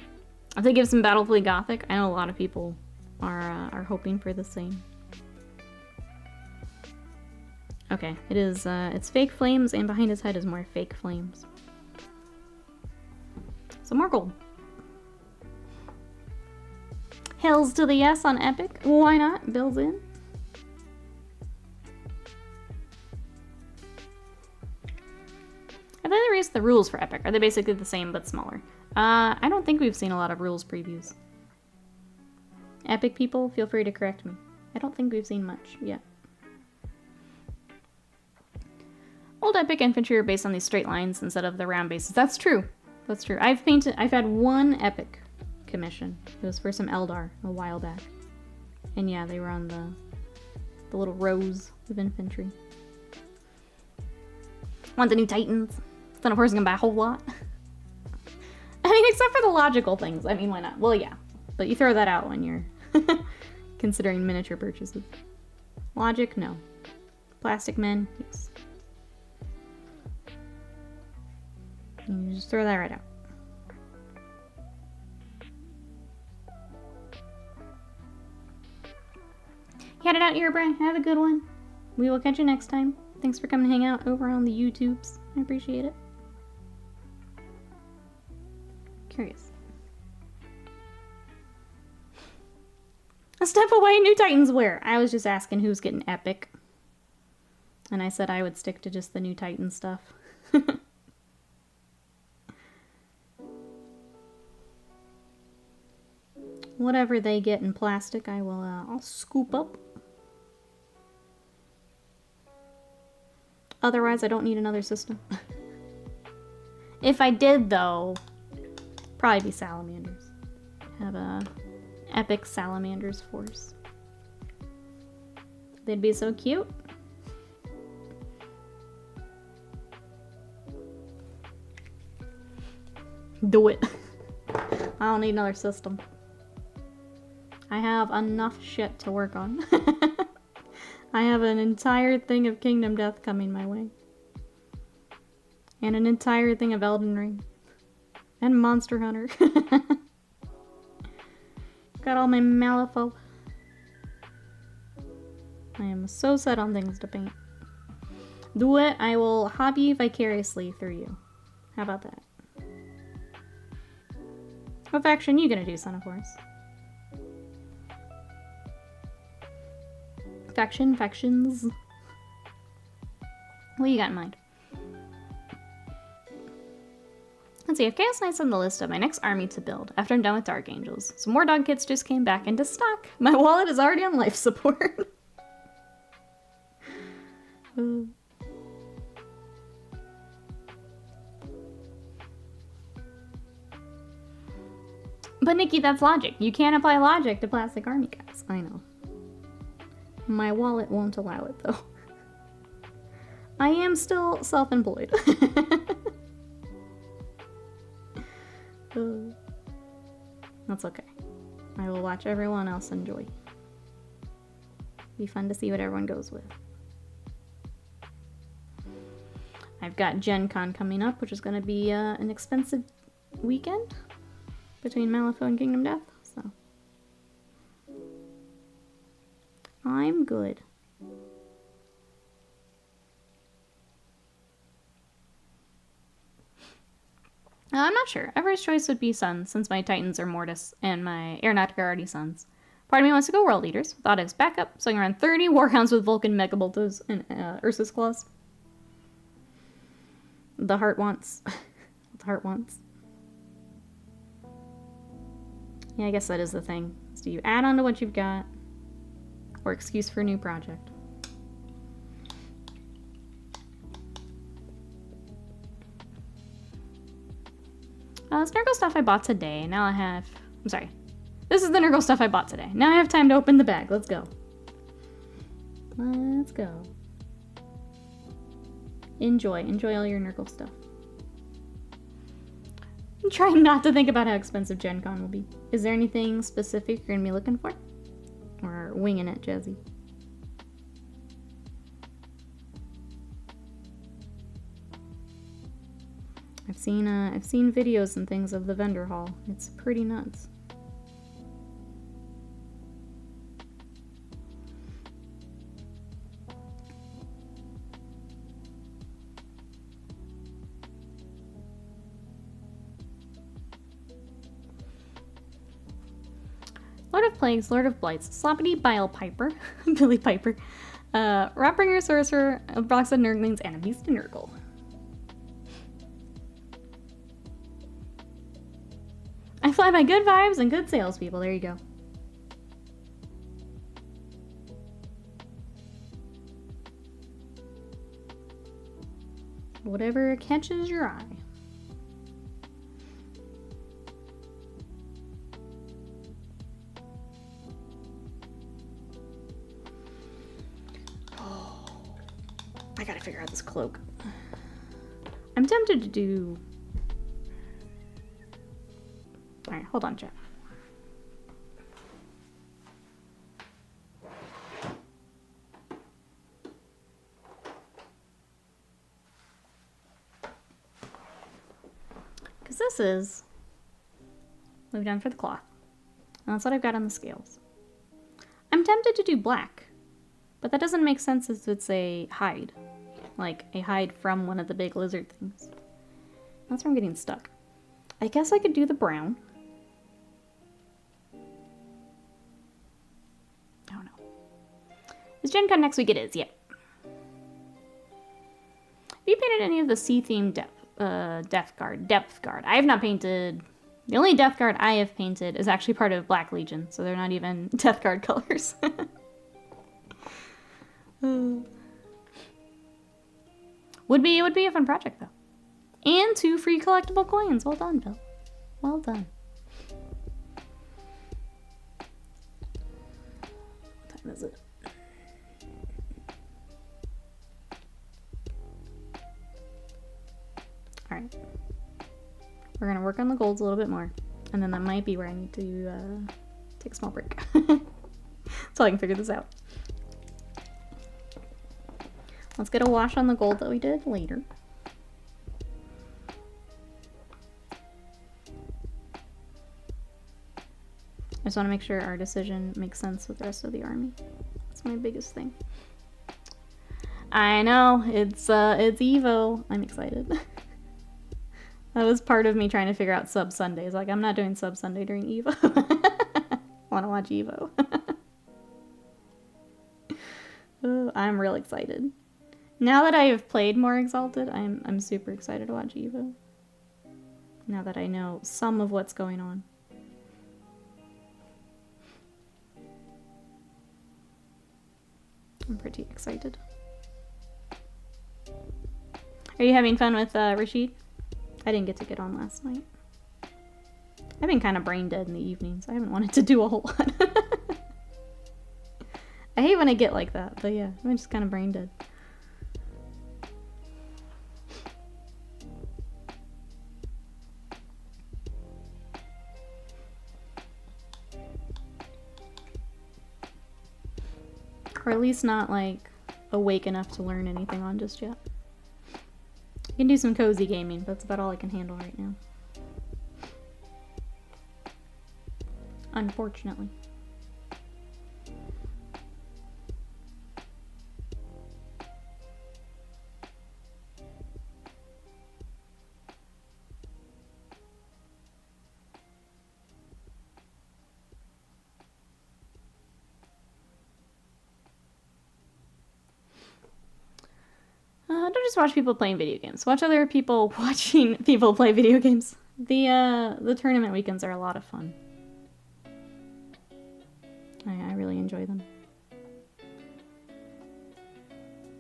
[SPEAKER 1] I think give some Battlefleet Gothic. I know a lot of people are hoping for the same. Okay, it is, it's fake flames, and behind his head is more fake flames. So more gold. Hells to the yes on epic. Why not? Bill's in. Have they raised the rules for epic? Are they basically the same but smaller? I don't think we've seen a lot of rules previews. Epic people, feel free to correct me. I don't think we've seen much yet. Old epic infantry are based on these straight lines instead of the round bases. That's true. That's true. I've had one epic commission. It was for some Eldar a while back. And yeah, they were on the little rows of infantry. Want the new Titans? Son of Horus is gonna buy a whole lot. I mean, except for the logical things. I mean, why not? Well, yeah. But you throw that out when you're considering miniature purchases. Logic, no. Plastic men, yes. You just throw that right out. Cat it out, Earbright. Have a good one. We will catch you next time. Thanks for coming to hang out over on the YouTubes. I appreciate it. Curious. A step away, new Titans where? I was just asking who's getting epic. And I said I would stick to just the new Titan stuff. Whatever they get in plastic, I will, I'll scoop up. Otherwise, I don't need another system. If I did, though, probably be Salamanders. Have a epic Salamanders force. They'd be so cute. Do it. I don't need another system. I have enough shit to work on. I have an entire thing of Kingdom Death coming my way. And an entire thing of Elden Ring. And Monster Hunter. Got all my Malifaux. I am so set on things to paint. Do it, I will hobby vicariously through you. How about that? What faction you gonna do, Son of Horus? Factions. What you got in mind? Let's see, I have Chaos Knights on the list of my next army to build after I'm done with Dark Angels. Some more dog kits just came back into stock. My wallet is already on life support. But Nikki, that's logic. You can't apply logic to plastic army guys. I know. My wallet won't allow it though. I am still self-employed. That's okay. I will watch everyone else enjoy. Be fun to see what everyone goes with. I've got Gen Con coming up, which is going to be an expensive weekend between Malifaux and Kingdom Death, so I'm good. I'm not sure. Everest choice would be Suns, since my Titans are Mortis and my Aeronautica are already Suns. Part of me wants to go World Eaters with Audix backup, so I can run 30 Warhounds with Vulkan Megaboltos and Ursus Claws. The heart wants. The heart wants. Yeah, I guess that is the thing. So you add on to what you've got, or excuse for a new project. Nurgle stuff I bought today. Now I have... I'm sorry. This is the Nurgle stuff I bought today. Now I have time to open the bag. Let's go. Let's go. Enjoy. Enjoy all your Nurgle stuff. I'm trying not to think about how expensive Gen Con will be. Is there anything specific you're going to be looking for? Or winging it, Jazzy? I've seen videos and things of the vendor hall. It's pretty nuts. Lord of Plagues, Lord of Blights, Sloppity Bile Piper, Billy Piper, Ratbringer Sorcerer, a box of Nurglings, and a Beast of Nurgle. I fly by good vibes and good salespeople. There you go. Whatever catches your eye. Oh, I gotta figure out this cloak. I'm tempted to do... Alright, hold on, Jeff. Because this is what we've done for the cloth. And that's what I've got on the scales. I'm tempted to do black, but that doesn't make sense as it's a hide. Like a hide from one of the big lizard things. That's where I'm getting stuck. I guess I could do the brown. Oh no. Is Gen Con next week? It is, yeah. Have you painted any of the sea-themed depth guard? I have not painted... The only Death Guard I have painted is actually part of Black Legion, so they're not even Death Guard colors. Would be a fun project, though. And 2 free collectible coins. Well done, Bill. Well done. What time is it? Alright. We're gonna work on the golds a little bit more. And then that might be where I need to take a small break. So I can figure this out. Let's get a wash on the gold that we did later. I just want to make sure our decision makes sense with the rest of the army. That's my biggest thing. I know, it's Evo. I'm excited. That was part of me trying to figure out sub Sundays. Like, I'm not doing sub Sunday during Evo. I want to watch Evo. Oh, I'm real excited. Now that I have played more Exalted, I'm super excited to watch Evo. now that I know some of what's going on. I'm pretty excited. Are you having fun with Rashid? I didn't get to get on last night. I've been kind of brain dead in the evenings. I haven't wanted to do a whole lot. I hate when I get like that, but yeah, I'm just kind of brain dead. Or at least not, like, awake enough to learn anything on just yet. I can do some cozy gaming, but that's about all I can handle right now. Unfortunately. Don't just watch people playing video games. Watch other people watching people play video games. The tournament weekends are a lot of fun. I really enjoy them.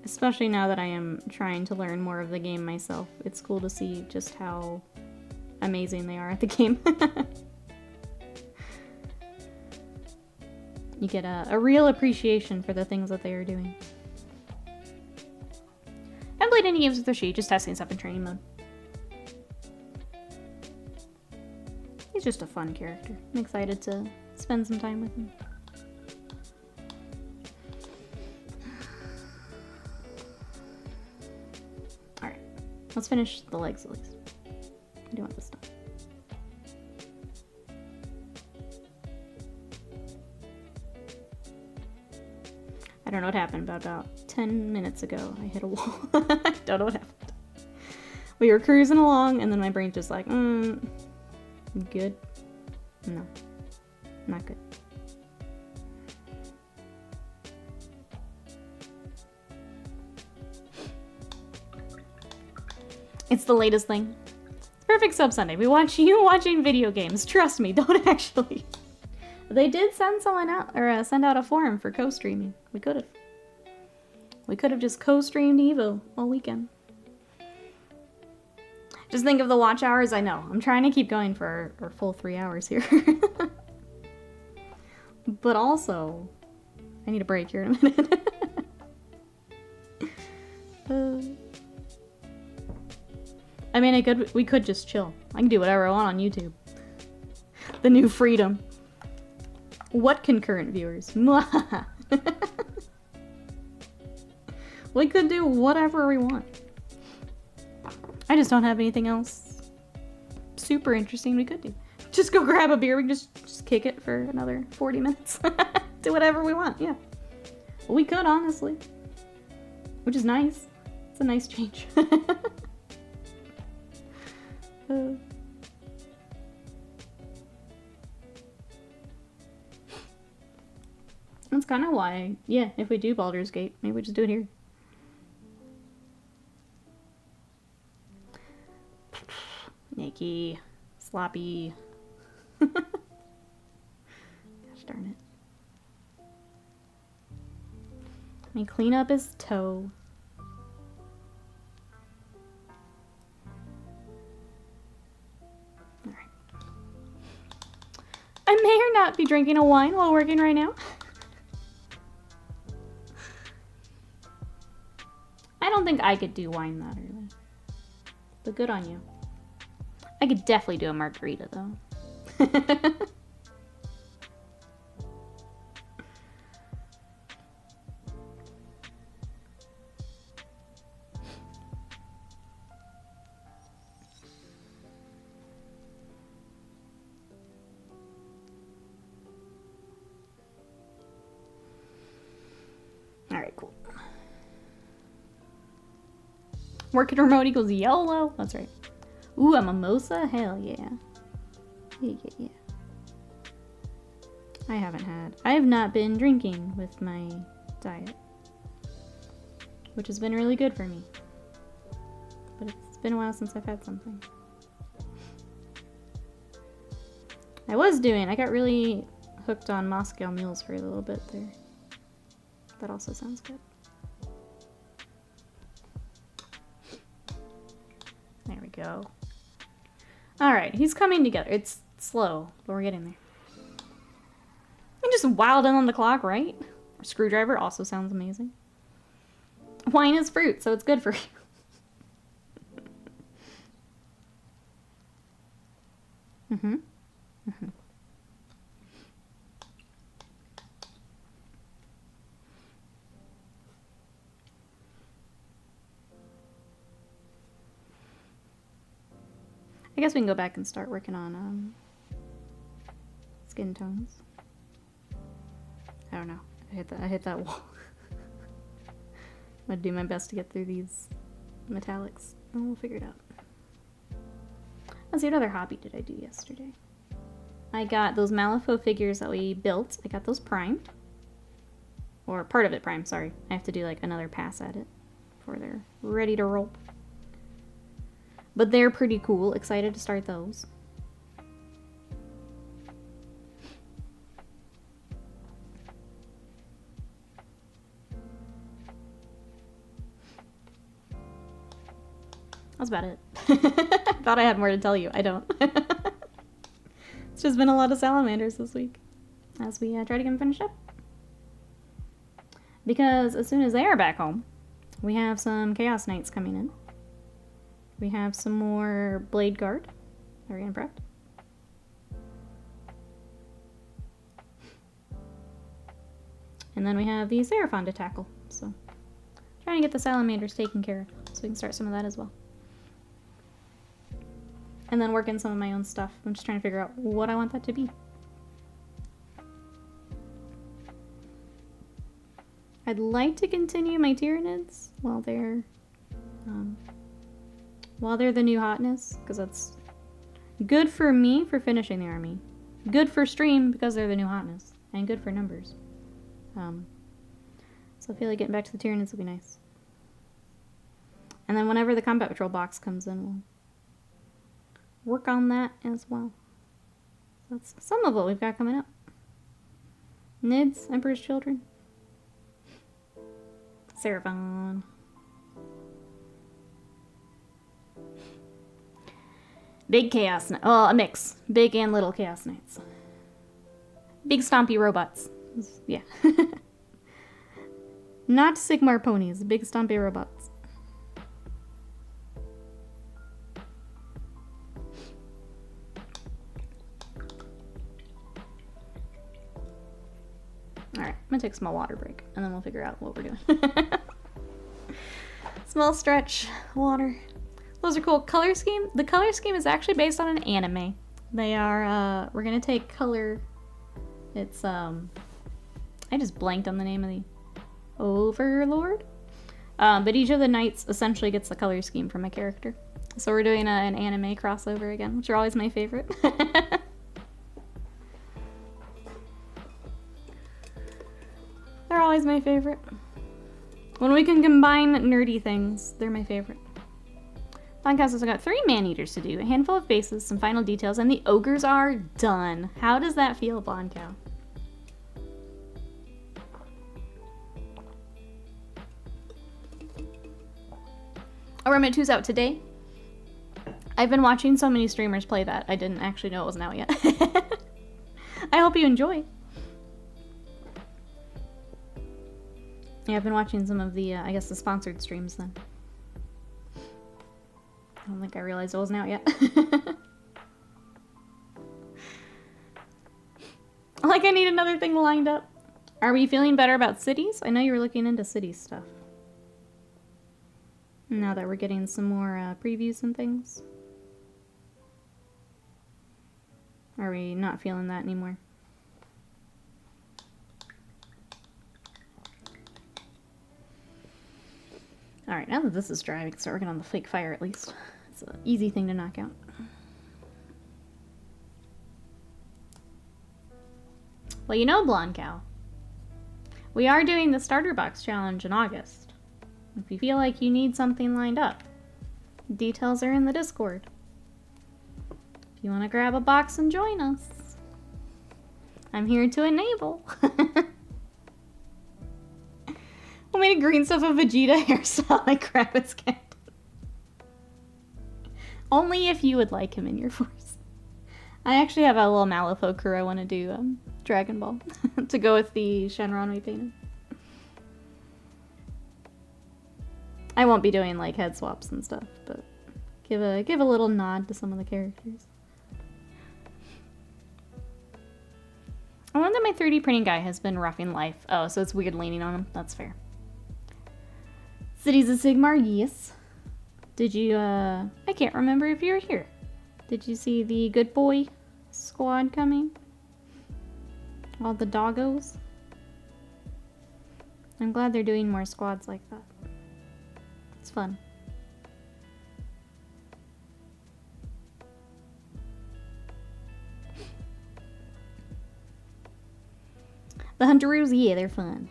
[SPEAKER 1] Especially now that I am trying to learn more of the game myself. It's cool to see just how amazing they are at the game. You get a real appreciation for the things that they are doing. I haven't played any games with Rashid, just testing stuff in training mode. He's just a fun character. I'm excited to spend some time with him. Alright, let's finish the legs at least. I do want this done. I don't know what happened, but about 10 minutes ago, I hit a wall. I don't know what happened. We were cruising along, and then my brain's just like, good? No, not good. It's the latest thing. It's perfect sub Sunday. We watch you watching video games. Trust me, don't actually. They did send someone out, or send out a forum for co-streaming. We could have. We could have just co-streamed Evo all weekend. Just think of the watch hours. I know. I'm trying to keep going for our full 3 hours here. But also, I need a break here in a minute. I mean, we could just chill. I can do whatever I want on YouTube. The new freedom. What concurrent viewers? We could do whatever we want. I just don't have anything else super interesting we could do. Just go grab a beer. We can just kick it for another 40 minutes. Do whatever we want, yeah. We could, honestly. Which is nice. It's a nice change. That's kind of why, yeah, if we do Baldur's Gate, maybe we just do it here. Nikki. Sloppy. Gosh darn it. Let me clean up his toe. Alright. I may or not be drinking a wine while working right now. I don't think I could do wine that early. But good on you. I could definitely do a margarita, though. Alright, cool. Working remote equals YOLO. That's right. Ooh, a mimosa? Hell yeah. Yeah. I have not been drinking with my diet. Which has been really good for me. But it's been a while since I've had something. I got really hooked on Moscow mules for a little bit there. That also sounds good. There we go. Alright, he's coming together. It's slow, but we're getting there. I'm just wild in on the clock, right? Screwdriver also sounds amazing. Wine is fruit, so it's good for you. Mm-hmm. Mm-hmm. I guess we can go back and start working on skin tones. I don't know. I hit that wall. I'm gonna do my best to get through these metallics, and we'll figure it out. Let's see, what other hobby did I do yesterday? I got those Malifaux figures that we built. I got those primed. Or part of it primed, sorry. I have to do like another pass at it before they're ready to roll. But they're pretty cool. Excited to start those. That's about it. Thought I had more to tell you. I don't. It's just been a lot of salamanders this week as we try to get them finished up. Because as soon as they are back home, we have some Chaos Knights coming in. We have some more Blade Guard. Are we getting prepped? And then we have the Seraphon to tackle. So, trying to get the salamanders taken care of so we can start some of that as well. And then work in some of my own stuff. I'm just trying to figure out what I want that to be. I'd like to continue my Tyranids while they're the new hotness, because that's good for me for finishing the army. Good for stream because they're the new hotness. And good for numbers. So I feel like getting back to the Tyranids will be nice. And then whenever the combat patrol box comes in, we'll work on that as well. That's some of what we've got coming up. Nids, Emperor's Children. Seraphon. Big Chaos Knights. Well, a mix. Big and little Chaos Knights. Big stompy robots. Yeah. Not Sigmar ponies. Big stompy robots. Alright, I'm gonna take a small water break, and then we'll figure out what we're doing. Small stretch, water. Those are cool. Color scheme. The color scheme is actually based on an anime. They are, we're gonna take color. It's, I just blanked on the name of the Overlord. But each of the knights essentially gets the color scheme from a character. So we're doing an anime crossover again, which are always my favorite. They're always my favorite. When we can combine nerdy things, they're my favorite. Podcast has got 3 man-eaters to do, a handful of bases, some final details, and the ogres are done. How does that feel, Blonde Cow? Remit 2's out today. I've been watching so many streamers play that, I didn't actually know it wasn't out yet. I hope you enjoy. Yeah, I've been watching some of the, I guess the sponsored streams then. I don't think I realized it wasn't out yet. Like I need another thing lined up. Are we feeling better about cities? I know you were looking into city stuff. Now that we're getting some more previews and things. Are we not feeling that anymore? Alright, now that this is dry, we can start working on the fake fire at least. It's an easy thing to knock out. Well, you know, Blonde Cow, we are doing the starter box challenge in August. If you feel like you need something lined up, details are in the Discord. If you want to grab a box and join us. I'm here to enable. We'll make a green stuff of Vegeta hairstyle like Kravis Cat. Only if you would like him in your force. I actually have a little Malifaux crew I want to do Dragon Ball to go with the Shenron we painted. I won't be doing like head swaps and stuff, but give a little nod to some of the characters. I wonder that my 3D printing guy has been roughing life. Oh, so it's weird leaning on him. That's fair. Cities of Sigmar, yes. Did you, I can't remember if you were here. Did you see the good boy squad coming? All the doggos? I'm glad they're doing more squads like that. It's fun. The Huntaroos, yeah, they're fun.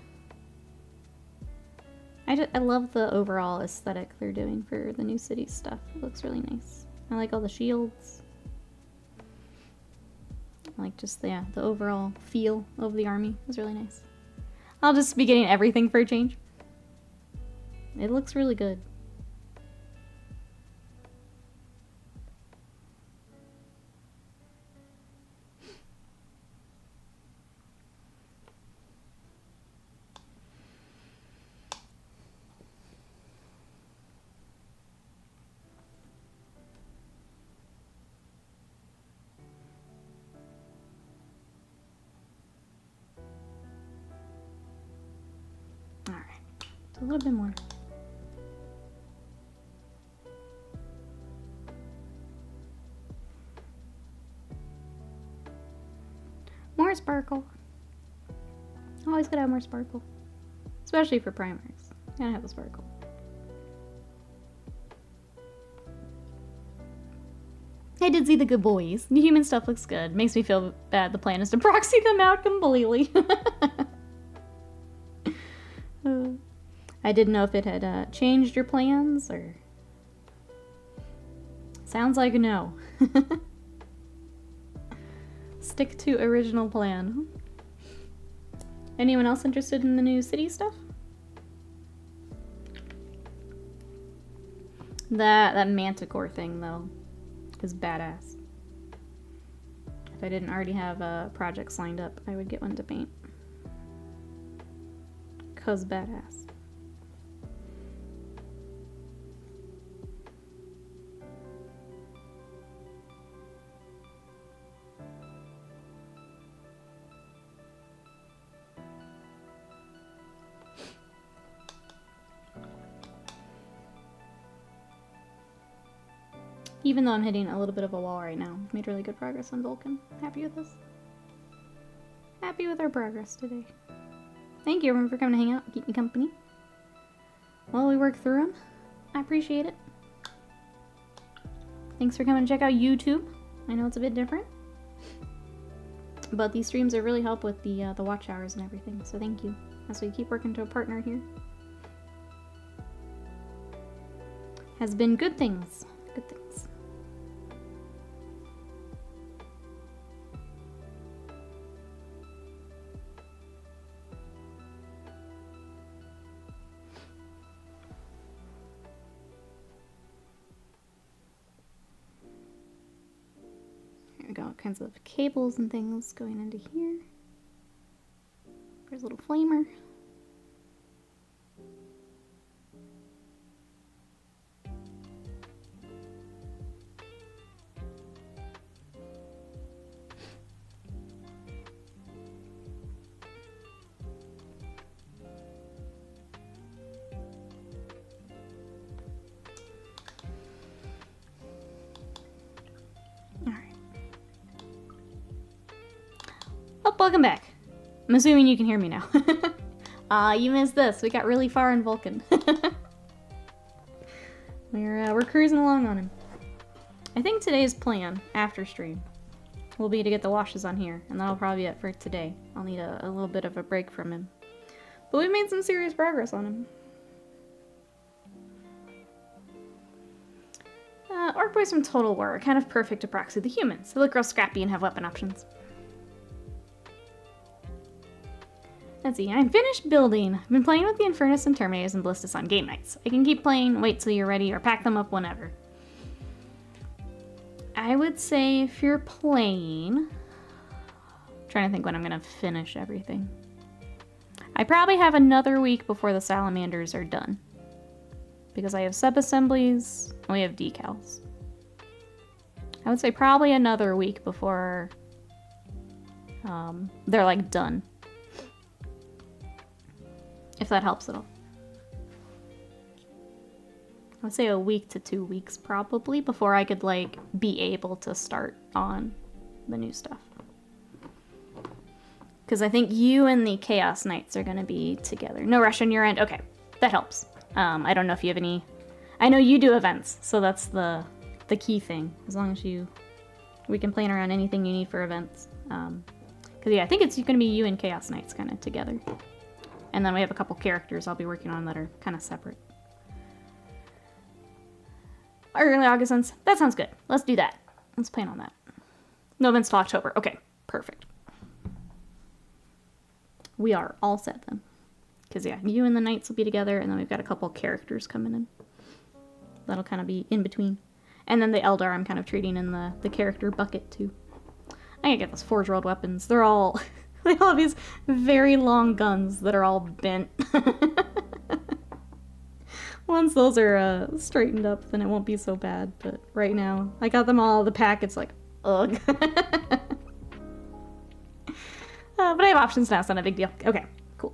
[SPEAKER 1] I love the overall aesthetic they're doing for the new city stuff. It looks really nice. I like all the shields. I like just the overall feel of the army is really nice. I'll just be getting everything for a change. It looks really good. A little bit more. More sparkle. Always gotta have more sparkle. Especially for primaries. Gotta have the sparkle. I did see the good boys. The human stuff looks good. Makes me feel bad the plan is to proxy them out completely. I didn't know if it had changed your plans, or... Sounds like no. Stick to original plan. Anyone else interested in the new city stuff? That Manticore thing, though, is badass. If I didn't already have projects lined up, I would get one to paint. 'Cause badass. Even though I'm hitting a little bit of a wall right now, I've made really good progress on Vulkan. Happy with this. Happy with our progress today. Thank you everyone for coming to hang out and keep me company while we work through them. I appreciate it. Thanks for coming to check out YouTube. I know it's a bit different, but these streams are really help with the watch hours and everything, so thank you. As we keep working to a partner here. Has been good things. Good things. We got all kinds of cables and things going into here. There's a little flamer. Welcome back. I'm assuming you can hear me now. You missed this. We got really far in Vulkan. We're cruising along on him. I think today's plan, after stream, will be to get the washes on here, and that'll probably be it for today. I'll need a little bit of a break from him. But we've made some serious progress on him. Orc boys from Total War are kind of perfect to proxy the humans. They look real scrappy and have weapon options. Let's see, I'm finished building. I've been playing with the Infernus and Terminators and Ballistus on game nights. I can keep playing, wait till you're ready, or pack them up whenever. I would say if you're playing... I'm trying to think when I'm going to finish everything. I probably have another week before the Salamanders are done. Because I have sub-assemblies, and we have decals. I would say probably another week before they're like done. If that helps at all. I would say a week to 2 weeks probably before I could like be able to start on the new stuff. Because I think you and the Chaos Knights are going to be together. No rush on your end? Okay, that helps. I don't know if you have any... I know you do events, so that's the key thing. As long as we can plan around anything you need for events. Because yeah, I think it's going to be you and Chaos Knights kind of together. And then we have a couple characters I'll be working on that are kind of separate. Early August ends. That sounds good. Let's do that. Let's plan on that. No events till October. Okay, perfect. We are all set then. Because yeah, you and the Knights will be together, and then we've got a couple characters coming in. That'll kind of be in between. And then the Eldar I'm kind of treating in the character bucket too. I gotta get those Forge World weapons. They're all... they all have these very long guns that are all bent. Once those are straightened up, then it won't be so bad. But right now, I got them all. The packet's like, ugh. But I have options now, it's not a big deal. Okay, cool.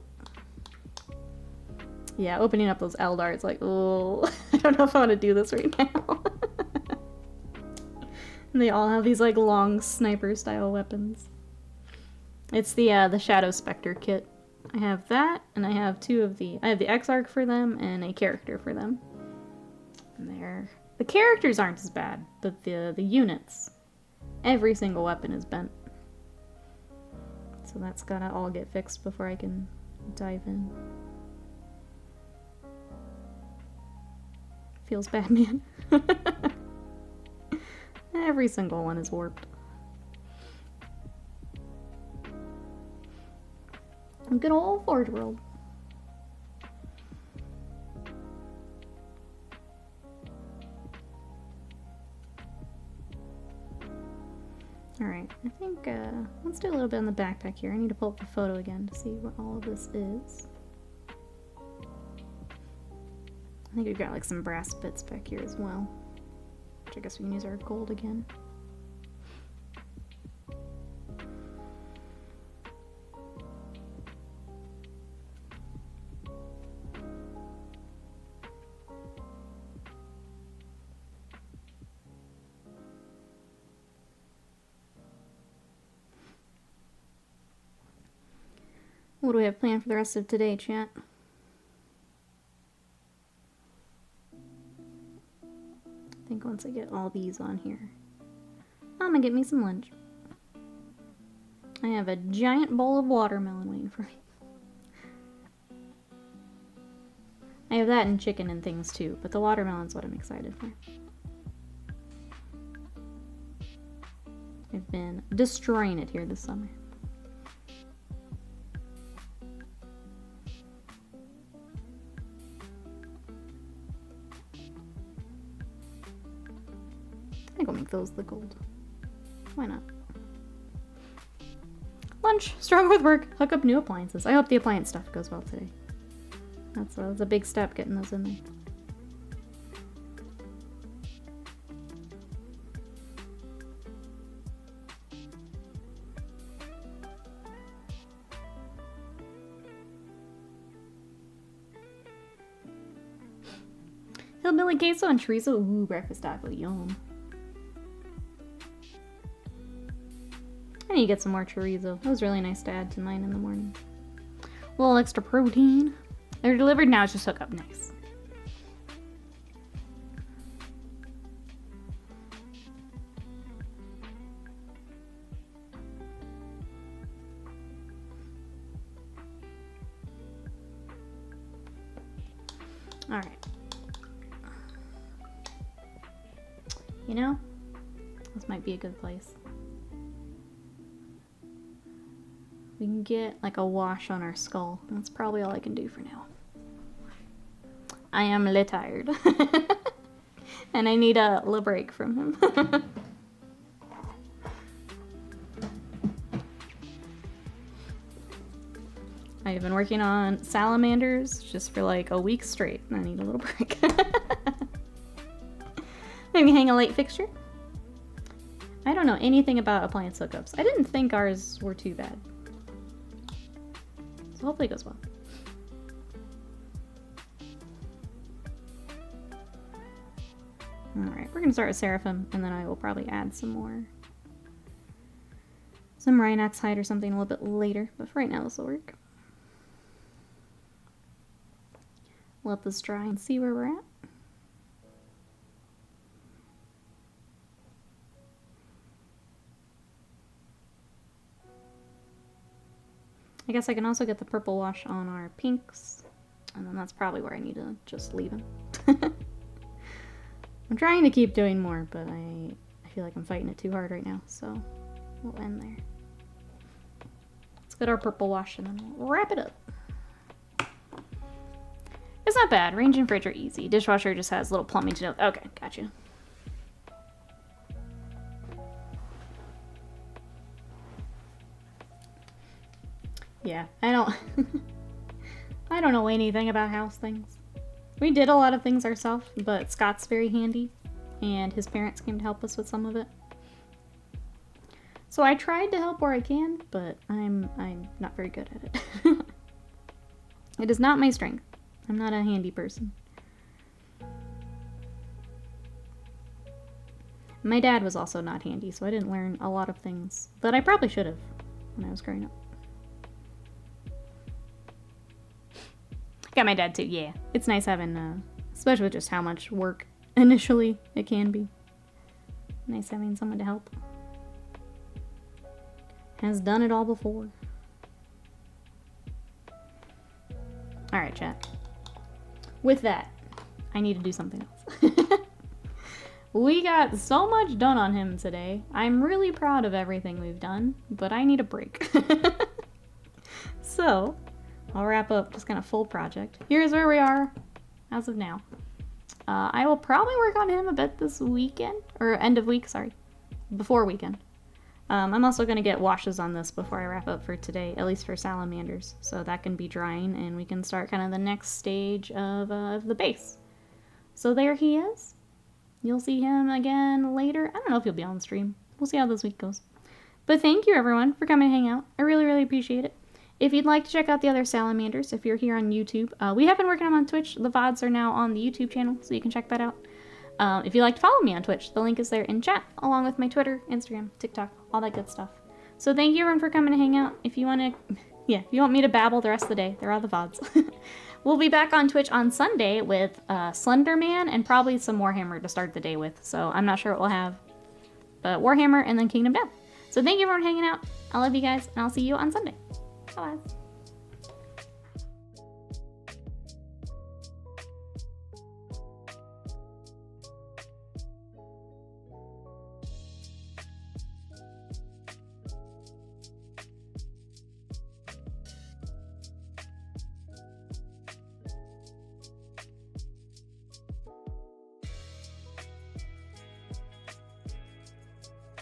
[SPEAKER 1] Yeah, opening up those Eldar, it's like, oh, I don't know if I want to do this right now. And they all have these like long sniper-style weapons. It's the Shadow Spectre kit. I have that, and I have I have the Exarch for them, and a character for them. And the characters aren't as bad, but the units, every single weapon is bent. So that's gotta all get fixed before I can dive in. Feels bad, man. Every single one is warped. Good old Forge World. Alright, I think, let's do a little bit on the backpack here. I need to pull up the photo again to see what all of this is. I think we've got like some brass bits back here as well. Which I guess we can use our gold again. What do we have planned for the rest of today, chat? I think once I get all these on here, I'm gonna get me some lunch. I have a giant bowl of watermelon waiting for me. I have that and chicken and things too, but the watermelon's what I'm excited for. I've been destroying it here this summer. I think I'll make those the gold. Why not? Lunch, stronger with work, hook up new appliances. I hope the appliance stuff goes well today. That's a big step getting those in there. Hillbilly queso and chorizo. Ooh, breakfast taco. Yum. I need to get some more chorizo. That was really nice to add to mine in the morning. A little extra protein. They're delivered now, it's just hook up nice. Alright. You know, this might be a good place. We can get like a wash on our skull. That's probably all I can do for now. I am a little tired. And I need a little break from him. I've been working on Salamanders just for like a week straight, and I need a little break. Maybe hang a light fixture. I don't know anything about appliance hookups. I didn't think ours were too bad. So hopefully it goes well. Alright, we're gonna start with Seraphim, and then I will probably add some Rhinox hide or something a little bit later, but for right now this will work. Let this dry and see where we're at. I guess I can also get the purple wash on our pinks, and then that's probably where I need to just leave them. I'm trying to keep doing more, but I feel like I'm fighting it too hard right now, so we'll end there. Let's get our purple wash and then we'll wrap it up. It's not bad. Range and fridge are easy. Dishwasher just has little plumbing to do. Okay, gotcha. Yeah, I don't know anything about house things. We did a lot of things ourselves, but Scott's very handy, and his parents came to help us with some of it. So I tried to help where I can, but I'm not very good at it. It is not my strength. I'm not a handy person. My dad was also not handy, so I didn't learn a lot of things that I probably should have when I was growing up. Got my dad too, yeah. It's nice having, especially with just how much work initially it can be. Nice having someone to help. Has done it all before. Alright, chat. With that, I need to do something else. We got so much done on him today. I'm really proud of everything we've done, but I need a break. So, I'll wrap up this kind of full project. Here's where we are as of now. I will probably work on him a bit this weekend, or end of week, sorry, before weekend. I'm also going to get washes on this before I wrap up for today, at least for Salamanders, so that can be drying and we can start kind of the next stage of the base. So there he is. You'll see him again later. I don't know if he'll be on the stream. We'll see how this week goes. But thank you everyone for coming to hang out. I really, really appreciate it. If you'd like to check out the other Salamanders, if you're here on YouTube, we have been working on Twitch. The VODs are now on the YouTube channel, so you can check that out. If you'd like to follow me on Twitch, the link is there in chat, along with my Twitter, Instagram, TikTok, all that good stuff. So thank you everyone for coming to hang out. If you want to, if you want me to babble the rest of the day, there are the VODs. We'll be back on Twitch on Sunday with Slender Man and probably some Warhammer to start the day with. So I'm not sure what we'll have, but Warhammer and then Kingdom Death. So thank you everyone for hanging out. I love you guys, and I'll see you on Sunday. Bye.